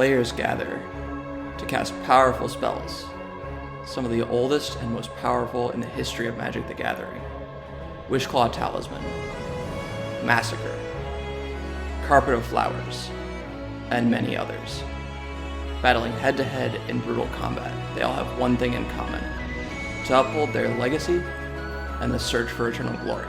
players gather to cast powerful spells, some of the oldest and most powerful in the history of Magic the Gathering. Wishclaw Talisman, Massacre, Carpet of Flowers, and many others. Battling head-to-head in brutal combat, they all have one thing in common: to uphold their legacy and the search for eternal glory.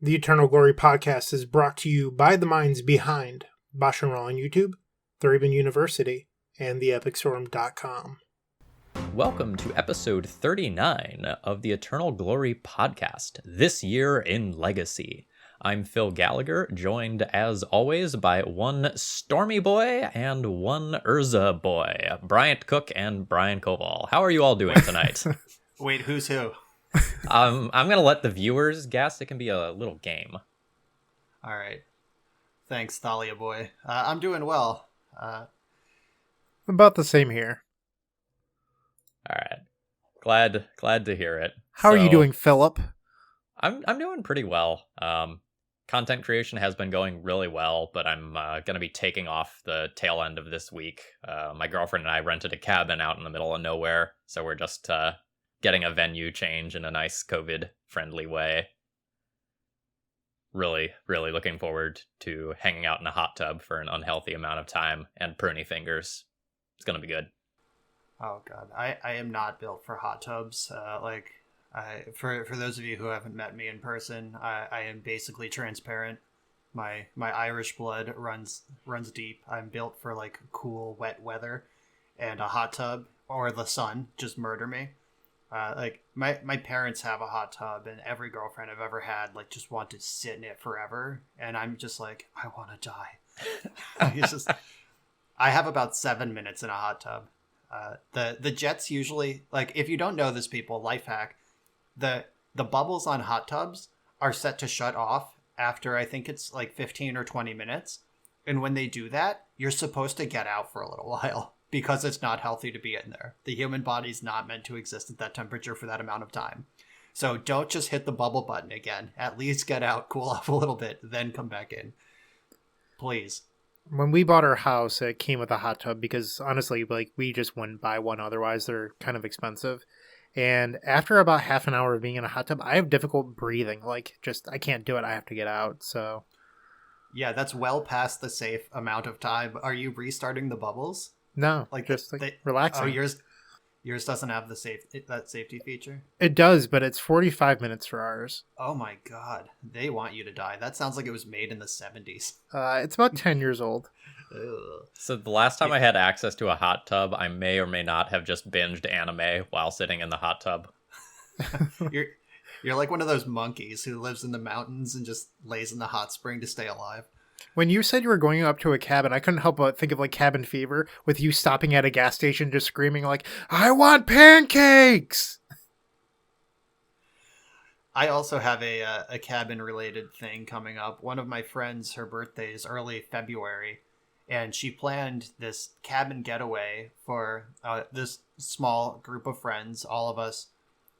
The Eternal Glory podcast is brought to you by the minds behind BoshNRoll on YouTube, ThrabenU University, and theepicstorm.com. Welcome to episode 39 of the Eternal Glory podcast, This Year in Legacy. I'm Phil Gallagher, joined as always by one Stormy boy and one Urza boy, Bryant Cook and Brian Coval. How are you all doing tonight? Wait, who's who? I'm going to let the viewers guess. It can be a little game. All right. Thanks, Thalia boy. I'm doing well. About the same here. All right. Glad to hear it. How are you doing, Philip? I'm doing pretty well. Content creation has been going really well, but I'm going to be taking off the tail end of this week. My girlfriend and I rented a cabin out in the middle of nowhere, so we're just getting a venue change in a nice COVID-friendly way. Really, really looking forward to hanging out in a hot tub for an unhealthy amount of time and pruny fingers. It's going to be good. Oh, God. I am not built for hot tubs. For those of you who haven't met me in person, I am basically transparent. My Irish blood runs deep. I'm built for, like, cool, wet weather, and a hot tub or the sun just murder me. My parents have a hot tub, and every girlfriend I've ever had just want to sit in it forever, and I'm just like, I want to die. I have about 7 minutes in a hot tub. The jets usually, if you don't know this, people, life hack, the bubbles on hot tubs are set to shut off after I think it's 15 or 20 minutes, and when they do that, you're supposed to get out for a little while. Because it's not healthy to be in there. The human body's not meant to exist at that temperature for that amount of time. So don't just hit the bubble button again. At least get out, cool off a little bit, then come back in. Please. When we bought our house, it came with a hot tub because honestly, we just wouldn't buy one. Otherwise, they're kind of expensive. And after about half an hour of being in a hot tub, I have difficult breathing. I can't do it. I have to get out. So. Yeah, that's well past the safe amount of time. Are you restarting the bubbles? No, relaxing. Oh, yours doesn't have that safety feature? It does, but it's 45 minutes for ours. Oh my God. They want you to die. That sounds like it was made in the 70s. It's about 10 years old. Ugh. So the last time I had access to a hot tub, I may or may not have just binged anime while sitting in the hot tub. You're like one of those monkeys who lives in the mountains and just lays in the hot spring to stay alive. When you said you were going up to a cabin, I couldn't help but think of Cabin Fever with you stopping at a gas station just screaming I want pancakes! I also have a cabin-related thing coming up. One of my friends, her birthday is early February, and she planned this cabin getaway for this small group of friends. All of us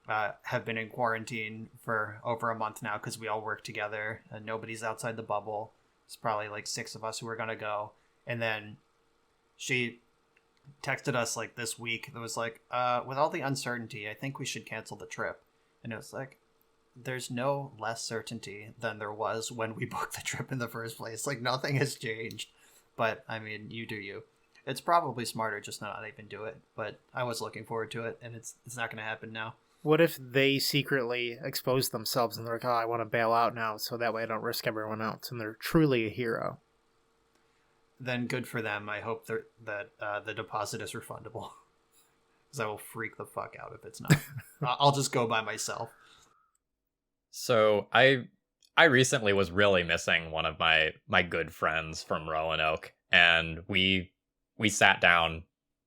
have been in quarantine for over a month now because we all work together, and nobody's outside the bubble. It's probably 6 of us who are going to go. And then she texted us this week. It was with all the uncertainty, I think we should cancel the trip. And it was there's no less certainty than there was when we booked the trip in the first place. Nothing has changed. But, I mean, you do you. It's probably smarter just not even do it. But I was looking forward to it, and it's not going to happen now. What if they secretly expose themselves and they're like, I want to bail out now so that way I don't risk everyone else, and they're truly a hero? Then good for them. I hope that the deposit is refundable. Because I will freak the fuck out if it's not. I'll just go by myself. So I recently was really missing one of my good friends from Roanoke, and we sat down,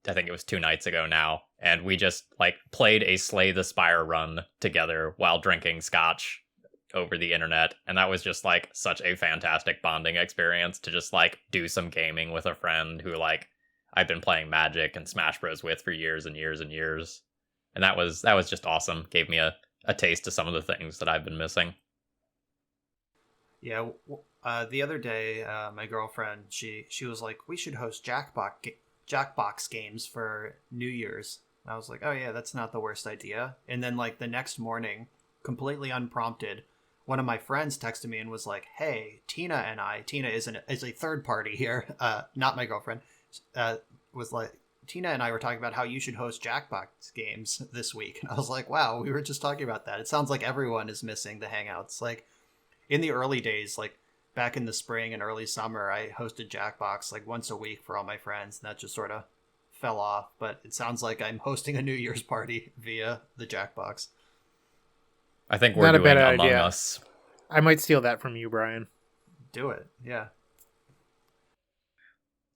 I think it was 2 nights ago now, and we just played a Slay the Spire run together while drinking scotch over the internet, and that was just such a fantastic bonding experience to just do some gaming with a friend who I've been playing Magic and Smash Bros with for years and years and years, and that was just awesome. Gave me a taste of some of the things that I've been missing. Yeah, the other day, my girlfriend, she was like, we should host Jackbox games for New Year's. And I was like, oh yeah, that's not the worst idea. And then like the next morning, completely unprompted, one of my friends texted me and was like, hey, Tina is a third party here, not my girlfriend, was like, Tina and I were talking about how you should host Jackbox games this week. And I was like, wow, we were just talking about that. It sounds like everyone is missing the hangouts. Like in the early days, like back in the spring and early summer, I hosted Jackbox like once a week for all my friends. And that just sort of fell off. But it sounds like I'm hosting a New Year's party via the Jackbox. I think we're Not a doing bad Among idea. Us. I might steal that from you, Brian. Do it. Yeah.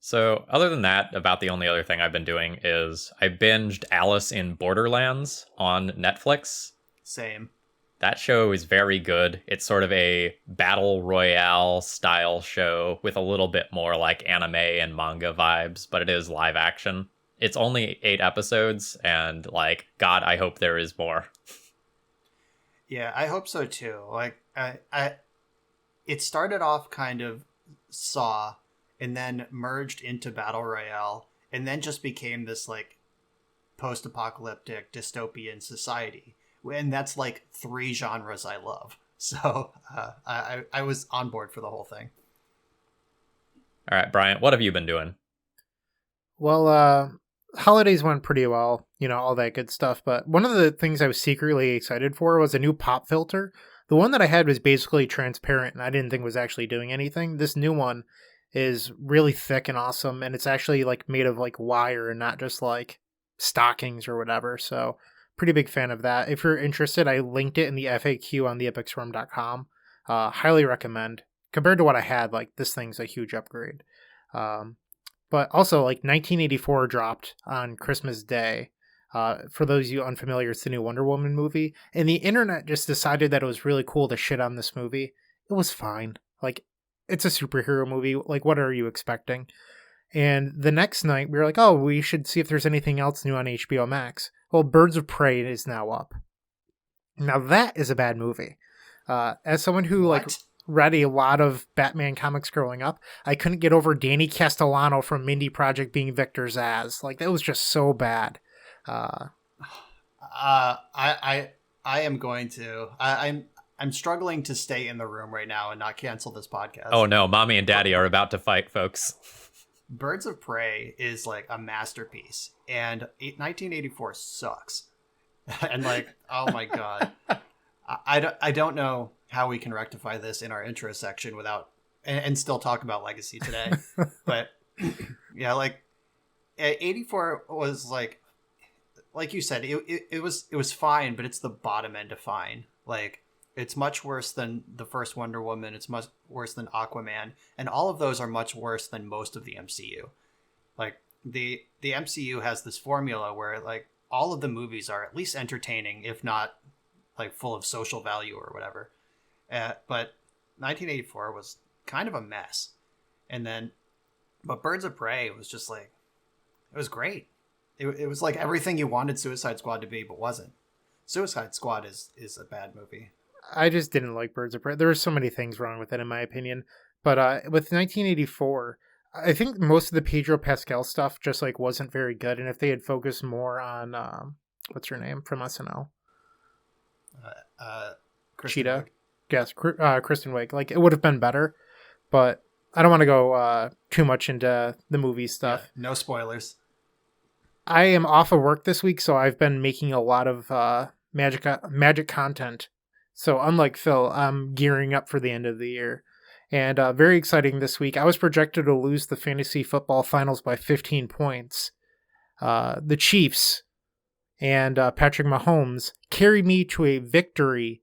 So, other than that, about the only other thing I've been doing is I binged Alice in Borderlands on Netflix. Same. That show is very good. It's sort of a battle royale style show with a little bit more like anime and manga vibes, but it is live action. It's only 8 episodes, and like, God, I hope there is more. Yeah, I hope so too. Like, it started off kind of Saw, and then merged into Battle Royale, and then just became this like post-apocalyptic dystopian society. And that's like 3 genres I love. So I was on board for the whole thing. All right, Bryant, what have you been doing? Well, holidays went pretty well, all that good stuff. But one of the things I was secretly excited for was a new pop filter. The one that I had was basically transparent, and I didn't think was actually doing anything. This new one is really thick and awesome, and it's actually like made of like wire and not just like stockings or whatever. So pretty big fan of that. If you're interested, I linked it in the FAQ on theepixrum.com. Highly recommend. Compared to what I had, like this thing's a huge upgrade. But also like 1984 dropped on Christmas Day. For those of you unfamiliar, it's the new Wonder Woman movie. And the internet just decided that it was really cool to shit on this movie. It was fine. Like, it's a superhero movie. Like, what are you expecting? And the next night, we were like, oh, we should see if there's anything else new on HBO Max. Well, Birds of Prey is now up. Now, that is a bad movie. As someone who, like, read a lot of Batman comics growing up, I couldn't get over Danny Castellano from Mindy Project being Victor Zsasz. Like, that was just so bad. I am going to. I'm struggling to stay in the room right now and not cancel this podcast. Oh no, Mommy and Daddy are about to fight, folks. Birds of Prey is like a masterpiece, and 1984 sucks. And like, oh my god, I don't know how we can rectify this in our intro section without and still talk about Legacy today. But yeah, like 84 was like you said, it was fine, but it's the bottom end of fine. Like, it's much worse than the first Wonder Woman. It's much worse than Aquaman. And all of those are much worse than most of the MCU. Like, the MCU has this formula where, like, all of the movies are at least entertaining, if not, like, full of social value or whatever. But 1984 was kind of a mess. But Birds of Prey was just, like, it was great. It was like everything you wanted Suicide Squad to be, but wasn't. Suicide Squad is a bad movie. I just didn't like Birds of Prey. There were so many things wrong with it, in my opinion. But with 1984, I think most of the Pedro Pascal stuff just like wasn't very good. And if they had focused more on what's her name from SNL, Cheetah, yes, Kristen Wiig, like it would have been better. But I don't want to go too much into the movie stuff. Yeah, no spoilers. I am off of work this week, so I've been making a lot of magic content. So unlike Phil, I'm gearing up for the end of the year. And very exciting this week. I was projected to lose the fantasy football finals by 15 points. The Chiefs and Patrick Mahomes carried me to a victory.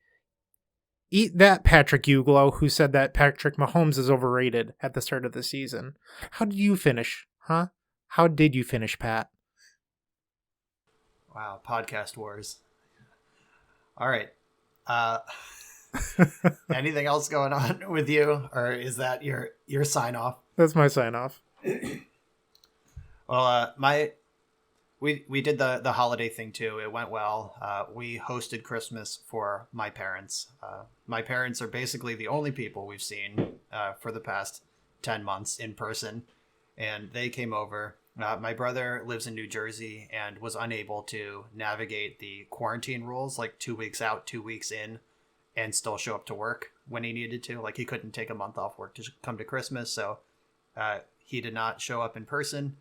Eat that, Patrick Uglow, who said that Patrick Mahomes is overrated at the start of the season. How did you finish, huh? How did you finish, Pat? Wow, podcast wars. All right. Anything else going on with you, or is that your sign off? That's my sign off. Well, my we did the holiday thing too. It went well. We hosted Christmas for my parents. My parents are basically the only people we've seen for the past 10 months in person, and they came over. My brother lives in New Jersey and was unable to navigate the quarantine rules, like 2 weeks out, 2 weeks in, and still show up to work when he needed to. Like, he couldn't take a month off work to come to Christmas, so he did not show up in person.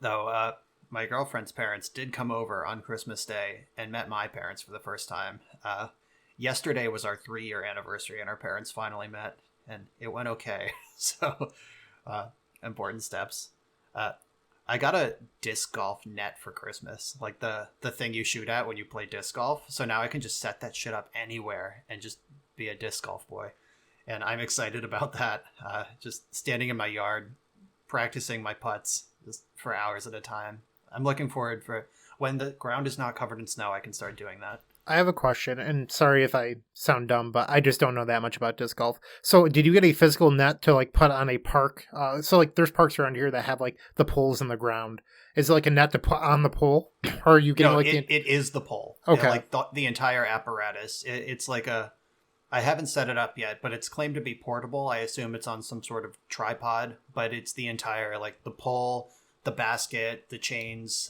Though my girlfriend's parents did come over on Christmas Day and met my parents for the first time. Yesterday was our 3-year anniversary, and our parents finally met, and it went okay. So, important steps. I got a disc golf net for Christmas, like the thing you shoot at when you play disc golf. So now I can just set that shit up anywhere and just be a disc golf boy. And I'm excited about that. Just standing in my yard, practicing my putts just for hours at a time. I'm looking forward for when the ground is not covered in snow, I can start doing that. I have a question, and sorry if I sound dumb, but I just don't know that much about disc golf. So did you get a physical net to like put on a park? So like there's parks around here that have like the poles in the ground. Is it like a net to put on the pole? Or are you getting it is the pole. Okay. Like the entire apparatus. It's like I haven't set it up yet, but it's claimed to be portable. I assume it's on some sort of tripod, but it's the entire, like the pole, the basket, the chains,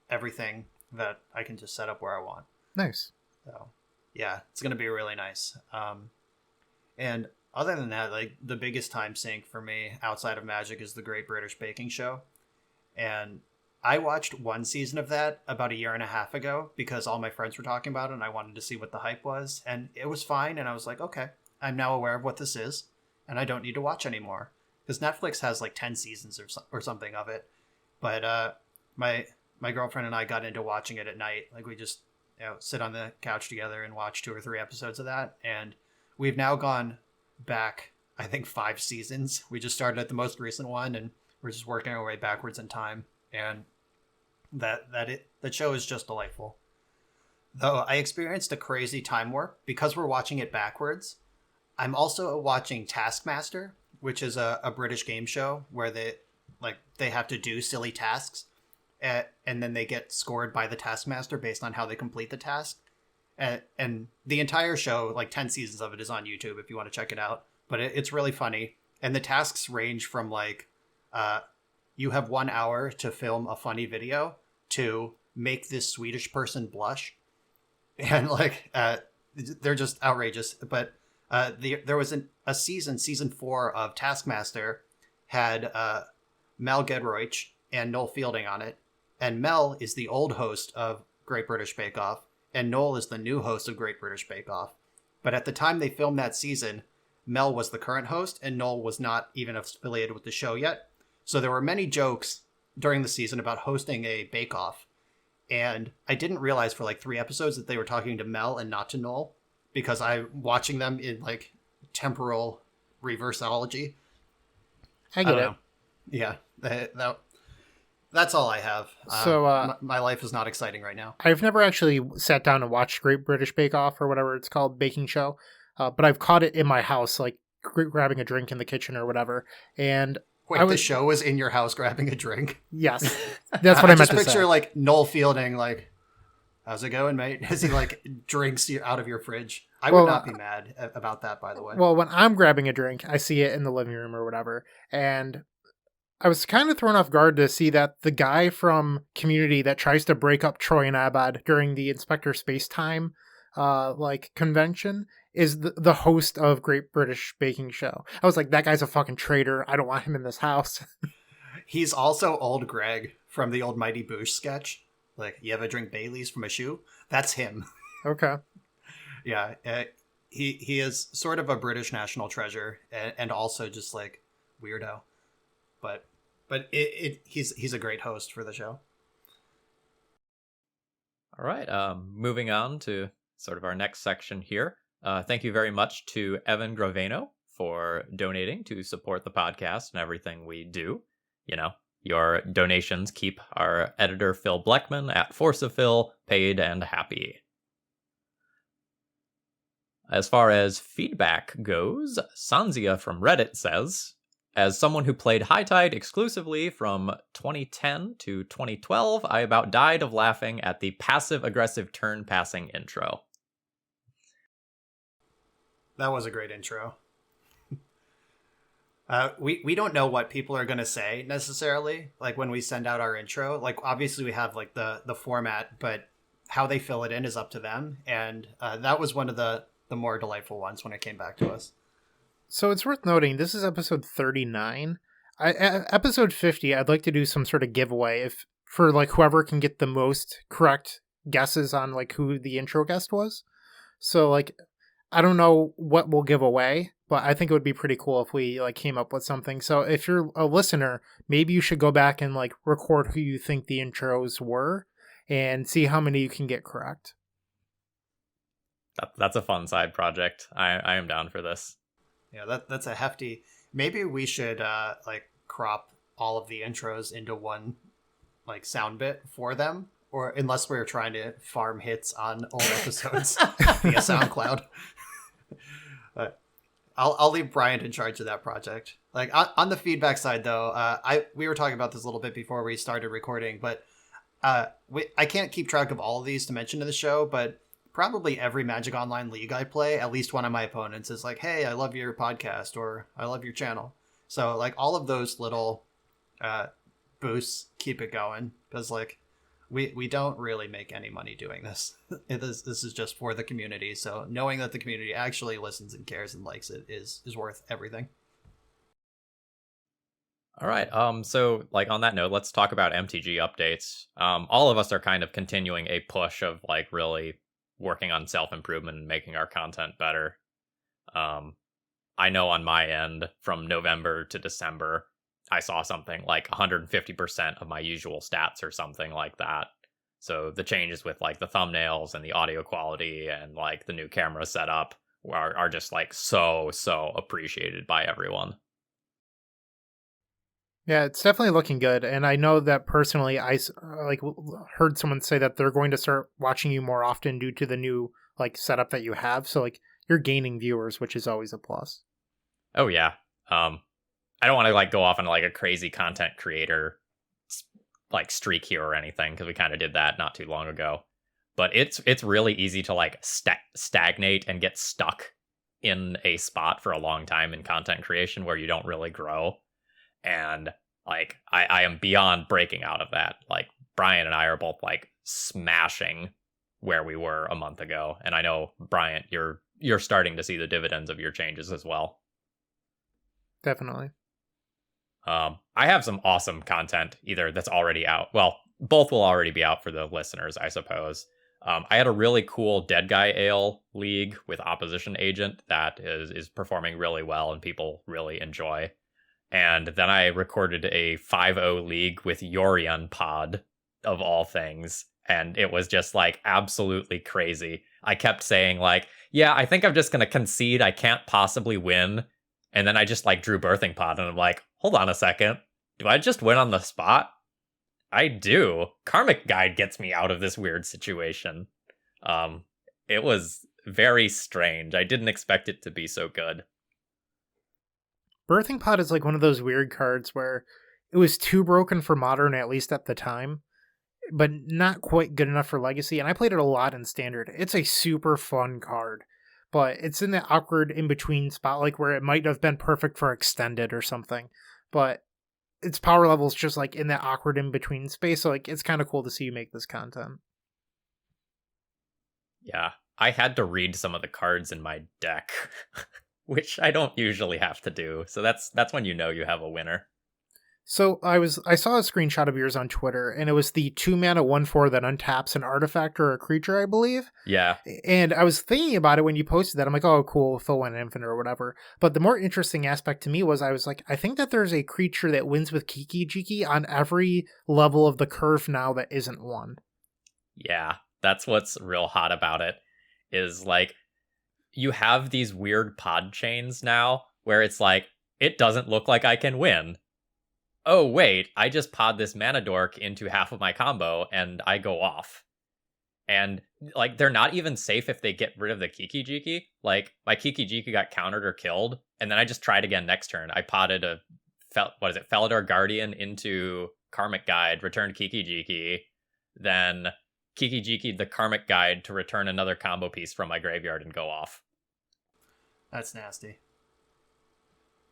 everything that I can just set up where I want. Nice. So, yeah, it's going to be really nice. And other than that, like the biggest time sink for me outside of Magic is the Great British Baking Show. And I watched one season of that about 1.5 years ago because all my friends were talking about it and I wanted to see what the hype was. And it was fine. And I was like, okay, I'm now aware of what this is and I don't need to watch anymore. Because Netflix has like 10 seasons or something of it. But my girlfriend and I got into watching it at night. Like we just sit on the couch together and watch 2 or 3 episodes of that. And we've now gone back, I think, 5 seasons. We just started at the most recent one and we're just working our way backwards in time. And that show is just delightful. Though I experienced a crazy time warp because we're watching it backwards. I'm also watching Taskmaster, which is a British game show where they have to do silly tasks. And then they get scored by the Taskmaster based on how they complete the task. And the entire show, like 10 seasons of it, is on YouTube if you want to check it out. But it's really funny. And the tasks range from like, you have 1 hour to film a funny video to make this Swedish person blush. And like, they're just outrageous. But there was a season 4 of Taskmaster had Mel Gedroych and Noel Fielding on it. And Mel is the old host of Great British Bake Off, and Noel is the new host of Great British Bake Off. But at the time they filmed that season, Mel was the current host, and Noel was not even affiliated with the show yet. So there were many jokes during the season about hosting a Bake Off. And I didn't realize for like 3 episodes that they were talking to Mel and not to Noel, because I'm watching them in like temporal reversology. I get it. Yeah, that's all I have. So my life is not exciting right now. I've never actually sat down and watched Great British Bake Off or whatever it's called, baking show. But I've caught it in my house, like grabbing a drink in the kitchen or whatever. And wait, the show was in your house grabbing a drink? Yes, that's what I meant to say. Just picture like Noel Fielding, like, how's it going, mate? As he like drinks you out of your fridge. I would not be mad about that, by the way. Well, when I'm grabbing a drink, I see it in the living room or whatever, and I was kind of thrown off guard to see that the guy from Community that tries to break up Troy and Abad during the Inspector Spacetime convention is the host of Great British Baking Show. I was like, that guy's a fucking traitor. I don't want him in this house. He's also Old Greg from the old Mighty Boosh sketch. Like, you ever drink Bailey's from a shoe? That's him. Okay. Yeah. He is sort of a British national treasure and also just like weirdo. But he's a great host for the show. All right. Moving on to sort of our next section here. Thank you very much to Evan Graveno for donating to support the podcast and everything we do. You know, your donations keep our editor Phil Bleckman at Force of Phil paid and happy. As far as feedback goes, Sanzia from Reddit says, As someone who played High Tide exclusively from 2010 to 2012, I about died of laughing at the passive-aggressive turn-passing intro. That was a great intro. We don't know what people are going to say necessarily, like when we send out our intro. Like, obviously we have like the format, but how they fill it in is up to them. And that was one of the more delightful ones when it came back to us. So it's worth noting, this is episode 39. Episode 50, I'd like to do some sort of giveaway for like whoever can get the most correct guesses on like who the intro guest was. So like, I don't know what we'll give away, but I think it would be pretty cool if we like came up with something. So if you're a listener, maybe you should go back and like record who you think the intros were and see how many you can get correct. That's a fun side project. I am down for this. Yeah, that's a hefty. Maybe we should like crop all of the intros into one like sound bit for them, or unless we're trying to farm hits on old episodes via SoundCloud. I'll leave Bryant in charge of that project. Like on the feedback side, though, we were talking about this a little bit before we started recording, but I can't keep track of all of these to mention to the show, but probably every Magic Online League I play, at least one of my opponents is like, hey, I love your podcast, or I love your channel. So like all of those little boosts keep it going, because like we don't really make any money doing this. This is just for the community. So knowing that the community actually listens and cares and likes it is worth everything. All right. So like on that note, let's talk about MTG updates. All of us are kind of continuing a push of like really working on self-improvement and making our content better. I know on my end, from November to December, I saw something like 150% of my usual stats or something like that. So the changes with like the thumbnails and the audio quality and like the new camera setup are just like so appreciated by everyone. Yeah, it's definitely looking good. And I know that personally, I like heard someone say that they're going to start watching you more often due to the new like setup that you have. So like you're gaining viewers, which is always a plus. Oh yeah. I don't want to like go off on like a crazy content creator like streak here or anything, because we kind of did that not too long ago. But it's really easy to like stagnate and get stuck in a spot for a long time in content creation where you don't really grow. And like I am beyond breaking out of that. Like Brian and I are both like smashing where we were a month ago, and I know Bryant, you're starting to see the dividends of your changes as well. Definitely. I have some awesome content either that's already out. Well, both will already be out for the listeners, I suppose. I had a really cool Dead Guy Ale league with Opposition Agent that is performing really well and people really enjoy. And then I recorded a 5-0 league with Yorion Pod, of all things. And it was just like absolutely crazy. I kept saying like, yeah, I think I'm just going to concede. I can't possibly win. And then I just like drew Birthing Pod and I'm like, hold on a second. Do I just win on the spot? I do. Karmic Guide gets me out of this weird situation. It was very strange. I didn't expect it to be so good. Birthing Pod is like one of those weird cards where it was too broken for Modern, at least at the time, but not quite good enough for Legacy. And I played it a lot in Standard. It's a super fun card, but it's in the awkward in-between spot, like where it might have been perfect for Extended or something, but its power level is just like in that awkward in-between space. So like it's kind of cool to see you make this content. Yeah, I had to read some of the cards in my deck, which I don't usually have to do. So that's when you know you have a winner. So I saw a screenshot of yours on Twitter, and it was the 2-mana 1/4 that untaps an artifact or a creature, I believe. Yeah. And I was thinking about it when you posted that. I'm like, oh, cool, Phil went infinite or whatever. But the more interesting aspect to me was I was like, I think that there's a creature that wins with Kiki Jiki on every level of the curve now that isn't one. Yeah, that's what's real hot about it, is like, you have these weird pod chains now where it's like, it doesn't look like I can win. Oh, wait, I just pod this mana dork into half of my combo and I go off. And like, they're not even safe if they get rid of the Kiki Jiki. Like, my Kiki Jiki got countered or killed, and then I just tried again next turn. I podded a Felidar Guardian into Karmic Guide, returned Kiki Jiki, then Kiki Jiki the Karmic Guide to return another combo piece from my graveyard and go off. That's nasty.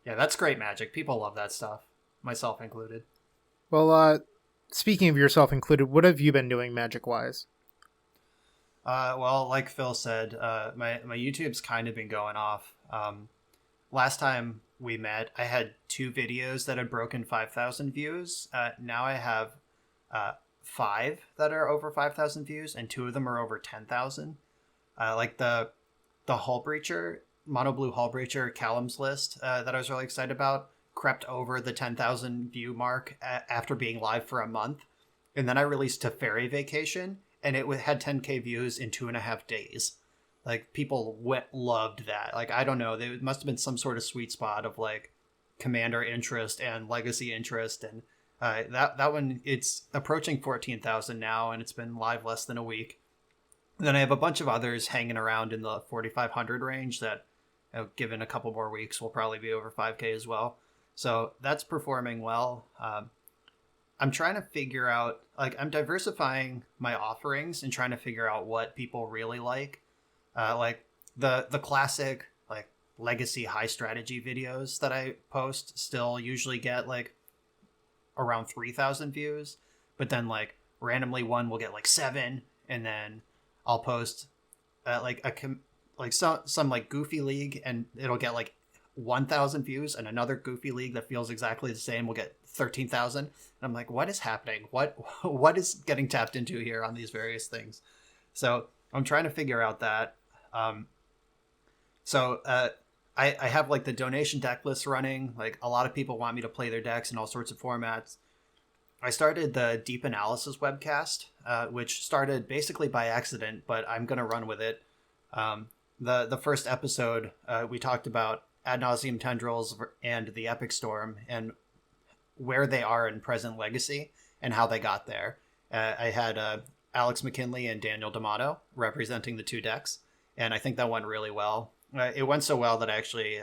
Yeah, that's great Magic. People love that stuff, myself included. Well, speaking of yourself included, what have you been doing Magic-wise? Well, like Phil said, my YouTube's kind of been going off. Last time we met, I had 2 videos that had broken 5,000 views. Now I have 5 that are over 5,000 views, and 2 of them are over 10,000. Like the Hull Breacher, Mono Blue Hull Breacher Callum's list that I was really excited about crept over the 10,000 view mark after being live for a month. And then I released Teferi Vacation, and it had 10K views in 2.5 days. Like, people loved that. Like, I don't know, there must have been some sort of sweet spot of like commander interest and legacy interest, and that one, it's approaching 14,000 now, and it's been live less than a week. Then I have a bunch of others hanging around in the 4,500 range that, given a couple more weeks, will probably be over 5K as well. So that's performing well. I'm trying to figure out, like, I'm diversifying my offerings and trying to figure out what people really like. Like the classic, like, legacy high strategy videos that I post still usually get like around 3,000 views, but then like randomly one will get like 7, and then I'll post some like goofy league and it'll get like 1,000 views, and another goofy league that feels exactly the same will get 13,000. And I'm like, what is happening? What is getting tapped into here on these various things? So I'm trying to figure out that. I have like the donation deck list running. Like, a lot of people want me to play their decks in all sorts of formats. I started the Deep Analysis webcast, which started basically by accident, but I'm going to run with it. The first episode, we talked about Ad Nauseam Tendrils and the Epic Storm and where they are in present Legacy and how they got there. I had Alex McKinley and Daniel D'Amato representing the 2 decks, and I think that went really well. It went so well that I actually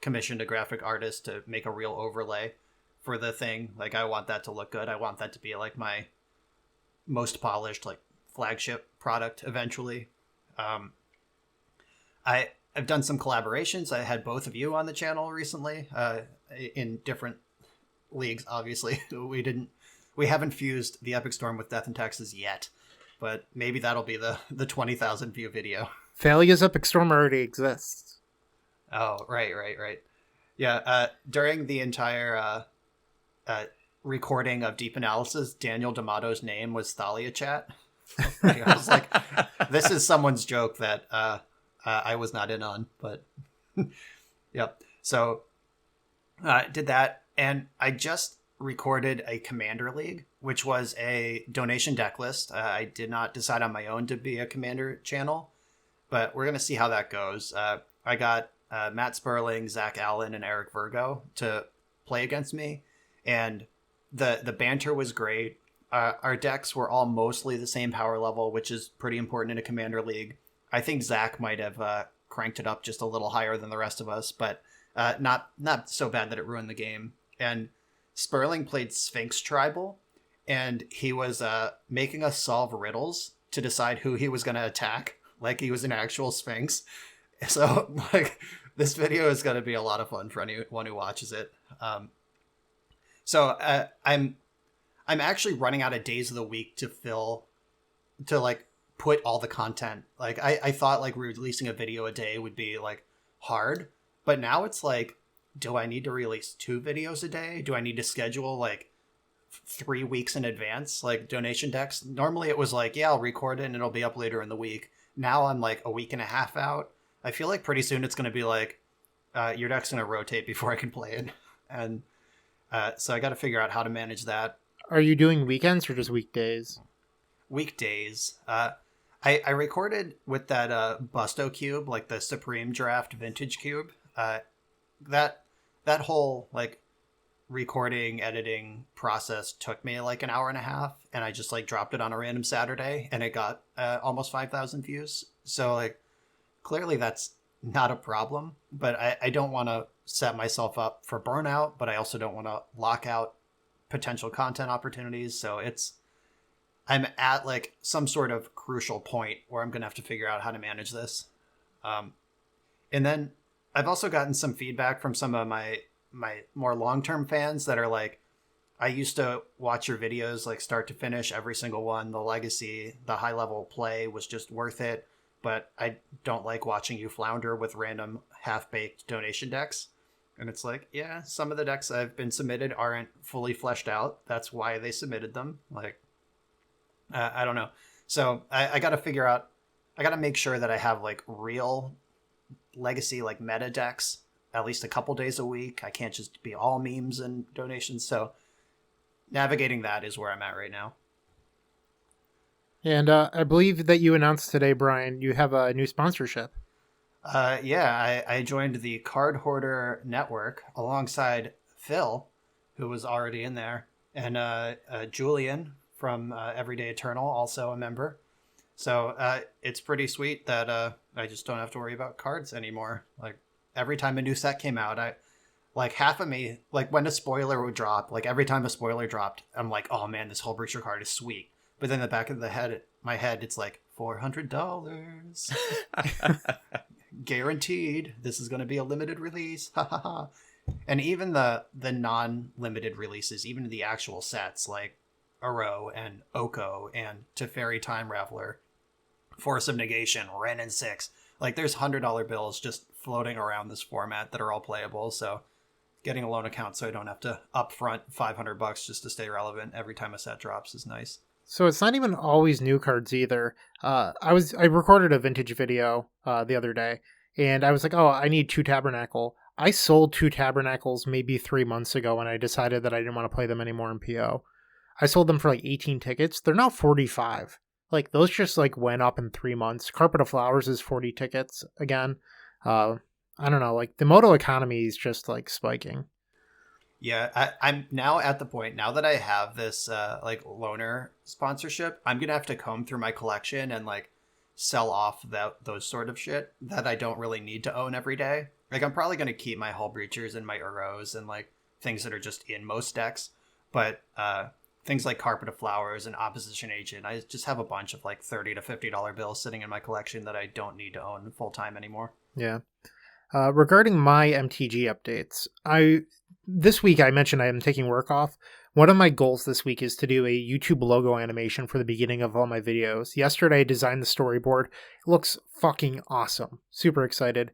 commissioned a graphic artist to make a real overlay for the thing. Like, I want that to look good. I want that to be like my most polished, like, flagship product eventually. I've done some collaborations. I had both of you on the channel recently, in different leagues. Obviously, we haven't fused the Epic Storm with Death and Taxes yet, but maybe that'll be the 20,000 view video. Phalia's Epic Storm already exists. Oh, right. Yeah, during the entire recording of Deep Analysis, Daniel D'Amato's name was Thalia Chat. I was like, this is someone's joke that I was not in on, but yep. So did that, and I just recorded a Commander League, which was a donation deck list. I did not decide on my own to be a Commander channel, but we're going to see how that goes. I got Matt Sperling, Zach Allen, and Eric Virgo to play against me, and the banter was great. Our decks were all mostly the same power level, which is pretty important in a Commander League. I think Zach might have cranked it up just a little higher than the rest of us, but not so bad that it ruined the game. And Sperling played Sphinx Tribal, and he was making us solve riddles to decide who he was going to attack, like he was an actual Sphinx. So, like, this video is going to be a lot of fun for anyone who watches it. So I'm actually running out of days of the week to like put all the content. Like, I thought like releasing a video a day would be like hard, but now it's like, do I need to release 2 videos a day? Do I need to schedule like 3 weeks in advance? Like, donation decks, normally it was like, yeah, I'll record it and it'll be up later in the week. Now I'm like a week and a half out. I feel like pretty soon it's going to be like, your deck's going to rotate before I can play it. And so I got to figure out how to manage that. Are you doing weekends or just weekdays? Weekdays. I recorded with that Busto cube, like the Supreme Draft Vintage cube. That whole like recording, editing process took me like an hour and a half, and I just like dropped it on a random Saturday, and it got almost 5,000 views. So like, clearly that's not a problem, but I don't want to set myself up for burnout, but I also don't want to lock out potential content opportunities. So I'm at like some sort of crucial point where I'm going to have to figure out how to manage this. And then I've also gotten some feedback from some of my more long-term fans that are like, I used to watch your videos like start to finish, every single one. The legacy, the high level play was just worth it. But I don't like watching you flounder with random half-baked donation decks. And it's like, yeah, some of the decks I've been submitted aren't fully fleshed out. That's why they submitted them. Like, I don't know. So I got to figure out, I got to make sure that I have like real legacy, like meta decks, at least a couple days a week. I can't just be all memes and donations. So navigating that is where I'm at right now. And I believe that you announced today, Brian, you have a new sponsorship. Yeah, I joined the Card Hoarder Network alongside Phil, who was already in there, and Julian from Everyday Eternal, also a member. So it's pretty sweet that I just don't have to worry about cards anymore. Like every time a new set came out, like half of me, like when a spoiler would drop, like every time a spoiler dropped, I'm like, oh man, this whole Breacher card is sweet. But then the back of my head, it's like $400. Guaranteed. This is going to be a limited release. Ha ha ha. And even the non-limited releases, even the actual sets like Uro and Oko and Teferi Time Raveler, Force of Negation, Ren and Six. Like there's $100 bills just floating around this format that are all playable. So getting a loan account so I don't have to upfront $500 just to stay relevant every time a set drops is nice. So it's not even always new cards either. I recorded a vintage video the other day, and I was like, oh, I need 2 Tabernacle. I sold 2 Tabernacles maybe 3 months ago when I decided that I didn't want to play them anymore in PO. I sold them for like 18 tickets. They're now 45. Like those just like went up in 3 months. Carpet of Flowers is 40 tickets again. I don't know. Like the Moto economy is just like spiking. Yeah, I'm now at the point, now that I have this like loaner sponsorship, I'm gonna have to comb through my collection and like sell off those sort of shit that I don't really need to own every day. Like I'm probably gonna keep my Hull Breachers and my Uros and like things that are just in most decks, but things like Carpet of Flowers and Opposition Agent, I just have a bunch of like $30 to $50 bills sitting in my collection that I don't need to own full time anymore. Yeah. Regarding my MTG updates, this week I mentioned I am taking work off. One of my goals this week is to do a YouTube logo animation for the beginning of all my videos. Yesterday I designed the storyboard. It looks fucking awesome. Super excited.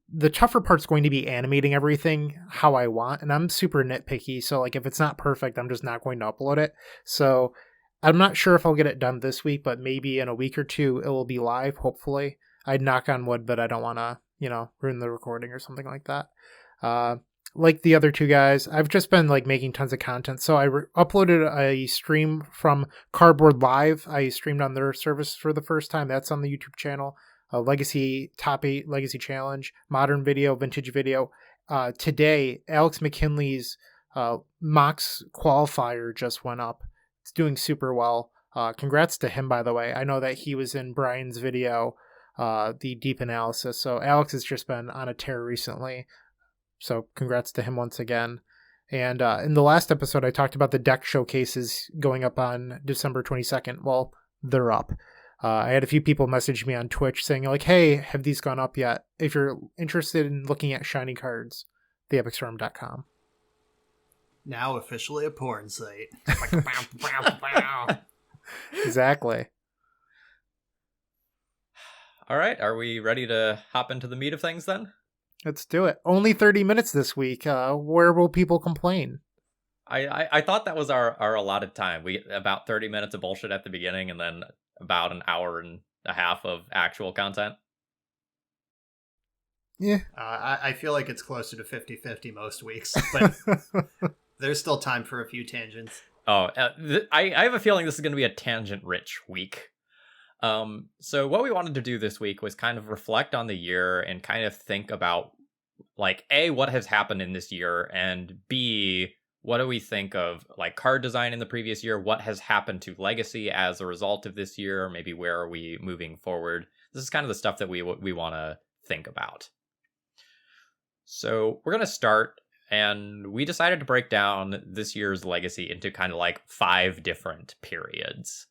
The tougher part's going to be animating everything how I want, and I'm super nitpicky, so like if it's not perfect, I'm just not going to upload it. So I'm not sure if I'll get it done this week, but maybe in a week or two it will be live, hopefully. I'd knock on wood, but I don't want to, ruin the recording or something like that. Like the other 2 guys, I've just been like making tons of content. So I uploaded a stream from Cardboard Live. I streamed on their service for the first time. That's on the YouTube channel. Legacy Top 8 Legacy Challenge, Modern Video, Vintage Video. Today, Alex McKinley's Mox qualifier just went up. It's doing super well. Congrats to him, by the way. I know that he was in Brian's video, the deep analysis. So Alex has just been on a tear recently. So congrats to him once again. And in the last episode, I talked about the deck showcases going up on December 22nd. Well, they're up. I had a few people message me on Twitch saying like, hey, have these gone up yet? If you're interested in looking at shiny cards, theepicstorm.com. Now officially a porn site. Exactly. All right, are we ready to hop into the meat of things then? Let's do it. Only 30 minutes this week. Where will people complain? I thought that was our allotted time. We about 30 minutes of bullshit at the beginning and then about an hour and a half of actual content. Yeah. I feel like it's closer to 50-50 most weeks, but there's still time for a few tangents. Oh, I have a feeling this is going to be a tangent-rich week. So what we wanted to do this week was kind of reflect on the year and kind of think about, like, A, what has happened in this year, and B, what do we think of, like, card design in the previous year? What has happened to Legacy as a result of this year? Maybe where are we moving forward? This is kind of the stuff that we want to think about. So we're going to start, and we decided to break down this year's Legacy into kind of like 5 different periods.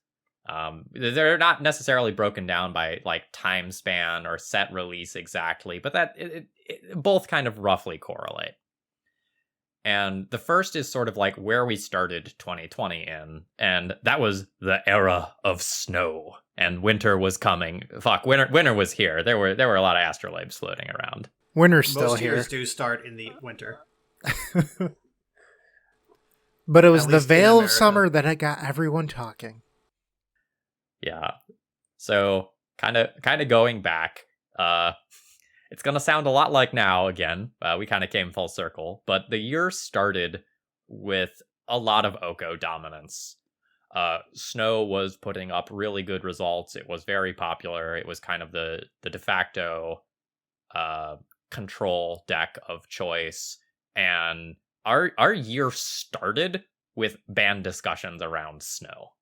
They're not necessarily broken down by like time span or set release exactly, but that it both kind of roughly correlate. And the first is sort of like where we started 2020 in, and that was the era of snow. And winter was coming. Winter was here. There were a lot of astrolabes floating around. Winter's still Most here. years do start in the winter. But it was At the least in veil of America. summer that had got everyone talking. Yeah. So kind of going back, it's going to sound a lot like now again. We kind of came full circle, but the year started with a lot of Oko dominance. Snow was putting up really good results. It was very popular. It was kind of the de facto control deck of choice. And our year started with ban discussions around Snow.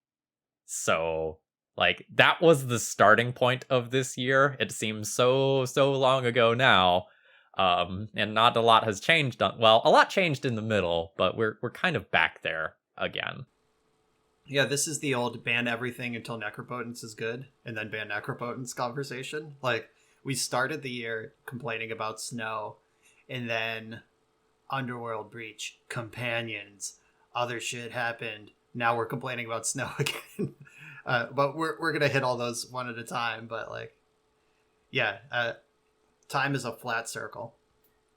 So like that was the starting point of this year. It seems so long ago now, and not a lot has changed. A lot changed in the middle, but we're kind of back there again. Yeah, this is the old ban everything until Necropotence is good, and then ban Necropotence conversation. Like, we started the year complaining about Snow, and then Underworld Breach, Companions, other shit happened. Now we're complaining about Snow again. But we're gonna hit all those one at a time. But like, yeah, time is a flat circle.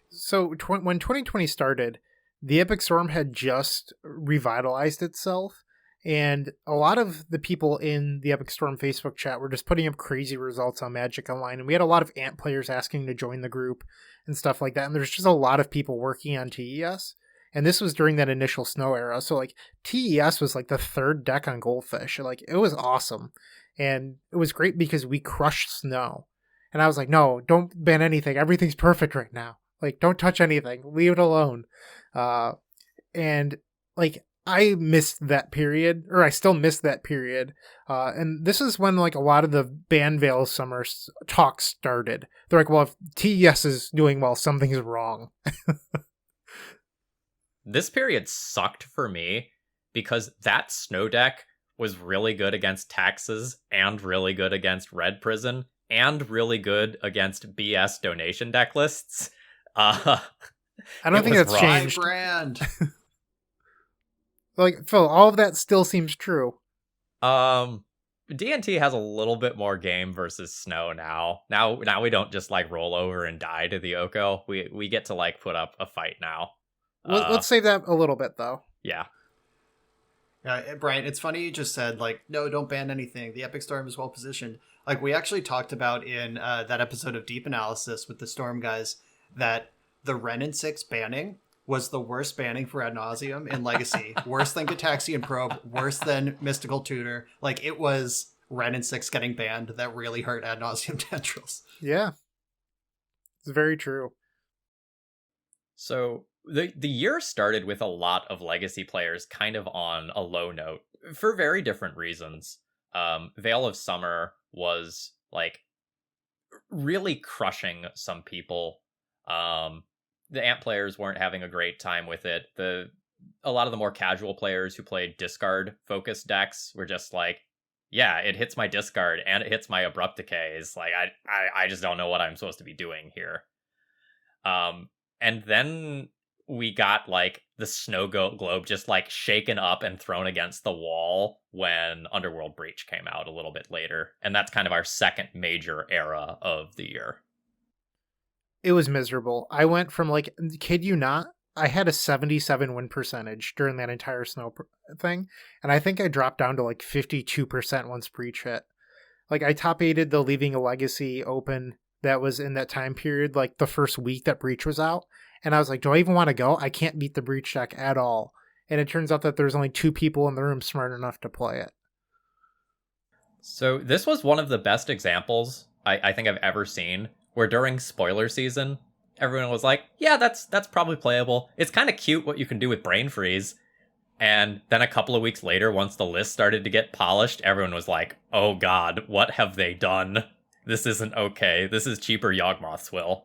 So when 2020 started, the Epic Storm had just revitalized itself, and a lot of the people in the Epic Storm Facebook chat were just putting up crazy results on Magic Online, and we had a lot of Ant players asking to join the group and stuff like that, and there's just a lot of people working on TES. And this was during that initial Snow era. So like TES was like the 3rd deck on Goldfish. Like it was awesome. And it was great because we crushed Snow. And I was like, no, don't ban anything. Everything's perfect right now. Like, don't touch anything. Leave it alone. And like, I missed that period, or I still miss that period. And this is when like a lot of the ban Veil Summer talk started. They're like, well, if TES is doing well, something's wrong. This period sucked for me because that Snow deck was really good against taxes and really good against Red Prison and really good against BS donation deck lists. I don't think that's rough. changed. Brand. Like, Phil, all of that still seems true. D&T has a little bit more game versus Snow now. Now we don't just like roll over and die to the Oko. We get to like put up a fight now. Let's save that a little bit, though. Yeah. Brian, it's funny you just said, like, no, don't ban anything. The Epic Storm is well positioned. Like, we actually talked about in that episode of Deep Analysis with the Storm guys that the Ren and 6 banning was the worst banning for Ad Nauseam in Legacy. Worse than Gataxian Probe, worse than Mystical Tutor. Like, it was Ren and 6 getting banned that really hurt Ad Nauseam Tendrils. Yeah. It's very true. So the year started with a lot of Legacy players kind of on a low note for very different reasons. Veil of Summer was like really crushing some people. The Ant players weren't having a great time with it. A lot of the more casual players who played discard focused decks were just like, yeah, it hits my discard and it hits my abrupt decays. Like I just don't know what I'm supposed to be doing here. And then we got like the Snow Globe just like shaken up and thrown against the wall when Underworld Breach came out a little bit later. And that's kind of our second major era of the year. It was miserable. I went from like, kid you not, I had a 77 win percentage during that entire Snow thing. And I think I dropped down to like 52% once Breach hit. Like I top 8'd the Leaving a Legacy Open that was in that time period, like the first week that Breach was out. And I was like, do I even want to go? I can't beat the Breach deck at all. And it turns out that there's only 2 people in the room smart enough to play it. So this was one of the best examples I think I've ever seen, where during spoiler season, everyone was like, yeah, that's probably playable. It's kind of cute what you can do with Brain Freeze. And then a couple of weeks later, once the list started to get polished, everyone was like, oh god, what have they done? This isn't okay. This is cheaper Yawgmoth Swill.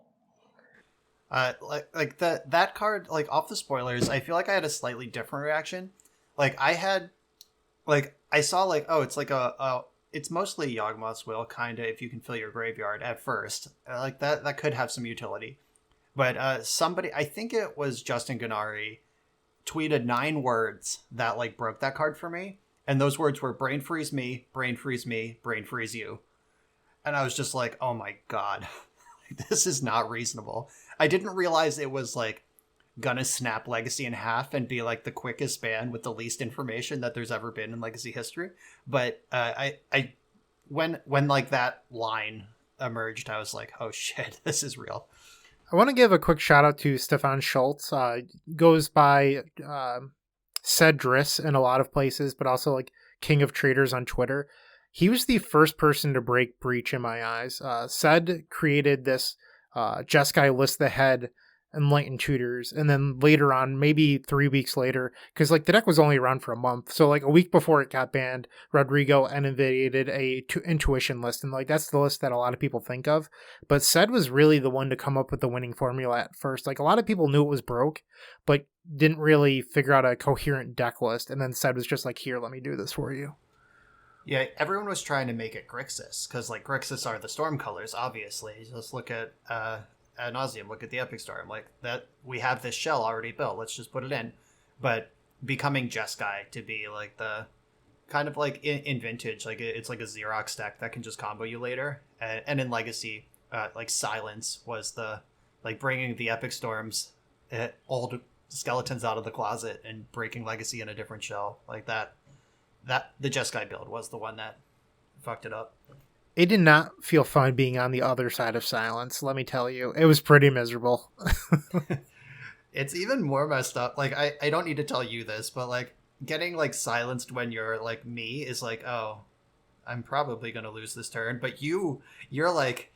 That card, like off the spoilers, I feel like I had a slightly different reaction. Like I saw like, oh, it's like it's mostly Yawgmoth's Will, kind of, if you can fill your graveyard at first. Like that could have some utility. But somebody, I think it was Justin Gennari, tweeted 9 words that like broke that card for me. And those words were brain freeze me, brain freeze me, brain freeze you. And I was just like, oh my God, this is not reasonable. I didn't realize it was like gonna snap Legacy in half and be like the quickest ban with the least information that there's ever been in Legacy history. But when like that line emerged, I was like, oh shit, this is real. I want to give a quick shout out to Stefan Schultz. Goes by Cedris in a lot of places, but also like King of Traders on Twitter. He was the first person to break Breach in my eyes. Ced created this Jeskai List the Head Enlightened Tutors, and then later on, maybe 3 weeks later, because like the deck was only around for a month, so like a week before it got banned, Rodrigo innovated a Intuition list, and like that's the list that a lot of people think of. But Ced was really the one to come up with the winning formula at first. Like a lot of people knew it was broke, but didn't really figure out a coherent deck list, and then Ced was just like, here, let me do this for you. Yeah, everyone was trying to make it Grixis, because like Grixis are the storm colors, obviously. Just look at ad nauseum, look at the Epic Storm, like that. We have this shell already built, let's just put it in. But becoming Jeskai to be like the kind of like in Vintage, like it's like a Xerox deck that can just combo you later, and in Legacy, like Silence was the like bringing the Epic Storms, old skeletons out of the closet and breaking Legacy in a different shell. Like that the Jeskai build was the one that fucked it up. It did not feel fun being on the other side of Silence, let me tell you. It was pretty miserable. It's even more messed up. Like, I don't need to tell you this, but, like, getting, like, silenced when you're, like, me is like, oh, I'm probably going to lose this turn. But you're, like,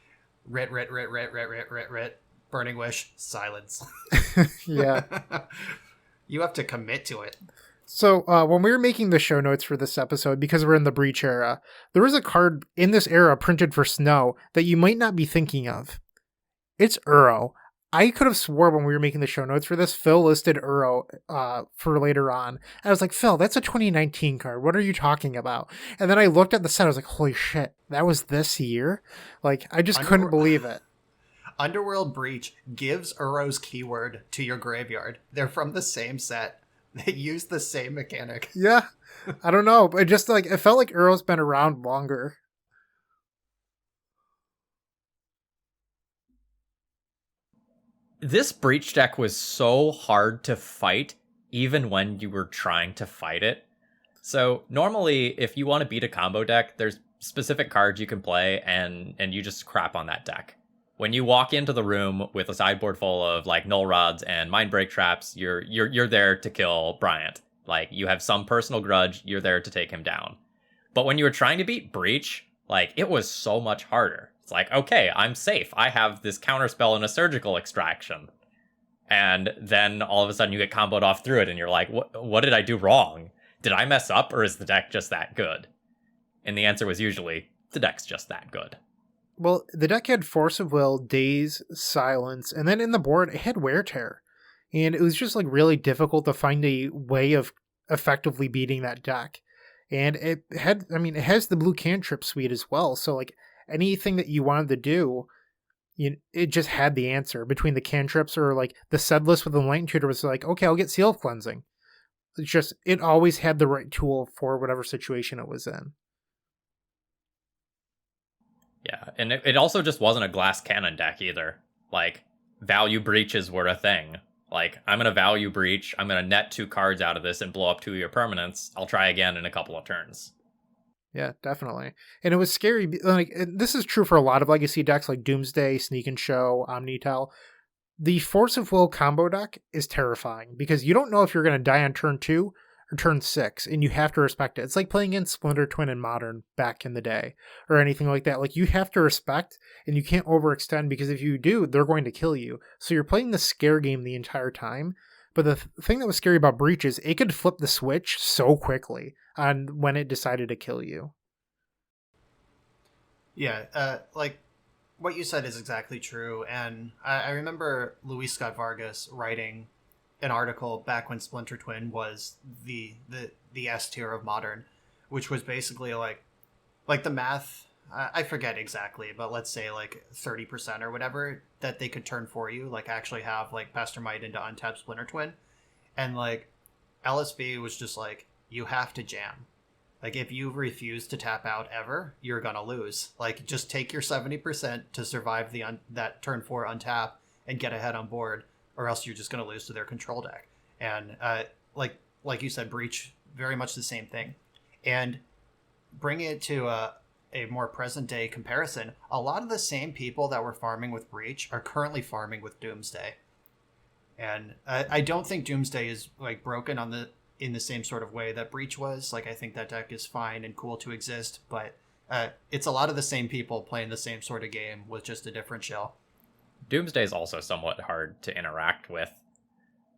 writ, Burning Wish, silence. Yeah. You have to commit to it. So when we were making the show notes for this episode, because we're in the Breach era, there was a card in this era printed for Snow that you might not be thinking of. It's Uro. I could have swore when we were making the show notes for this, Phil listed Uro for later on. I was like, Phil, that's a 2019 card. What are you talking about? And then I looked at the set. I was like, holy shit, that was this year? Like, I just couldn't believe it. Underworld Breach gives Uro's keyword to your graveyard. They're from the same set. They use the same mechanic. Yeah. I don't know. But just like, it felt like Uro's been around longer. This Breach deck was so hard to fight, even when you were trying to fight it. So normally, if you want to beat a combo deck, there's specific cards you can play, and you just crap on that deck. When you walk into the room with a sideboard full of like Null Rods and Mindbreak Traps, you're there to kill Bryant. Like, you have some personal grudge, you're there to take him down. But when you were trying to beat Breach, like, it was so much harder. It's like, okay, I'm safe. I have this counterspell and a surgical extraction. And then all of a sudden you get comboed off through it, and you're like, what did I do wrong? Did I mess up, or is the deck just that good? And the answer was usually, the deck's just that good. Well, the deck had Force of Will, Daze, Silence, and then in the board, it had Wear Tear. And it was just like really difficult to find a way of effectively beating that deck. And it has the blue cantrip suite as well. So like anything that you wanted to do, it just had the answer between the cantrips, or like the Ced list with the Enlightened Tutor was like, okay, I'll get Seal of Cleansing. It's just, it always had the right tool for whatever situation it was in. Yeah, and it also just wasn't a glass cannon deck either. Like, value breaches were a thing. Like, I'm going to value breach, I'm going to net 2 cards out of this and blow up 2 of your permanents. I'll try again in a couple of turns. Yeah, definitely. And it was scary. Like, this is true for a lot of Legacy decks like Doomsday, Sneak and Show, Omnitel. The Force of Will combo deck is terrifying because you don't know if you're going to die on turn 2 or turn 6, and you have to respect it. It's like playing in Splinter Twin and Modern back in the day, or anything like that. Like, you have to respect, and you can't overextend, because if you do, they're going to kill you. So you're playing the scare game the entire time. But the thing that was scary about Breach is it could flip the switch so quickly on when it decided to kill you. Yeah, like, what you said is exactly true. And I remember Luis Scott Vargas writing an article back when Splinter Twin was the S tier of Modern, which was basically like the math. I forget exactly, but let's say like 30% or whatever that they could turn for you, like actually have like Pastor Might into untapped Splinter Twin. And like LSB was just like, you have to jam. Like if you refuse to tap out ever, you're going to lose. Like just take your 70% to survive that turn 4 untap and get ahead on board, or else you're just going to lose to their control deck. And like you said, Breach, very much the same thing. And bringing it to a more present day comparison, a lot of the same people that were farming with Breach are currently farming with Doomsday. And I don't think Doomsday is like broken in the same sort of way that Breach was. Like I think that deck is fine and cool to exist, but it's a lot of the same people playing the same sort of game with just a different shell. Doomsday is also somewhat hard to interact with.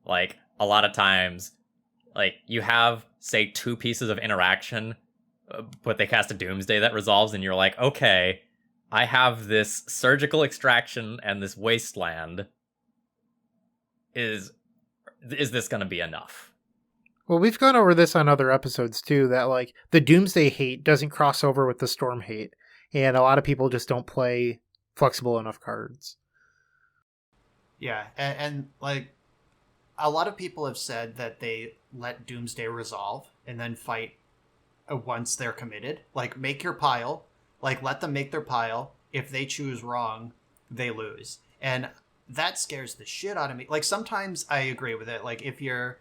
Like a lot of times, like you have say 2 pieces of interaction, but they cast a Doomsday that resolves, and you're like, okay, I have this surgical extraction and this wasteland. Is this going to be enough? Well, we've gone over this on other episodes too, that like the Doomsday hate doesn't cross over with the Storm hate, and a lot of people just don't play flexible enough cards. Yeah, and like a lot of people have said that they let Doomsday resolve and then fight once they're committed. Like make your pile, like let them make their pile. If they choose wrong, they lose. And that scares the shit out of me. Like sometimes I agree with it. Like if you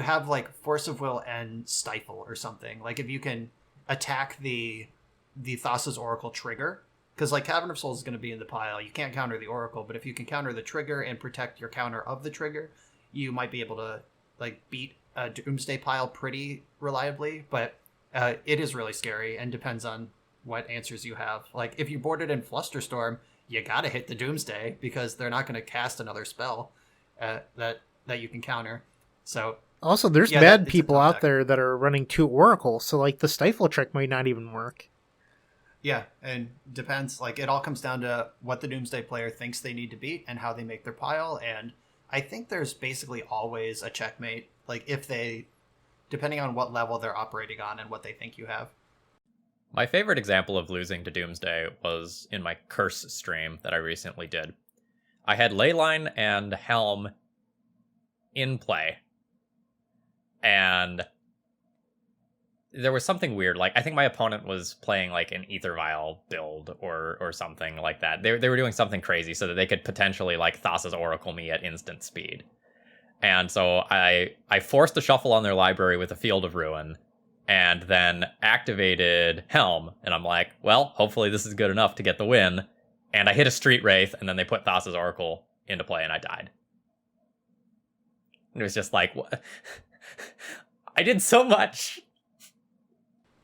have like Force of Will and Stifle or something, like if you can attack the Thassa's Oracle trigger, because like Cavern of Souls is going to be in the pile. You can't counter the Oracle, but if you can counter the trigger and protect your counter of the trigger, you might be able to like beat a Doomsday pile pretty reliably. But it is really scary and depends on what answers you have. Like if you boarded in Flusterstorm, you gotta hit the Doomsday because they're not going to cast another spell that you can counter. So also, there's bad people out there that are running 2 Oracles, so like the Stifle trick might not even work. Yeah, and depends. Like it all comes down to what the Doomsday player thinks they need to beat and how they make their pile. And I think there's basically always a checkmate. Like if they, depending on what level they're operating on and what they think you have. My favorite example of losing to Doomsday was in my Curse stream that I recently did. I had Leyline and Helm in play, and there was something weird. Like I think my opponent was playing like an Ether Vial build or something like that. They were doing something crazy so that they could potentially like Thassa's Oracle me at instant speed. And so I forced a shuffle on their library with a Field of Ruin, and then activated Helm, and I'm like, well, hopefully this is good enough to get the win. And I hit a Street Wraith, and then they put Thassa's Oracle into play, and I died. And it was just like, what? I did so much,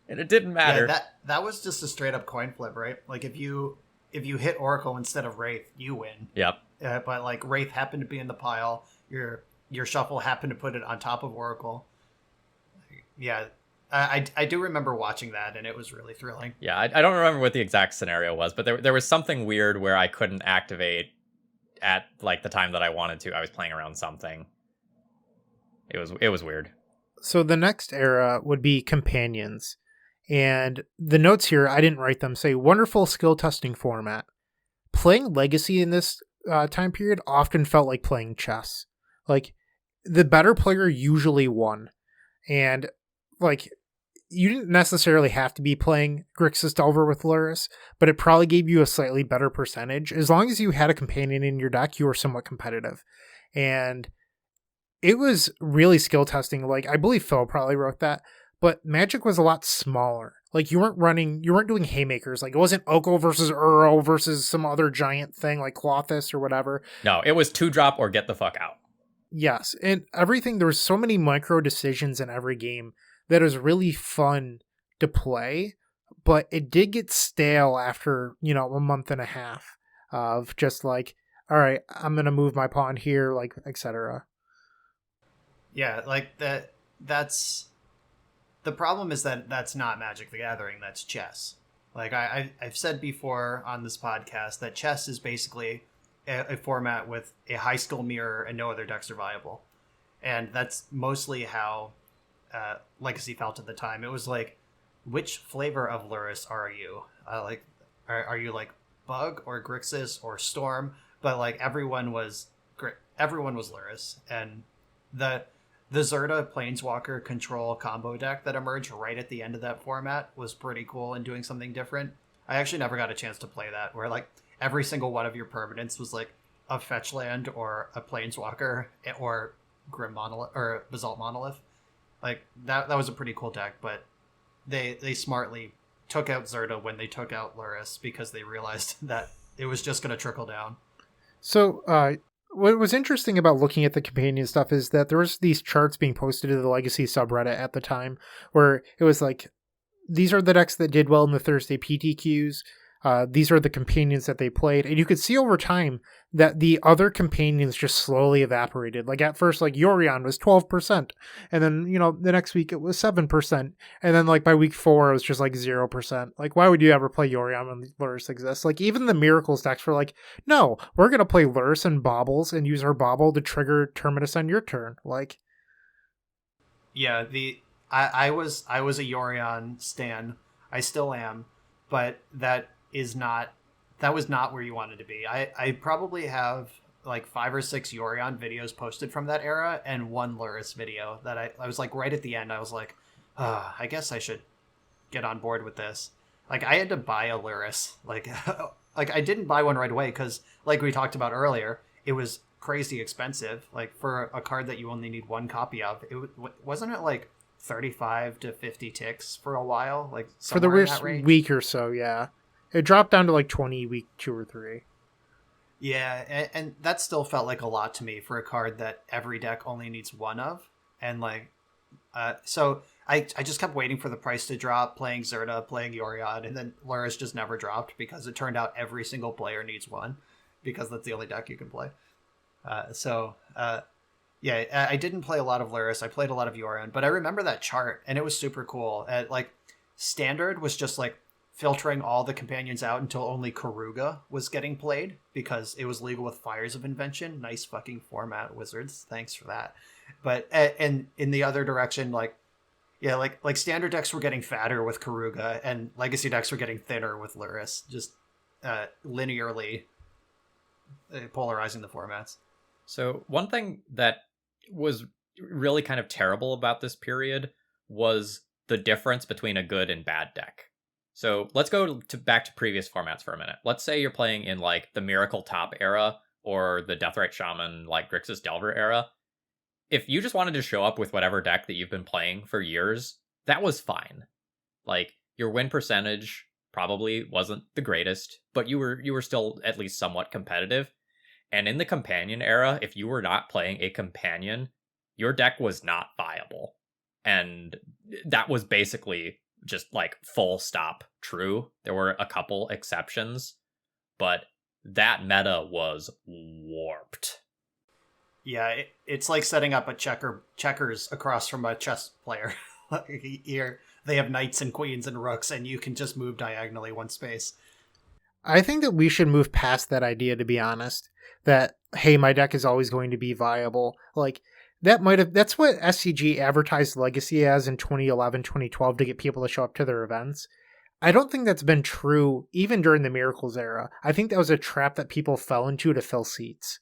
and it didn't matter. Yeah, that was just a straight up coin flip, right? Like if you hit Oracle instead of Wraith, you win. Yep. But like Wraith happened to be in the pile, your shuffle happened to put it on top of Oracle. Yeah. I do remember watching that, and it was really thrilling. Yeah, I don't remember what the exact scenario was, but there was something weird where I couldn't activate at like the time that I wanted to. I was playing around something. It was weird. So the next era would be Companions. And the notes here, I didn't write them, say wonderful skill testing format. Playing Legacy in this time period often felt like playing chess. Like the better player usually won. And like you didn't necessarily have to be playing Grixis Delver with Luris, but it probably gave you a slightly better percentage. As long as you had a companion in your deck, you were somewhat competitive. And it was really skill testing. Like I believe Phil probably wrote that, but Magic was a lot smaller. Like you weren't doing haymakers. Like it wasn't Oko versus Uro versus some other giant thing like Clothis or whatever. No, it was 2-drop or get the fuck out. Yes. And everything, there was so many micro decisions in every game that was really fun to play, but it did get stale after, a month and a half of just like, all right, I'm going to move my pawn here, like, etc. Yeah, like that's the problem is that that's not Magic the Gathering, that's chess. Like I've said before on this podcast that chess is basically a format with a high skill mirror and no other decks are viable. And that's mostly how Legacy felt at the time. It was like, which flavor of Luris are you? Are you like Bug or Grixis or Storm? But like everyone was Luris, and the Zerta Planeswalker control combo deck that emerged right at the end of that format was pretty cool and doing something different. I actually never got a chance to play that, where like every single one of your permanents was like a fetch land or a Planeswalker or Grim Monolith or Basalt Monolith. Like that was a pretty cool deck, but they smartly took out Zerta when they took out Luris because they realized that it was just going to trickle down. So, what was interesting about looking at the companion stuff is that there was these charts being posted to the Legacy subreddit at the time where it was like, these are the decks that did well in the Thursday PTQs. These are the companions that they played. And you could see over time that the other companions just slowly evaporated. Like at first, like Yorion was 12%. And then, the next week it was 7%. And then like by week 4, it was just like 0%. Like, why would you ever play Yorion when Luris exists? Like even the Miracles decks were like, no, we're going to play Luris and Baubles and use our Bauble to trigger Terminus on your turn. Like, yeah, I was a Yorion stan. I still am, but that was not where you wanted to be. I probably have like 5 or 6 Yorion videos posted from that era and one Luris video that I was like right at the end. I was like, I guess I should get on board with this. Like I had to buy a Luris. Like I didn't buy one right away because like we talked about earlier, it was crazy expensive. Like for a card that you only need one copy of, wasn't it like 35 to 50 ticks for a while? Like for the first week or so, yeah. It dropped down to like 20 week 2 or 3. Yeah, and that still felt like a lot to me for a card that every deck only needs one of. And like, so I just kept waiting for the price to drop, playing Zerta, playing Yorion, and then Luris just never dropped because it turned out every single player needs one because that's the only deck you can play. Yeah, I didn't play a lot of Luris. I played a lot of Yorion, but I remember that chart, and it was super cool. Like, Standard was just like filtering all the companions out until only Karuga was getting played because it was legal with Fires of Invention. Nice fucking format, Wizards. Thanks for that. But and in the other direction, like Standard decks were getting fatter with Karuga, and Legacy decks were getting thinner with Luris. Just linearly polarizing the formats. So one thing that was really kind of terrible about this period was the difference between a good and bad deck. So let's go back to previous formats for a minute. Let's say you're playing in like the Miracle Top era or the Deathrite Shaman like Grixis Delver era. If you just wanted to show up with whatever deck that you've been playing for years, that was fine. Like your win percentage probably wasn't the greatest, but you were still at least somewhat competitive. And in the companion era, if you were not playing a companion, your deck was not viable. And that was basically just like full stop true. There were a couple exceptions, but that meta was warped. Yeah, it's like setting up a checkers across from a chess player. Here, they have knights and queens and rooks, and you can just move diagonally one space. I think that we should move past that idea, to be honest. That, hey, my deck is always going to be viable. Like, that's what SCG advertised Legacy as in 2011, 2012 to get people to show up to their events. I don't think that's been true even during the Miracles era. I think that was a trap that people fell into to fill seats.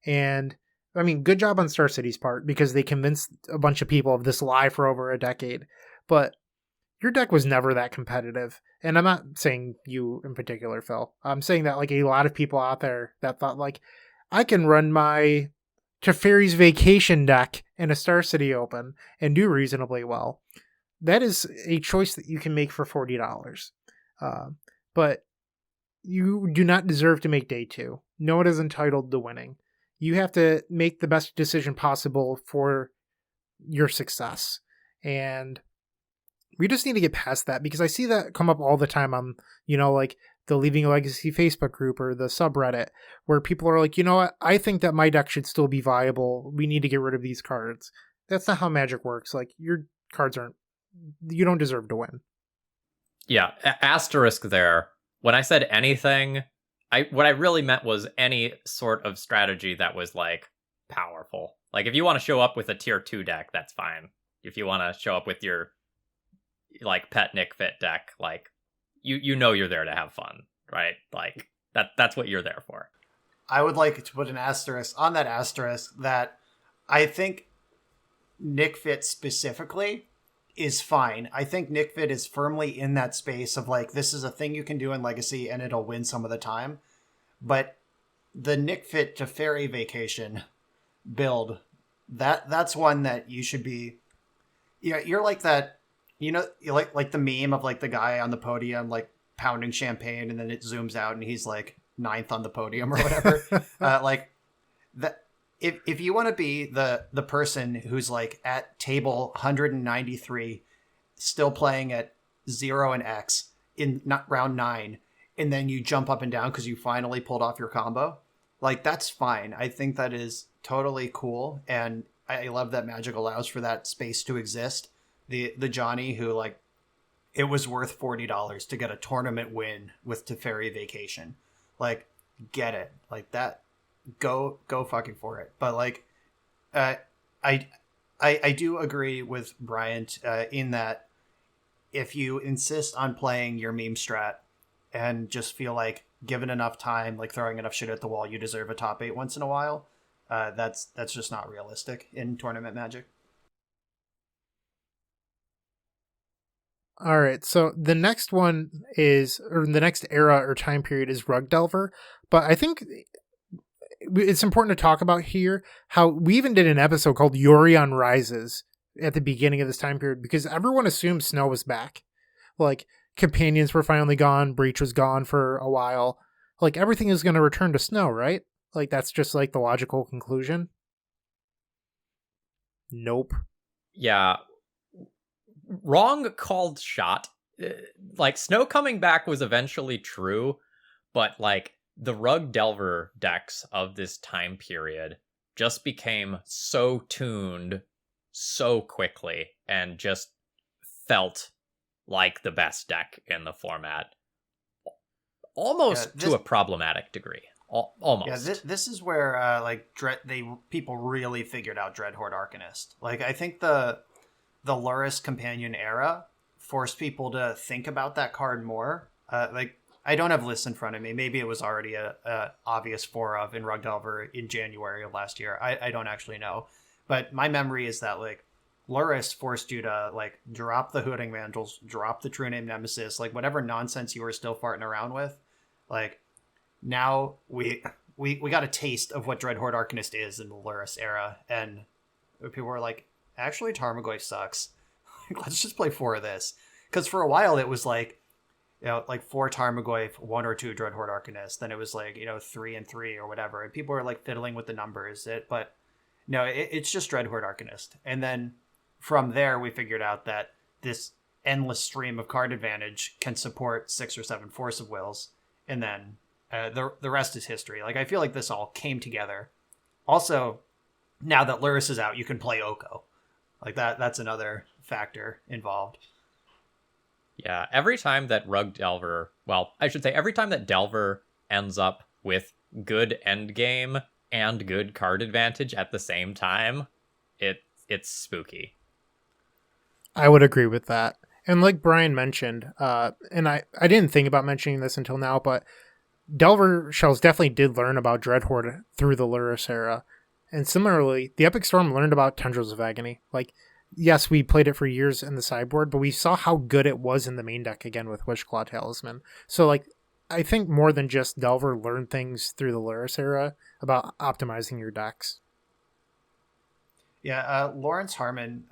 And, I mean, good job on Star City's part because they convinced a bunch of people of this lie for over a decade. But your deck was never that competitive. And I'm not saying you in particular, Phil. I'm saying that like a lot of people out there that thought like, I can run my Teferi's Vacation deck in a Star City Open and do reasonably well. That is a choice that you can make for $40. But you do not deserve to make day 2. No one is entitled to winning. You have to make the best decision possible for your success. And we just need to get past that because I see that come up all the time on, like the Leaving a Legacy Facebook group or the subreddit where people are like, you know what? I think that my deck should still be viable. We need to get rid of these cards. That's not how Magic works. Like your cards you don't deserve to win. Yeah, asterisk there. When I said anything, what I really meant was any sort of strategy that was like powerful. Like if you want to show up with a tier 2 deck, that's fine. If you want to show up with your like pet Nick Fit deck, like you know you're there to have fun, right? Like that's what you're there for. I would like to put an asterisk on that asterisk that I think Nick Fit specifically is fine. I think Nick Fit is firmly in that space of like, this is a thing you can do in Legacy and it'll win some of the time. But the Nick Fit to Fairy Vacation build, that's one that you should be, you're like that, you're like the meme of like the guy on the podium, like pounding champagne and then it zooms out and he's like ninth on the podium or whatever. Like that. If you want to be the person who's like at table 193, still playing at 0 and X in round 9, and then you jump up and down because you finally pulled off your combo, like that's fine. I think that is totally cool, and I love that Magic allows for that space to exist. The Johnny who like it was worth $40 to get a tournament win with Teferi Vacation, like get it, like that. Go fucking for it. But like I do agree with Bryant in that if you insist on playing your meme strat and just feel like given enough time, like throwing enough shit at the wall, you deserve a top 8 once in a while, that's just not realistic in tournament Magic. All right, so the next one is, or the next era or time period is Rug Delver, but I think it's important to talk about here how we even did an episode called Yorion Rises at the beginning of this time period because everyone assumed Snow was back. Like, companions were finally gone, Breach was gone for a while. Like, everything is going to return to Snow, right? Like, that's just like the logical conclusion. Nope. Yeah. Wrong called shot. Like, Snow coming back was eventually true, but like, the Rug Delver decks of this time period just became so tuned so quickly and just felt like the best deck in the format. Almost to a problematic degree. Almost. Yeah, this is where like people really figured out Dreadhorde Arcanist. Like I think the Lurrus Companion era forced people to think about that card more. Like I don't have lists in front of me. Maybe it was already a obvious 4 of in Rug Delver in January of last year. I don't actually know. But my memory is that like Lurrus forced you to like drop the Hooting Vandals, drop the True Name Nemesis, like whatever nonsense you were still farting around with. Like now we got a taste of what Dreadhorde Arcanist is in the Lurrus era. And people were like, actually Tarmogoyf sucks. Let's just play 4 of this. Because for a while it was like, like 4 Tarmogoyf, 1 or 2 Dreadhorde Arcanist. Then it was like, 3 and 3 or whatever. And people were like fiddling with the numbers. But no, it's just Dreadhorde Arcanist. And then from there, we figured out that this endless stream of card advantage can support 6 or 7 Force of Wills. And then the rest is history. Like, I feel like this all came together. Also, now that Lurrus is out, you can play Oko. Like, that's another factor involved. Yeah, every time that every time that Delver ends up with good endgame and good card advantage at the same time, it's spooky. I would agree with that. And like Brian mentioned, and I didn't think about mentioning this until now, but Delver Shells definitely did learn about Dreadhorde through the Lurrus era. And similarly, the Epic Storm learned about Tendrils of Agony. Like, yes, we played it for years in the sideboard, but we saw how good it was in the main deck again with Wishclaw Talisman. So, like, I think more than just Delver learned things through the Lurrus era about optimizing your decks. Yeah, Lawrence Harmon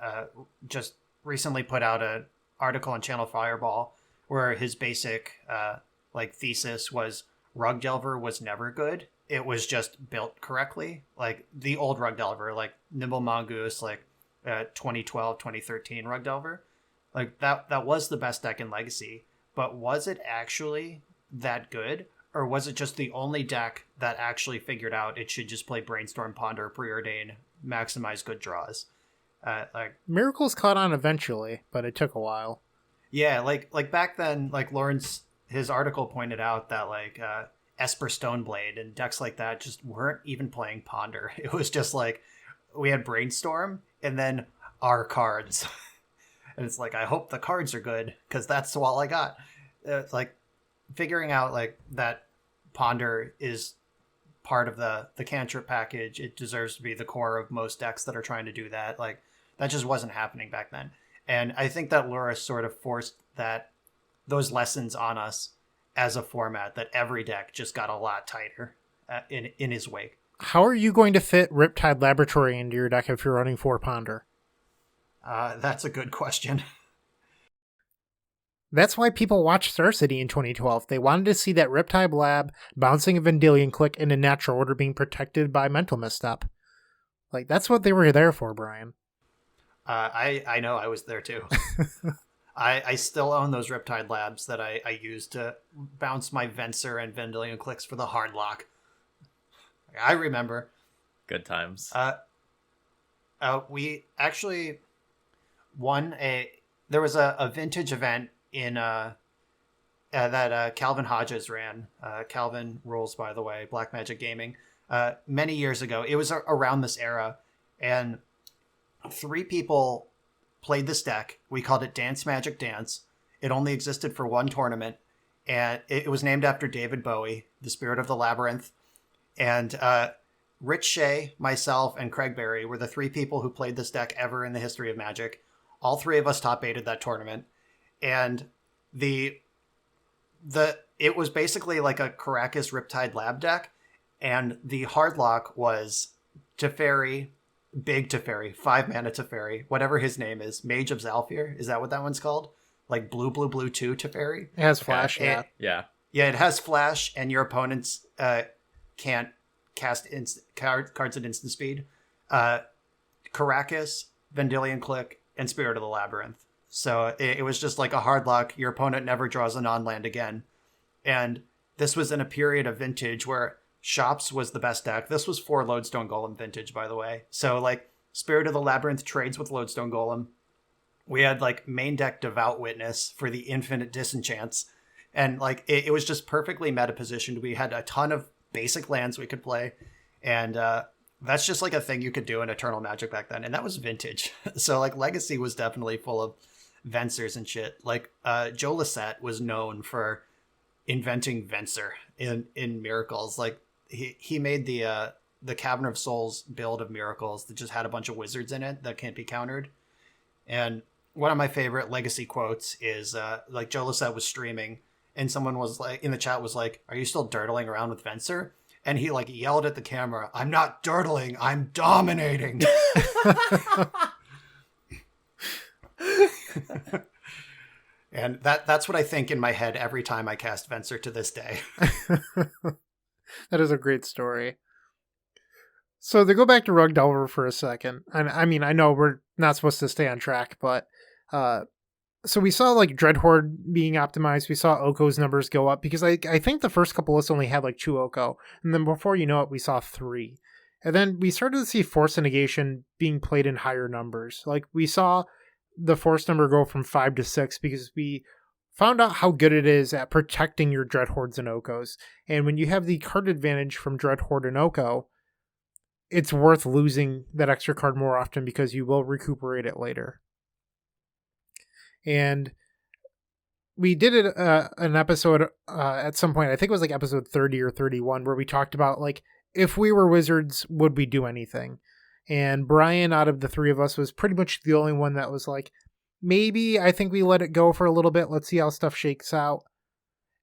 just recently put out an article on Channel Fireball where his basic thesis was Rug Delver was never good. It was just built correctly. Like the old Rug Delver, like Nimble Mongoose, like 2012, 2013 Rug Delver. Like that was the best deck in Legacy. But was it actually that good? Or was it just the only deck that actually figured out it should just play Brainstorm, Ponder, Preordain, maximize good draws? Miracles caught on eventually, but it took a while. Yeah, like back then, like Lawrence, his article pointed out that like Esper Stoneblade and decks like that just weren't even playing Ponder. It was just like we had Brainstorm and then our cards, and it's like I hope the cards are good because that's all I got. It's like figuring out like that Ponder is part of the cantrip package. It deserves to be the core of most decks that are trying to do that. Like that just wasn't happening back then. And I think that Luris sort of forced those lessons on us as a format, that every deck just got a lot tighter in his wake. How are you going to fit Riptide Laboratory into your deck if you're running 4 Ponder? That's a good question. That's why people watched Star City in 2012. They wanted to see that Riptide Lab bouncing a Vendilion Click in a natural order being protected by Mental Misstep. Like, that's what they were there for, Brian. I know, I was there too. I still own those Riptide Labs that I used to bounce my Venser and Vendilion Clicks for the hard lock. I remember. Good times. We actually won there was a vintage event in that Calvin Hodges ran. Calvin rules, by the way, Black Magic Gaming. Many years ago. It was around this era, and 3 people played this deck. We called it Dance Magic Dance. It only existed for 1 tournament, and it was named after David Bowie, the spirit of the labyrinth. And Rich Shea, myself, and Craig Berry were the 3 people who played this deck ever in the history of Magic. All 3 of us top 8'd that tournament. And it was basically like a Caracas Riptide Lab deck, and the hard lock was Teferi, big Teferi, 5-mana Teferi, whatever his name is, Mage of Zalfir. Is that what that one's called? Like blue 2 Teferi? It has flash, Yeah. Yeah, it has flash, and your opponents can't cast cards at instant speed. Caracas, Vendilion Click, and Spirit of the Labyrinth. So it was just like a hard lock. Your opponent never draws a non-land again. And this was in a period of vintage where Shops was the best deck. This was for Lodestone Golem vintage, by the way. So like Spirit of the Labyrinth trades with Lodestone Golem. We had like main deck Devout Witness for the infinite disenchants. And like it was just perfectly meta positioned. We had a ton of basic lands we could play. And that's just like a thing you could do in Eternal Magic back then. And that was vintage. So like Legacy was definitely full of Vensers and shit. Like Joe Lissette was known for inventing Venser in Miracles. Like he made the Cavern of Souls build of Miracles that just had a bunch of wizards in it that can't be countered. And one of my favorite Legacy quotes is like Joe Lissette was streaming and someone was like in the chat was like, "Are you still dirtling around with Venser?" And he like yelled at the camera, "I'm not dirtling, I'm dominating." And that's what I think in my head every time I cast Venser to this day. That is a great story. So to go back to Rug Delver for a second, I mean, I know we're not supposed to stay on track, but so we saw like Dreadhorde being optimized. We saw Oko's numbers go up because I think the first couple lists only had like 2 Oko. And then before you know it, we saw 3. And then we started to see Force and Negation being played in higher numbers. Like we saw the Force number go from 5 to 6 because we found out how good it is at protecting your Dreadhordes and Okos. And when you have the card advantage from Dreadhorde and Oko, it's worth losing that extra card more often because you will recuperate it later. And we did it an episode at some point, I think it was like episode 30 or 31, where we talked about like, if we were wizards, would we do anything? And Brian, out of the 3 of us, was pretty much the only one that was like, maybe I think we let it go for a little bit. Let's see how stuff shakes out.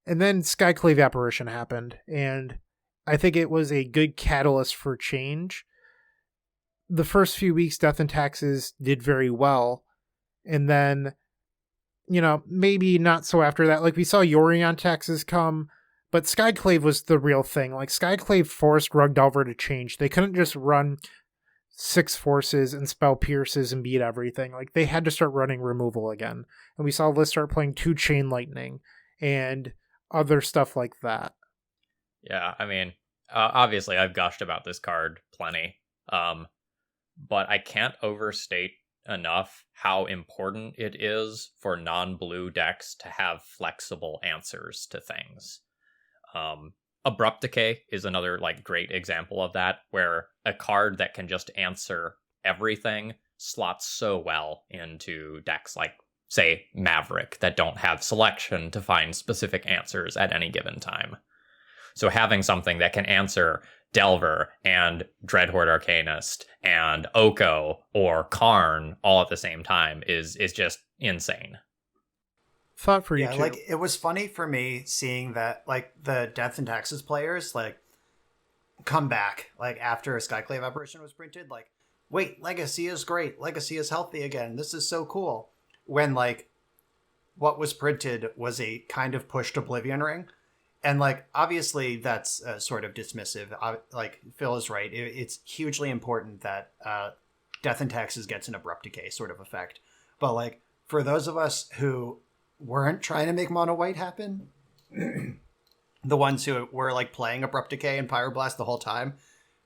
And then Skyclave Apparition happened. And I think it was a good catalyst for change. The first few weeks, Death and Taxes did very well. And then, you know, maybe not so after that. Like we saw Yorion Taxes come, but Skyclave was the real thing. Like Skyclave forced Rug Delver to change. They couldn't just run 6 forces and spell pierces and beat everything. Like they had to start running removal again. And we saw lists start playing 2 Chain Lightning and other stuff like that. Yeah, I mean, obviously I've gushed about this card plenty. But I can't overstate enough how important it is for non-blue decks to have flexible answers to things. Abrupt Decay is another like great example of that, where a card that can just answer everything slots so well into decks like, say, Maverick, that don't have selection to find specific answers at any given time. So having something that can answer Delver and Dreadhorde Arcanist and Oko or Karn all at the same time is just insane. Thought for you Yeah, too. like it was funny for me seeing that like the Death and Taxes players like come back like after a Skyclave apparition was printed, like, wait, Legacy is great, Legacy is healthy again, this is so cool. When like what was printed was a kind of pushed Oblivion Ring. And like obviously that's sort of dismissive. Like Phil is right. It's hugely important that Death and Taxes gets an Abrupt Decay sort of effect. But like for those of us who weren't trying to make mono white happen, the ones who were like playing Abrupt Decay and Pyroblast the whole time,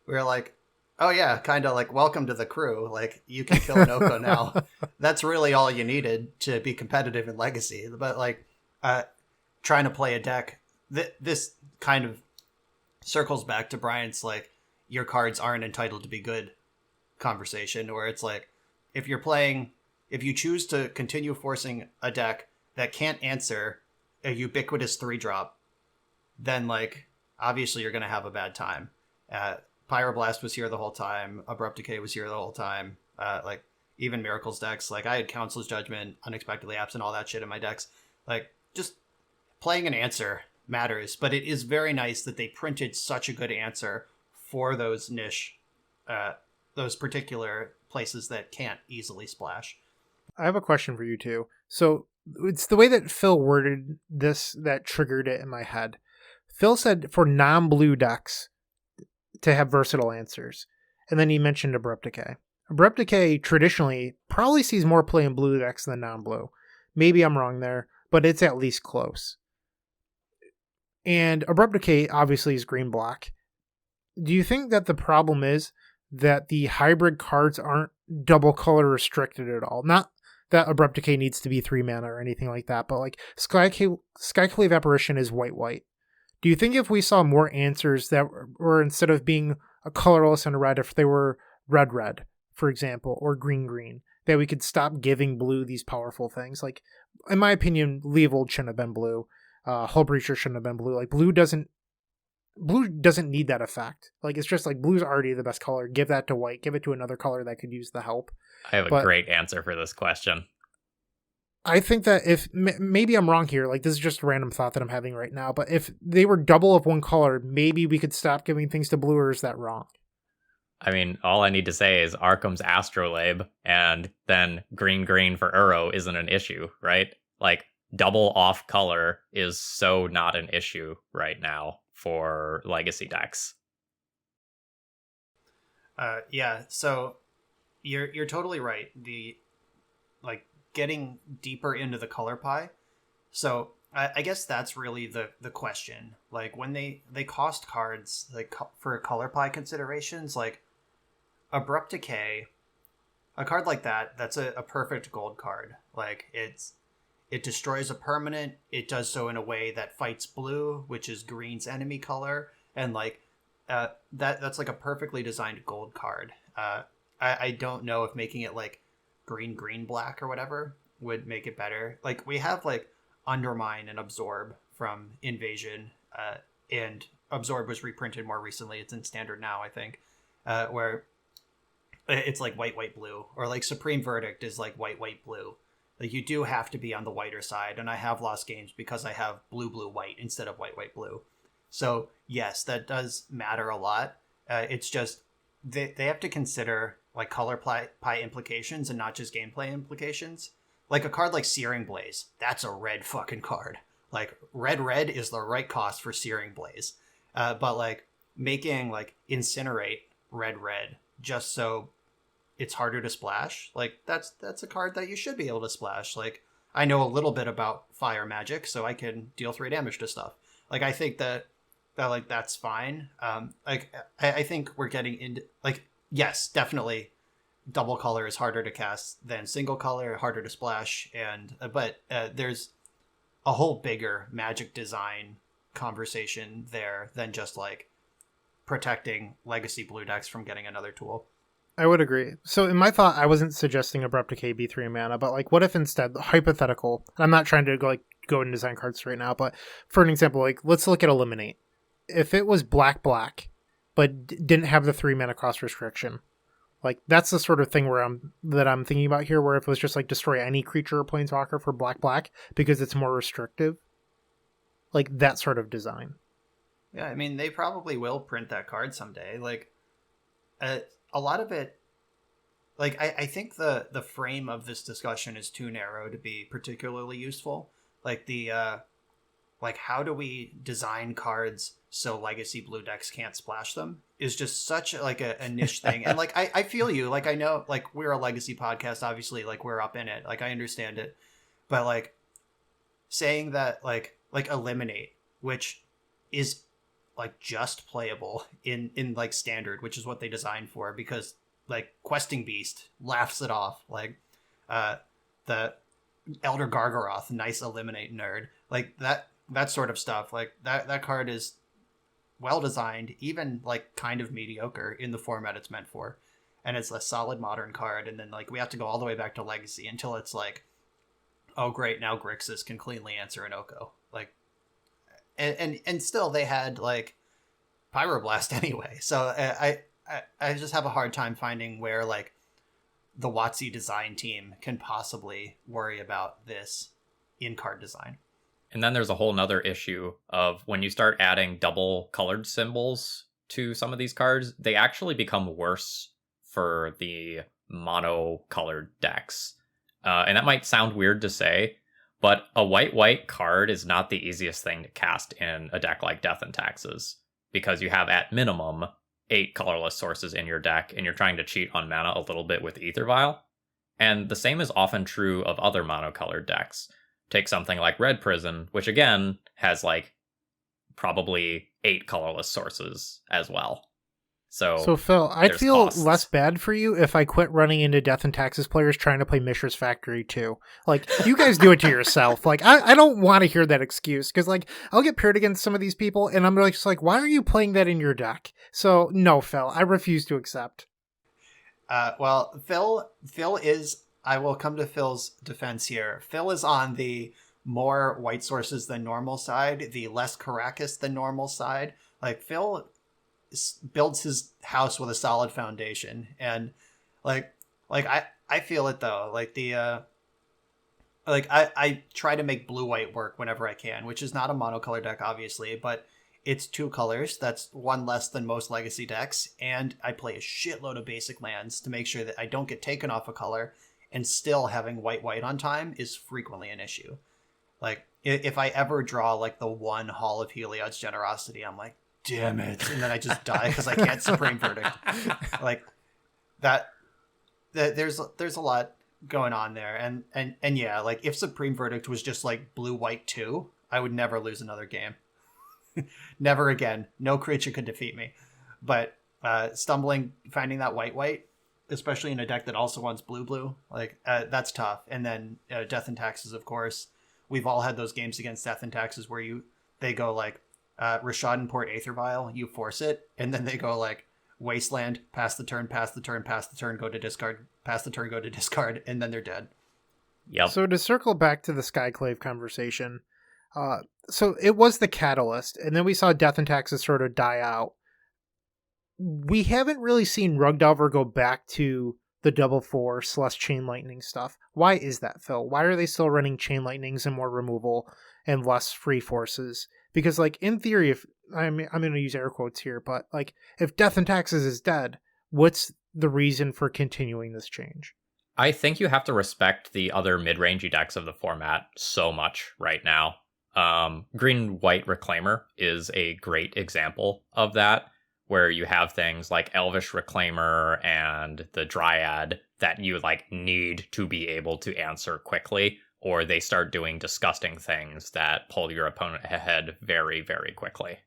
we were like, oh yeah, kind of like welcome to the crew. Like you can kill an Oko now. That's really all you needed to be competitive in Legacy. But like trying to play a deck, this kind of circles back to Brian's like your cards aren't entitled to be good conversation, where it's like if you choose to continue forcing a deck that can't answer a ubiquitous 3-drop, then like obviously you're going to have a bad time. Pyroblast was here the whole time. Abrupt Decay was here the whole time. Like even Miracles decks, like I had Council's Judgment, Unexpectedly Absent, all that shit in my decks. Like just playing an answer matters, but it is very nice that they printed such a good answer for those niche, those particular places that can't easily splash. I have a question for you too. So it's the way that Phil worded this that triggered it in my head. Phil said for non-blue decks to have versatile answers. And then he mentioned Abrupt Decay. Abrupt Decay traditionally probably sees more play in blue decks than non-blue. Maybe I'm wrong there, but it's at least close. And Abrupt Decay obviously is green-black. Do you think that the problem is that the hybrid cards aren't double color restricted at all? Not that Abrupt Decay needs to be 3 mana or anything like that, but like Skyclave Apparition is white-white. Do you think if we saw more answers that were instead of being a colorless and a red, if they were red, for example, or green, that we could stop giving blue these powerful things? Like, in my opinion, Leovold shouldn't have been blue. Hull Breacher shouldn't have been blue. Like, blue doesn't need that effect. Like, it's just like blue's already the best color. Give that to white. Give it to another color that could use the help. I have a great answer for this question. I think that if maybe I'm wrong here, like this is just a random thought that I'm having right now, but if they were double of one color, maybe we could stop giving things to blue, or is that wrong? I mean, all I need to say is Arkham's Astrolabe, and then green for Uro isn't an issue, right? Like, double off color is so not an issue right now for Legacy decks. Yeah, so you're totally right. The like getting deeper into the color pie. So I guess that's really the question. Like when they cost cards like for color pie considerations, like Abrupt Decay, a card like that's a perfect gold card. Like it destroys a permanent. It does so in a way that fights blue, which is green's enemy color, and like that's like a perfectly designed gold card. I don't know if making it like green black or whatever would make it better. Like we have like Undermine and Absorb from Invasion, and Absorb was reprinted more recently. It's in standard now, I think, where it's like white blue, or like Supreme Verdict is like white blue. Like you do have to be on the whiter side, and I have lost games because I have blue white instead of white blue. So yes, that does matter a lot. It's just they have to consider like color pie implications and not just gameplay implications. Like a card like Searing Blaze, that's a red fucking card. Like red is the right cost for Searing Blaze. But like making like Incinerate red just so it's harder to splash, like that's a card that you should be able to splash. Like I know a little bit about fire magic, so I can deal 3 damage to stuff. Like I think that like that's fine. Like I think we're getting into like, yes, definitely double color is harder to cast than single color, harder to splash, and but there's a whole bigger Magic design conversation there than just like protecting legacy blue decks from getting another tool. I would agree. So in my thought, I wasn't suggesting Abrupt Decay be 3 mana, but like what if instead, hypothetical, I'm not trying to go and design cards right now, but for an example, like let's look at Eliminate. If it was black, but didn't have the 3 mana cost restriction, like that's the sort of thing where I'm thinking about here, where if it was just like destroy any creature or planeswalker for black, because it's more restrictive, like that sort of design. Yeah, I mean, they probably will print that card someday. Like, a lot of it, like, I think the frame of this discussion is too narrow to be particularly useful. Like, like, how do we design cards so legacy blue decks can't splash them is just such a niche thing. And, like, I feel you. Like, I know, like, we're a legacy podcast, obviously, like, we're up in it. Like, I understand it. But, like, saying that, like Eliminate, which is like just playable in like standard, which is what they designed for, because like Questing Beast laughs it off. Like the Elder Gargaroth, nice Eliminate nerd, like that sort of stuff. Like that card is well designed, even like kind of mediocre in the format it's meant for, and it's a solid modern card. And then like we have to go all the way back to Legacy until it's like, oh great, now Grixis can cleanly answer an Oko. Like, and still they had like Pyroblast anyway. So I just have a hard time finding where like the WotC design team can possibly worry about this in card design. And then there's a whole nother issue of when you start adding double colored symbols to some of these cards, they actually become worse for the mono colored decks. And that might sound weird to say, but a white card is not the easiest thing to cast in a deck like Death and Taxes, because you have at minimum 8 colorless sources in your deck, and you're trying to cheat on mana a little bit with Aether Vial. And the same is often true of other monocolored decks. Take something like Red Prison, which again has like probably 8 colorless sources as well. So Phil, I'd feel costs. less bad for you if I quit running into Death and Taxes players trying to play Mishra's Factory too. Like, you guys do it to yourself. Like, I don't want to hear that excuse, because like I'll get paired against some of these people, and I'm just like, why are you playing that in your deck? So no, Phil, I refuse to accept. Well, Phil is. I will come to Phil's defense here. Phil is on the more white sources than normal side, the less Caracas than normal side. Like Phil builds his house with a solid foundation, and like I feel it though. Like the I try to make blue white work whenever I can, which is not a monocolor deck obviously, but it's 2 colors. That's 1 less than most legacy decks, and I play a shitload of basic lands to make sure that I don't get taken off a color, and still having white on time is frequently an issue. Like if I ever draw like the 1 Hall of Heliod's Generosity, I'm like, damn it, and then I just die because I can't Supreme Verdict. Like that there's a lot going on there, and yeah, like if Supreme Verdict was just like blue white 2, I would never lose another game. Never again. No creature could defeat me. But finding that white, especially in a deck that also wants blue, like that's tough. And then Death and Taxes, of course. We've all had those games against Death and Taxes where they go like Rashad and Port Aether Vial, you force it, and then they go like Wasteland, pass the turn, go to discard, pass the turn, go to discard, and then they're dead. Yep. So to circle back to the Skyclave conversation, so it was the catalyst, and then we saw Death and Taxes sort of die out. We haven't really seen Rugdelver go back to the double force less Chain Lightning stuff. Why is that, Phil? Why are they still running Chain Lightnings and more removal and less free forces? Because, like, in theory, if I'm going to use air quotes here, but like, if Death and Taxes is dead, what's the reason for continuing this change? I think you have to respect the other mid-rangey decks of the format so much right now. Green-White Reclaimer is a great example of that, where you have things like Elvish Reclaimer and the Dryad that you like need to be able to answer quickly, or they start doing disgusting things that pull your opponent ahead very, very quickly.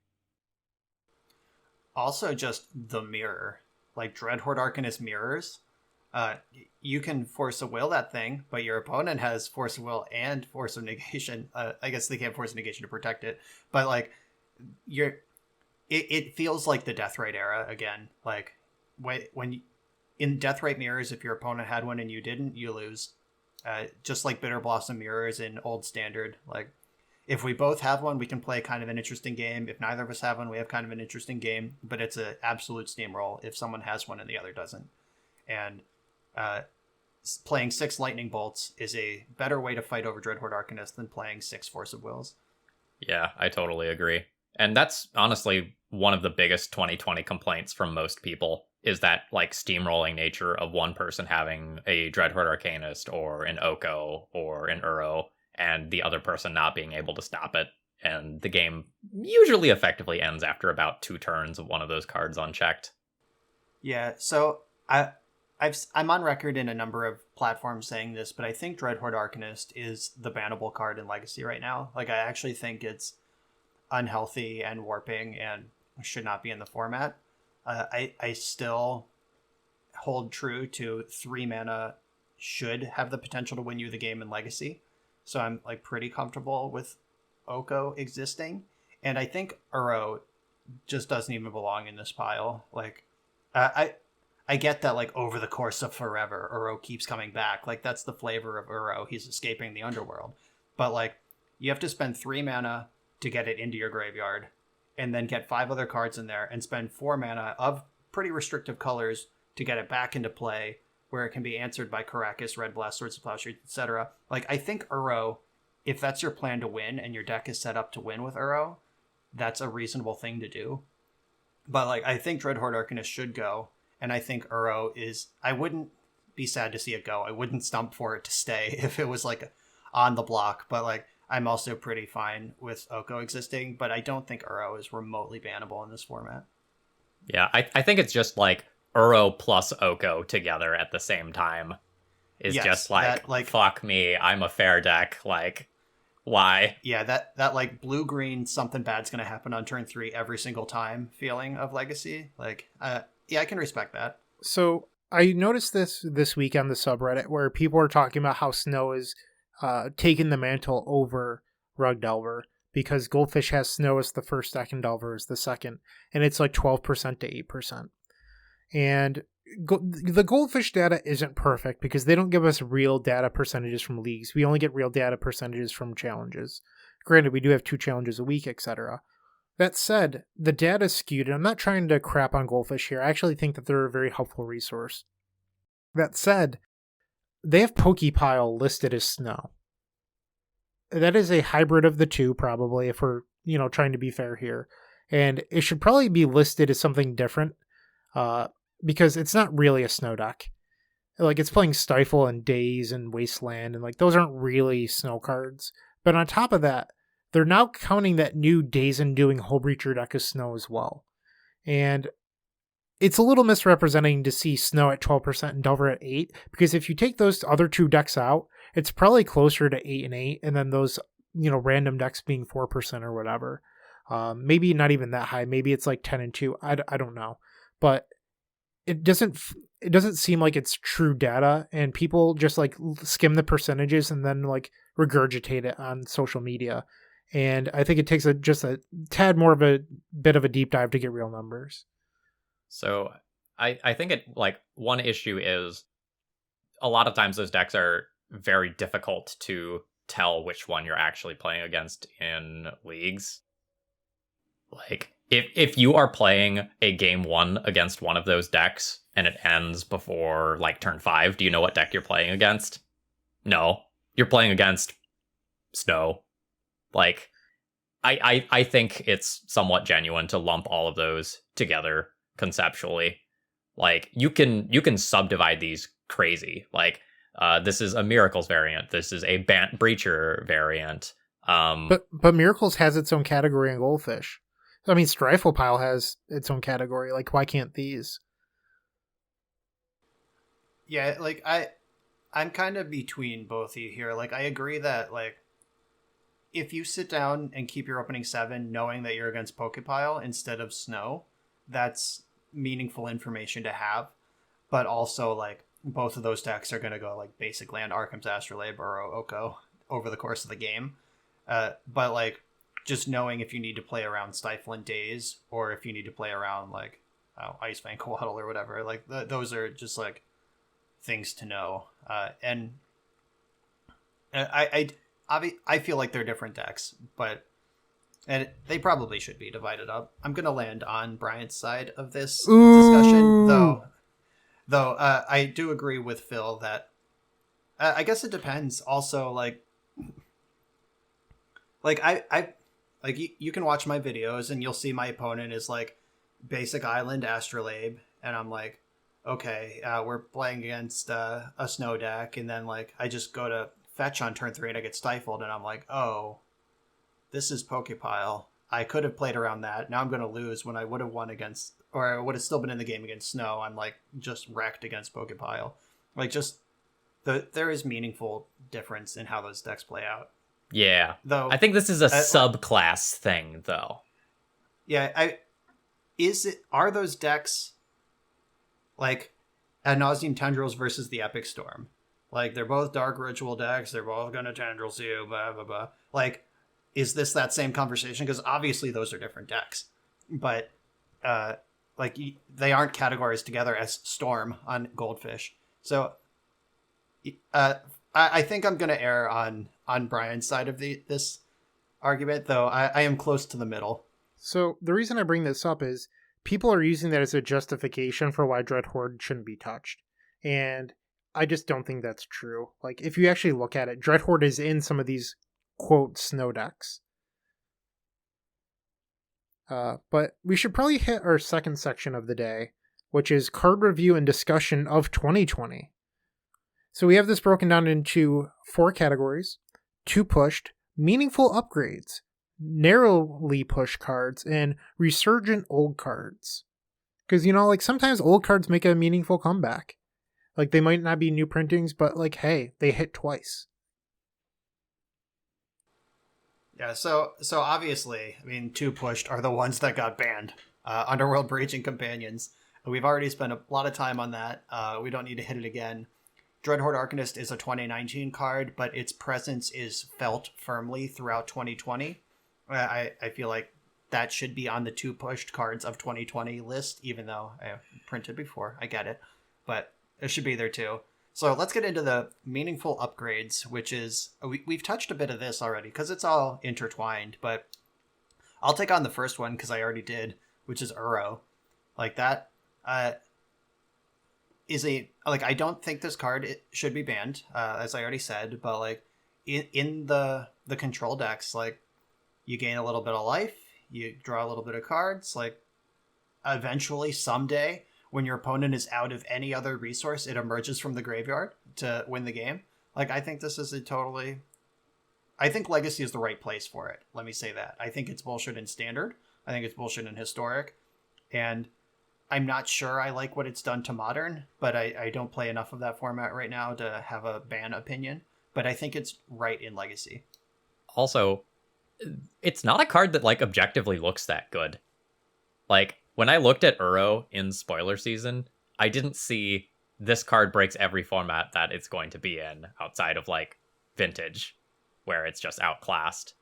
Also just the mirror. Like Dreadhorde Arcanist mirrors You can force of will that thing, but your opponent has force of will and force of negation. I guess they can't force negation to protect it, but like it feels like the Deathrite era again. Like when in Deathrite mirrors, if your opponent had one and you didn't, you lose. Just like Bitter Blossom mirrors in Old Standard. Like if we both have one, we can play kind of an interesting game. If neither of us have one, we have kind of an interesting game. But it's an absolute steamroll if someone has one and the other doesn't. And playing 6 Lightning Bolts is a better way to fight over Dreadhorde Arcanist than playing 6 Force of Wills. Yeah, I totally agree. And that's honestly one of the biggest 2020 complaints from most people, is that like steamrolling nature of one person having a Dreadhorde Arcanist or an Oko or an Uro and the other person not being able to stop it. And the game usually effectively ends after about 2 turns of one of those cards unchecked. Yeah, so I'm on record in a number of platforms saying this, but I think Dreadhorde Arcanist is the bannable card in Legacy right now. Like, I actually think it's unhealthy and warping and should not be in the format. I still hold true to 3 mana should have the potential to win you the game in Legacy. So I'm like pretty comfortable with Oko existing. And I think Uro just doesn't even belong in this pile. Like, I get that, like, over the course of forever, Uro keeps coming back. Like, that's the flavor of Uro. He's escaping the underworld. But, like, you have to spend 3 mana to get it into your graveyard, and then get 5 other cards in there, and spend 4 mana of pretty restrictive colors to get it back into play, where it can be answered by Karakas, Red Blast, Swords of Plowshare, etc. Like, I think Uro, if that's your plan to win, and your deck is set up to win with Uro, that's a reasonable thing to do. But, like, I think Dreadhorde Arcanist should go. And I think Uro is... I wouldn't be sad to see it go. I wouldn't stump for it to stay if it was, like, on the block. But, like, I'm also pretty fine with Oko existing. But I don't think Uro is remotely bannable in this format. Yeah, I think it's just, like, Uro plus Oko together at the same time is just, like, fuck me, I'm a fair deck. Like, why? Yeah, that like, blue-green, something bad's going to happen on turn 3 every single time feeling of Legacy. Like, yeah, I can respect that. So I noticed this week on the subreddit where people are talking about how Snow is taking the mantle over Rug Delver because Goldfish has Snow as the first deck and Delver as the second, and it's like 12% to 8%. And the Goldfish data isn't perfect because they don't give us real data percentages from leagues. We only get real data percentages from challenges. Granted, we do have 2 challenges a week, etc. That said, the data is skewed, and I'm not trying to crap on Goldfish here. I actually think that they're a very helpful resource. That said, they have Pokepile listed as Snow. That is a hybrid of the 2, probably, if we're, trying to be fair here. And it should probably be listed as something different, because it's not really a Snow deck. Like, it's playing Stifle and Daze and Wasteland, and, like, those aren't really Snow cards. But on top of that, they're now counting that new Daze and Doing Hullbreacher deck as Snow as well. And it's a little misrepresenting to see Snow at 12% and Delver at 8%, because if you take those other 2 decks out, it's probably closer to 8 and 8, and then those, random decks being 4% or whatever. Maybe not even that high. Maybe it's like 10 and 2. I don't know. But it doesn't seem like it's true data, and people just like skim the percentages and then like regurgitate it on social media. And I think it takes just a tad more of a bit of a deep dive to get real numbers. So I think one issue is a lot of times those decks are very difficult to tell which one you're actually playing against in leagues. Like, if you are playing a game 1 against one of those decks and it ends before like turn 5, do you know what deck you're playing against? No. You're playing against Snow. Like, I think it's somewhat genuine to lump all of those together conceptually. Like, you can subdivide these crazy. Like, this is a Miracles variant. This is a Bant Breacher variant. But Miracles has its own category in Goldfish. I mean, Strifle Pile has its own category. Like, why can't these? Yeah, like, I'm kind of between both of you here. Like, I agree that, like, if you sit down and keep your opening 7 knowing that you're against Pokepile instead of Snow, that's meaningful information to have. But also, like, both of those decks are going to go like Basic Land, Arkham's Astrolabe, or Oko over the course of the game. But like just knowing if you need to play around Stifling Daze or if you need to play around like Ice Vein Coatl or whatever, like those are just like things to know. And I feel like they're different decks, but and they probably should be divided up. I'm gonna land on Bryant's side of this discussion, though I do agree with Phil that I guess it depends. Also, like I like you can watch my videos and you'll see my opponent is like Basic Island Astrolabe, and I'm like, okay, we're playing against a snow deck, and then like I just go to fetch on turn 3 and I get stifled, and I'm like, oh, this is Pokepile. I could have played around that. Now I'm going to lose when I would have won against, or I would have still been in the game against Snow. I'm like just wrecked against Pokepile. Like just there is meaningful difference in how those decks play out. Yeah, though I think this is a subclass thing, though. Yeah, are those decks like Ad Nauseam Tendrils versus the Epic Storm? Like they're both Dark Ritual decks. They're both gonna Tendrils you. Blah blah blah. Like, is this that same conversation? Because obviously those are different decks, but like they aren't categorized together as Storm on Goldfish. So I think I'm gonna err on Brian's side of this argument, though I am close to the middle. So the reason I bring this up is people are using that as a justification for why Dreadhorde shouldn't be touched. And I just don't think that's true. Like, if you actually look at it, Dreadhorde is in some of these, quote, snow decks. But we should probably hit our second section of the day, which is card review and discussion of 2020. So we have this broken down into 4 categories: 2 pushed, meaningful upgrades, narrowly pushed cards, and resurgent old cards. Because, you know, like sometimes old cards make a meaningful comeback. Like they might not be new printings, but like, hey, they hit twice. Yeah, so obviously, I mean, 2 pushed are the ones that got banned. Underworld Breaching Companions. We've already spent a lot of time on that. We don't need to hit it again. Dreadhorde Arcanist is a 2019 card, but its presence is felt firmly throughout 2020. I feel like that should be on the 2 pushed cards of 2020 list, even though I printed before. I get it. But it should be there too. So let's get into the meaningful upgrades, which is, we've touched a bit of this already because it's all intertwined, but I'll take on the first one because I already did, which is Uro. Like that is I don't think this card should be banned, as I already said, but like in the control decks, like you gain a little bit of life, you draw a little bit of cards, like eventually someday when your opponent is out of any other resource, it emerges from the graveyard to win the game. Like, I think this is I think Legacy is the right place for it. Let me say that. I think it's bullshit in Standard. I think it's bullshit in Historic. And I'm not sure I like what it's done to Modern, but I don't play enough of that format right now to have a ban opinion. But I think it's right in Legacy. Also, it's not a card that, like, objectively looks that good. Like, when I looked at Uro in spoiler season, I didn't see this card breaks every format that it's going to be in outside of, like, Vintage, where it's just outclassed.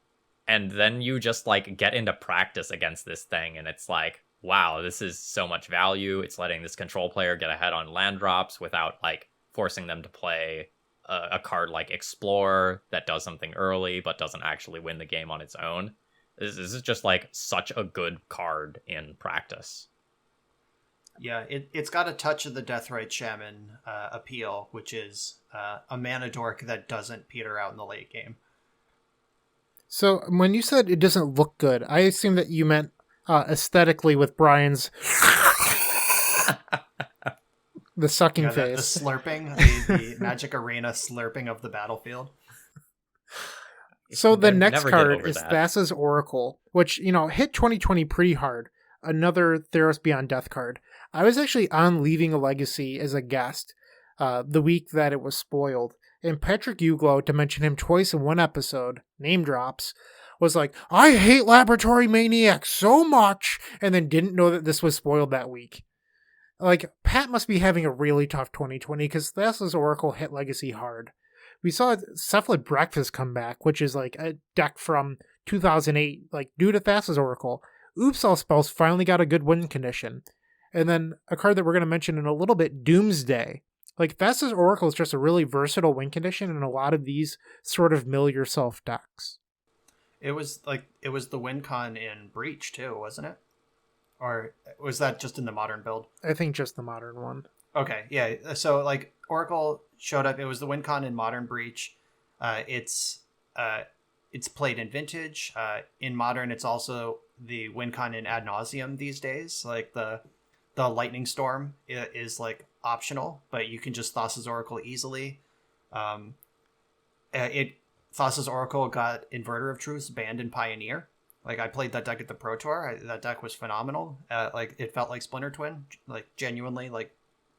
And then you just, like, get into practice against this thing, and it's like, wow, this is so much value. It's letting this control player get ahead on land drops without, like, forcing them to play a card like Explore that does something early but doesn't actually win the game on its own. This is just, like, such a good card in practice. Yeah, it's got a touch of the Deathrite Shaman appeal, which is a mana dork that doesn't peter out in the late game. So when you said it doesn't look good, I assume that you meant aesthetically with Brian's the sucking face. The slurping, the Magic Arena slurping of the battlefield. So the next card is Thassa's Oracle, which, you know, hit 2020 pretty hard. Another Theros Beyond Death card. I was actually on Leaving a Legacy as a guest the week that it was spoiled. And Patrick Uglow, to mention him twice in one episode, name drops, was like, I hate Laboratory Maniac so much, and then didn't know that this was spoiled that week. Like, Pat must be having a really tough 2020 because Thassa's Oracle hit Legacy hard. We saw Cephalid Breakfast come back, which is like a deck from 2008, like due to Thassa's Oracle. Oops All Spells finally got a good win condition. And then a card that we're going to mention in a little bit, Doomsday. Like, Thassa's Oracle is just a really versatile win condition in a lot of these sort of mill yourself decks. It was the win con in Breach too, wasn't it? Or was that just in the modern build? I think just the modern one. Okay, yeah. So like Oracle showed up. It was the win con in Modern Breach. It's played in Vintage. In Modern, it's also the win con in Ad Nauseam these days. Like the Lightning Storm is like optional, but you can just Thassa's Oracle easily. Thassa's Oracle got Inverter of Truths banned in Pioneer. Like, I played that deck at the Pro Tour. That deck was phenomenal. Like, it felt like Splinter Twin. Like, genuinely, like,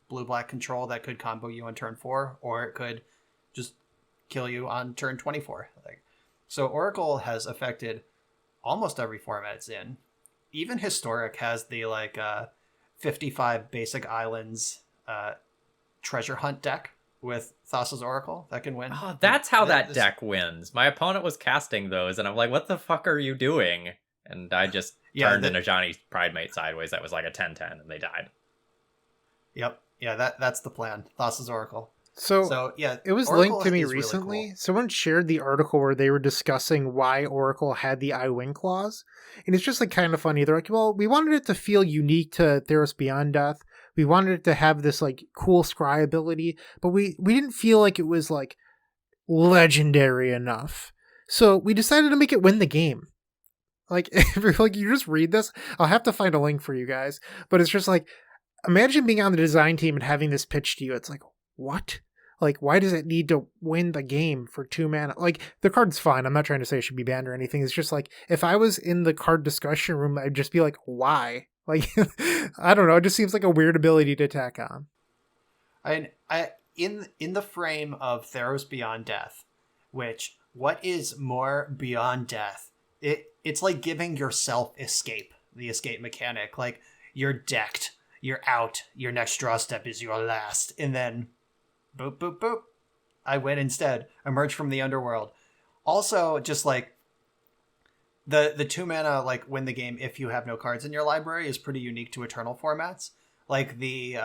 blue-black control that could combo you on turn 4, or it could just kill you on turn 24. Like, so Oracle has affected almost every format it's in. Even Historic has the, like, 55 basic islands treasure hunt deck with Thassa's Oracle that can win. Oh, that's how that deck wins. My opponent was casting those, and I'm like, what the fuck are you doing? And I just turned in a Johnny Pridemate sideways that was like a 10-10, and they died. Yep. Yeah, that's the plan. Thassa's Oracle. So yeah, it was Oracle linked to me really recently. cool. Someone shared the article where they were discussing why Oracle had the I win clause. And it's just like kind of funny. They're like, well, we wanted it to feel unique to Theros Beyond Death. We wanted it to have this like cool scry ability, but we didn't feel like it was like legendary enough. So we decided to make it win the game. Like, if like you just read this, I'll have to find a link for you guys. But it's just like, imagine being on the design team and having this pitched to you. It's like, what? Like, why does it need to win the game for 2 mana? Like, the card's fine. I'm not trying to say it should be banned or anything. It's just like, if I was in the card discussion room, I'd just be like, why? Like, I don't know. It just seems like a weird ability to tack on. In the frame of Theros Beyond Death, which, what is more beyond death? It's like giving yourself escape, the escape mechanic. Like, you're decked, you're out, your next draw step is your last, and then boop, boop, boop. I win instead. Emerge from the underworld. Also, just like the 2 mana, like, win the game if you have no cards in your library is pretty unique to Eternal formats. Like the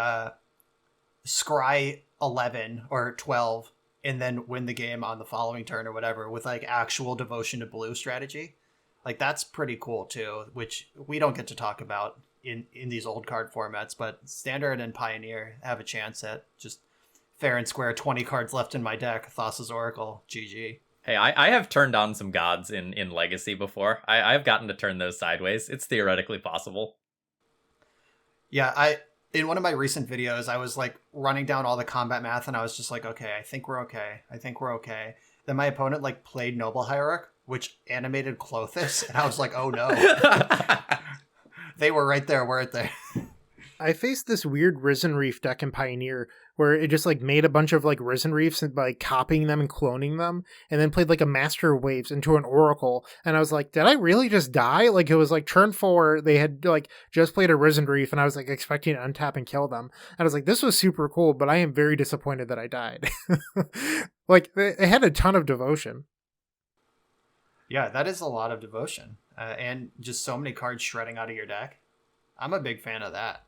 scry 11 or 12 and then win the game on the following turn or whatever with like actual devotion to blue strategy. Like, that's pretty cool too, which we don't get to talk about in these old card formats, but Standard and Pioneer have a chance at just fair and square 20 cards left in my deck. Thassa's Oracle, GG. Hey, I have turned on some gods in Legacy before. I've gotten to turn those sideways. It's theoretically possible. Yeah, in one of my recent videos, I was like running down all the combat math and I was just like, okay, I think we're okay. Then my opponent like played Noble Hierarch, which animated Clothis, and I was like, oh no. They were right there, weren't they? I faced this weird Risen Reef deck in Pioneer where it just like made a bunch of like Risen Reefs and by copying them and cloning them, and then played like a Master of Waves into an Oracle. And I was like, did I really just die? Like, it was like turn 4, they had like just played a Risen Reef and I was like expecting to untap and kill them. And I was like, this was super cool, but I am very disappointed that I died. Like, it had a ton of devotion. Yeah, that is a lot of devotion. And just so many cards shredding out of your deck. I'm a big fan of that.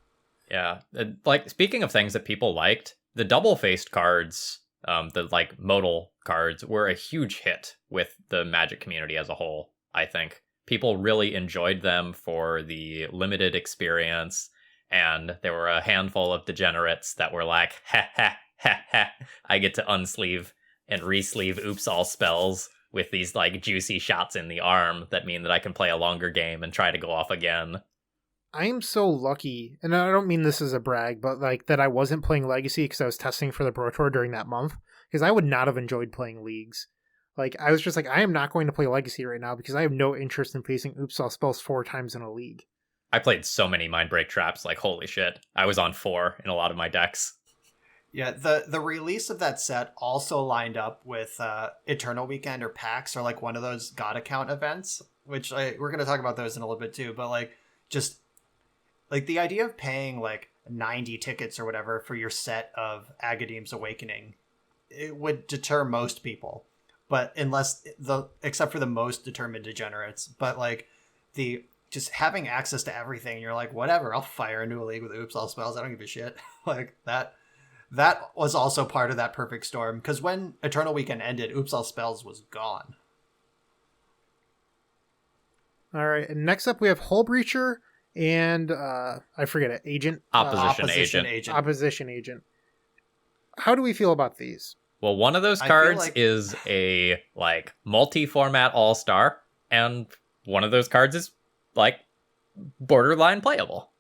Yeah, like, speaking of things that people liked, the double-faced cards, the like modal cards, were a huge hit with the Magic community as a whole. I think people really enjoyed them for the limited experience, and there were a handful of degenerates that were like, ha ha ha ha, I get to unsleeve and resleeve Oops All spells with these like juicy shots in the arm that mean that I can play a longer game and try to go off again. I am so lucky, and I don't mean this as a brag, but like that I wasn't playing Legacy because I was testing for the Pro Tour during that month, because I would not have enjoyed playing Leagues. Like, I was just like, I am not going to play Legacy right now because I have no interest in facing Oops All spells 4 times in a league. I played so many Mindbreak traps, like, holy shit. I was on 4 in a lot of my decks. Yeah, the release of that set also lined up with Eternal Weekend or PAX, or like one of those God account events, which we're going to talk about those in a little bit too, but like, just like the idea of paying like 90 tickets or whatever for your set of Agadeem's Awakening, it would deter most people. But except for the most determined degenerates, but like the just having access to everything, you're like, whatever, I'll fire into a league with oops all spells. I don't give a shit. Like that was also part of that perfect storm, because when Eternal Weekend ended, oops all spells was gone. All right, and next up we have Hull Breacher and I forget it, Agent. Opposition agent. Opposition Agent. How do we feel about these? Well, one of those cards is a like multi-format all-star, and one of those cards is like borderline playable.